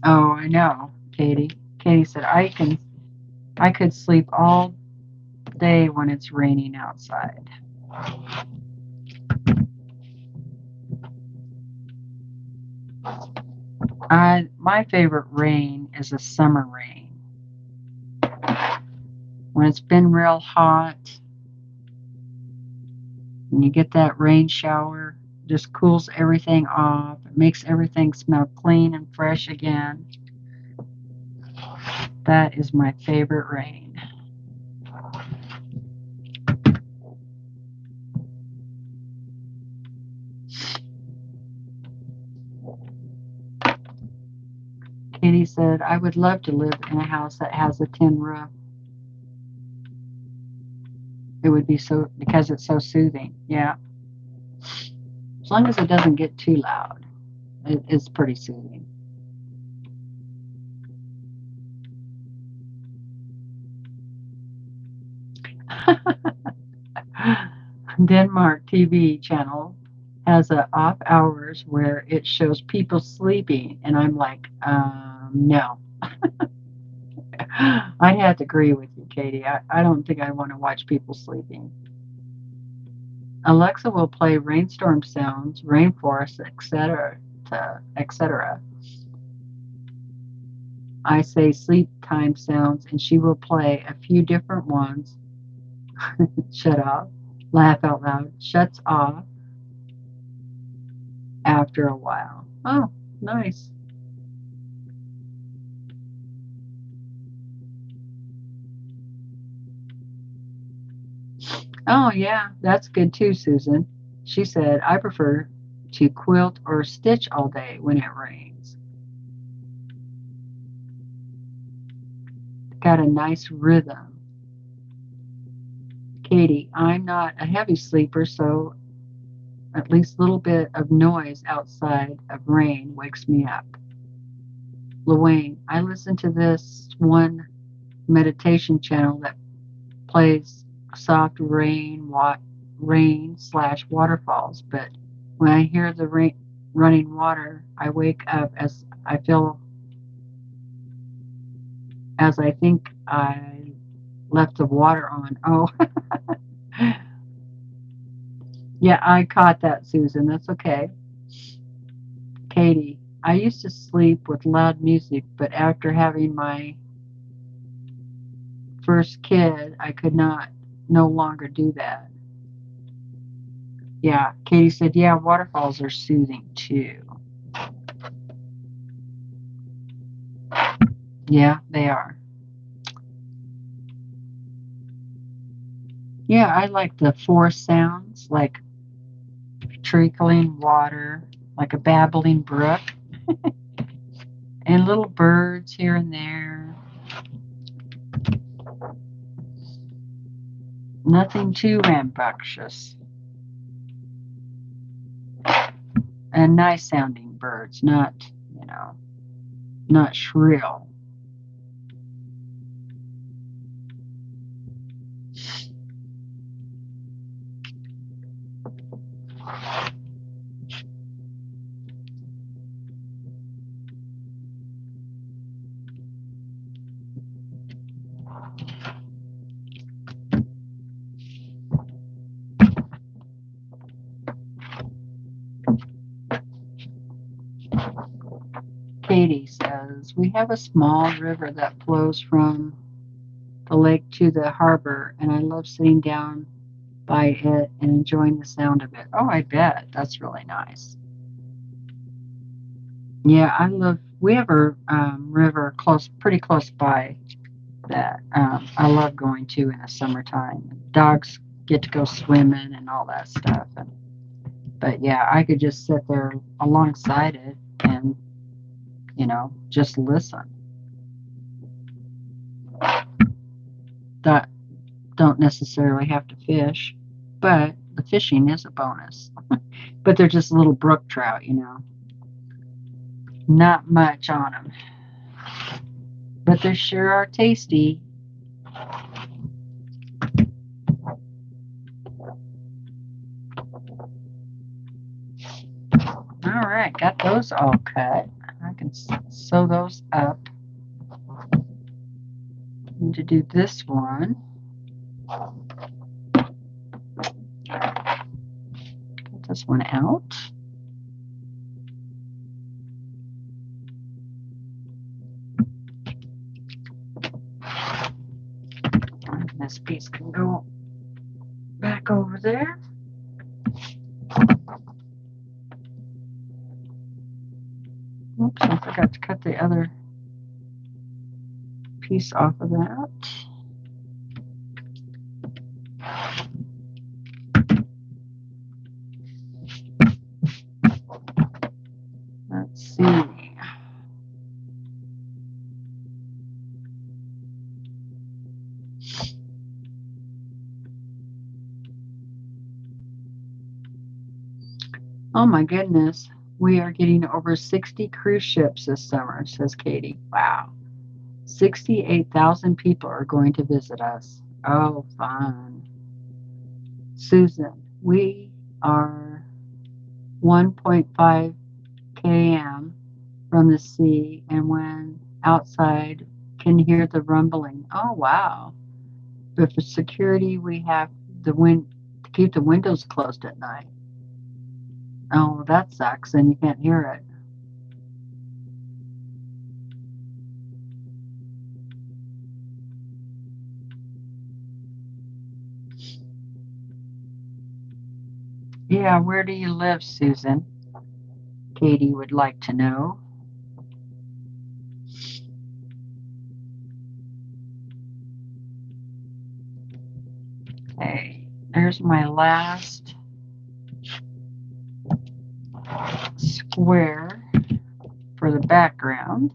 Oh, I know, Katie. Katie said, I could sleep all day when it's raining outside. My favorite rain is a summer rain. When it's been real hot and you get that rain shower, just cools everything off. It makes everything smell clean and fresh again. That is my favorite rain. Katie said, I would love to live in a house that has a tin roof. It would be so, because it's so soothing. Yeah. As long as it doesn't get too loud, it's pretty soothing. Denmark TV channel has a off hours where it shows people sleeping, and I'm like, no. I had to agree with you, Katie. I don't think I want to watch people sleeping. Alexa will play rainstorm sounds, rainforest, etc., etc. I say sleep time sounds, and she will play a few different ones. Shut off, laugh out loud, shuts off after a while. Oh, nice. Oh, yeah, that's good too, Susan. She said, I prefer to quilt or stitch all day when it rains. Got a nice rhythm. Katie, I'm not a heavy sleeper, so at least a little bit of noise outside of rain wakes me up. Luane, I listen to this one meditation channel that plays soft rain slash waterfalls, but when I hear the rain running water, I wake up as I feel as I think I left the water on. Oh, yeah, I caught that, Susan. That's okay. Katie, I used to sleep with loud music, but after having my first kid, I could no longer do that. Yeah, Katie said, yeah, waterfalls are soothing too. Yeah, they are. Yeah, I like the forest sounds, like trickling water, like a babbling brook, and little birds here and there. Nothing too rambunctious. And nice sounding birds, not, not shrill. Katie says, we have a small river that flows from the lake to the harbor, and I love sitting down by it and enjoying the sound of it. Oh, I bet. That's really nice. Yeah, we have a river pretty close by that I love going to in the summertime. Dogs get to go swimming and all that stuff. But yeah, I could just sit there alongside it and, just listen. That don't necessarily have to fish, but the fishing is a bonus. But they're just little brook trout, not much on them. But they sure are tasty. All right, got those all cut. I can sew those up. Need to do this one. Get this one out. And this piece can go back over there. forgot to cut the other piece off of that. Let's see. Oh my goodness. We are getting over 60 cruise ships this summer, says Katie. Wow. 68,000 people are going to visit us. Oh, fun. Susan, we are 1.5 km from the sea, and when outside can hear the rumbling. Oh, wow. But for security, we have the to keep the windows closed at night. Oh, that sucks, and you can't hear it. Yeah, where do you live, Susan? Katie would like to know. Okay, there's my last square for the background.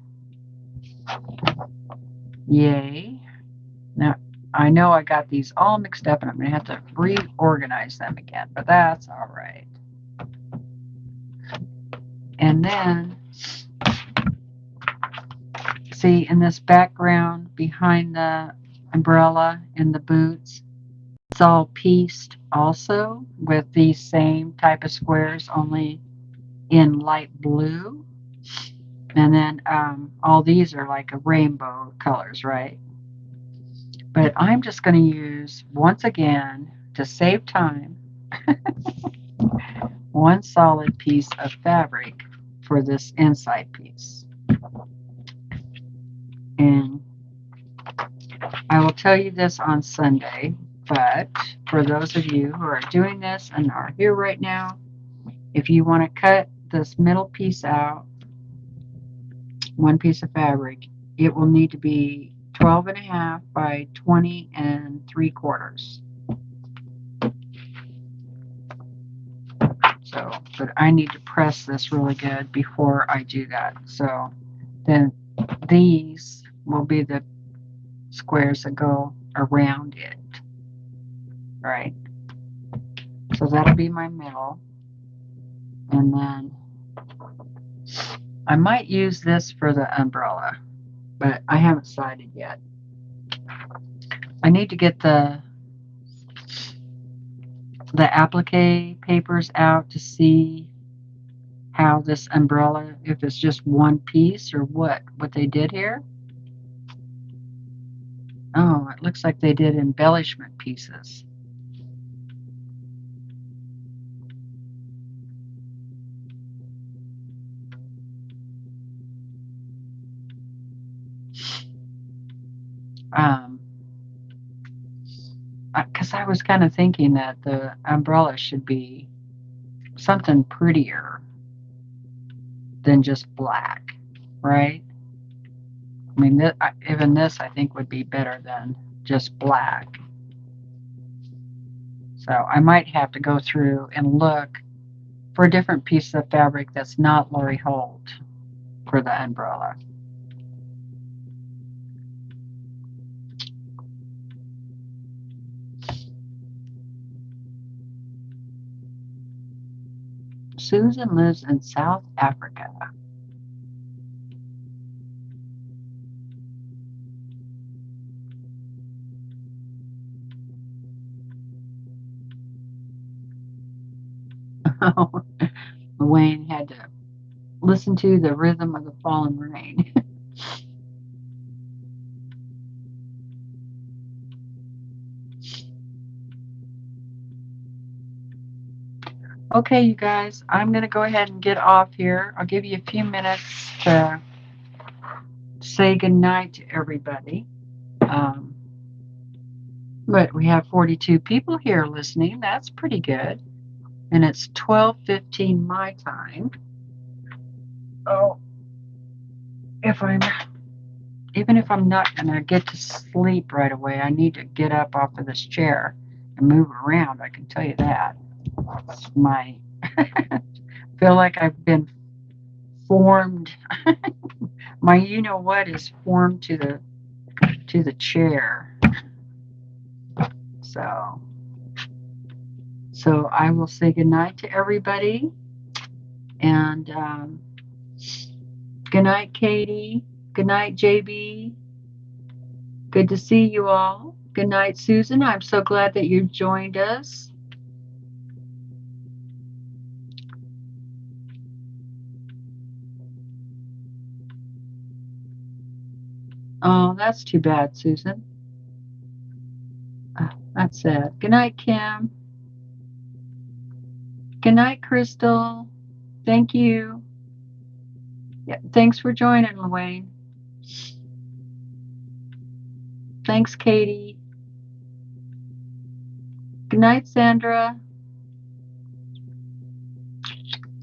Yay. Now, I know I got these all mixed up and I'm going to have to reorganize them again, but that's all right. And then, see, in this background behind the umbrella and the boots, it's all pieced also with these same type of squares, only in light blue. And then all these are like a rainbow colors, right? But I'm just going to use, once again, to save time, one solid piece of fabric for this inside piece. And I will tell you this on Sunday, but for those of you who are doing this and are here right now, if you want to cut this middle piece out, one piece of fabric, it will need to be 12.5 by 20 3/4. So, but I need to press this really good before I do that. So then these will be the squares that go around it. Right? So that'll be my middle. And then I might use this for the umbrella, but I haven't decided yet. I need to get the applique papers out to see how this umbrella, if it's just one piece or what they did here. Oh, it looks like they did embellishment pieces. Because I was kind of thinking that the umbrella should be something prettier than just black, right? I mean, even this I think would be better than just black. So I might have to go through and look for a different piece of fabric that's not Lori Holt for the umbrella. Susan lives in South Africa. Wayne had to listen to the rhythm of the falling rain. Okay, you guys, I'm going to go ahead and get off here. I'll give you a few minutes to say goodnight to everybody. But we have 42 people here listening. That's pretty good. And it's 12:15 my time. Oh, even if I'm not going to get to sleep right away, I need to get up off of this chair and move around. I can tell you that. It's my feel like I've been formed. My you know what is formed to the chair. So I will say goodnight to everybody, and good night, Katie. Good night, JB. Good to see you all. Good night, Susan. I'm so glad that you joined us. Oh, that's too bad, Susan. That's sad. Good night, Kim. Good night, Crystal. Thank you. Yeah, thanks for joining, Luane. Thanks, Katie. Good night, Sandra.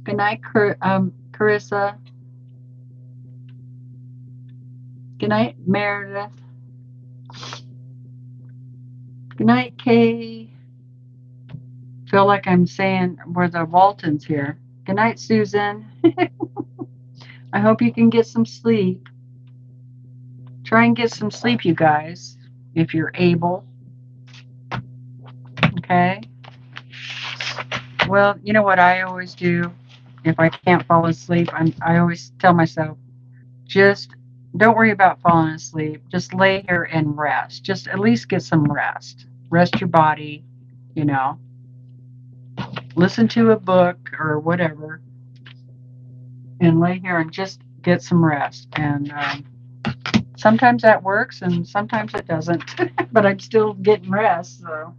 Good night, Carissa. Good night, Meredith. Good night, Kay. Feel like I'm saying we're the Waltons here. Good night, Susan. I hope you can get some sleep. Try and get some sleep, you guys, if you're able. Okay? Well, you know what I always do if I can't fall asleep? I always tell myself, just don't worry about falling asleep. Just lay here and rest. Just at least get some rest. Rest your body, you know. Listen to a book or whatever and lay here and just get some rest. And sometimes that works and sometimes it doesn't. But I'm still getting rest, so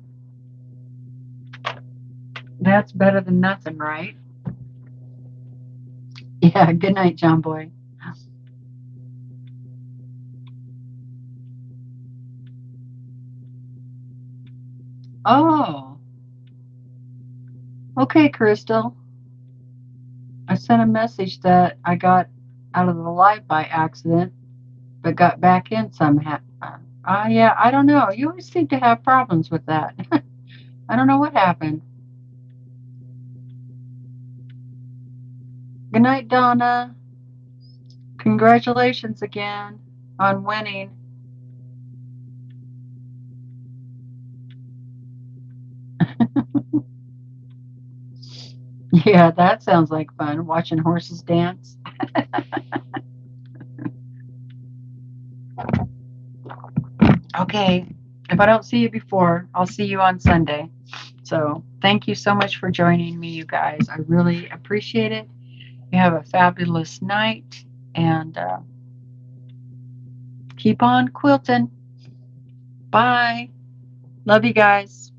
that's better than nothing, right? Yeah, good night, John Boy. Oh, okay, Crystal. I sent a message that I got out of the live by accident, but got back in somehow. Yeah, I don't know. You always seem to have problems with that. I don't know what happened. Good night, Donna. Congratulations again on winning. Yeah, that sounds like fun, watching horses dance. Okay, if I don't see you before, I'll see you on Sunday. So thank you so much for joining me, you guys. I really appreciate it. You have a fabulous night, and keep on quilting. Bye. Love you guys.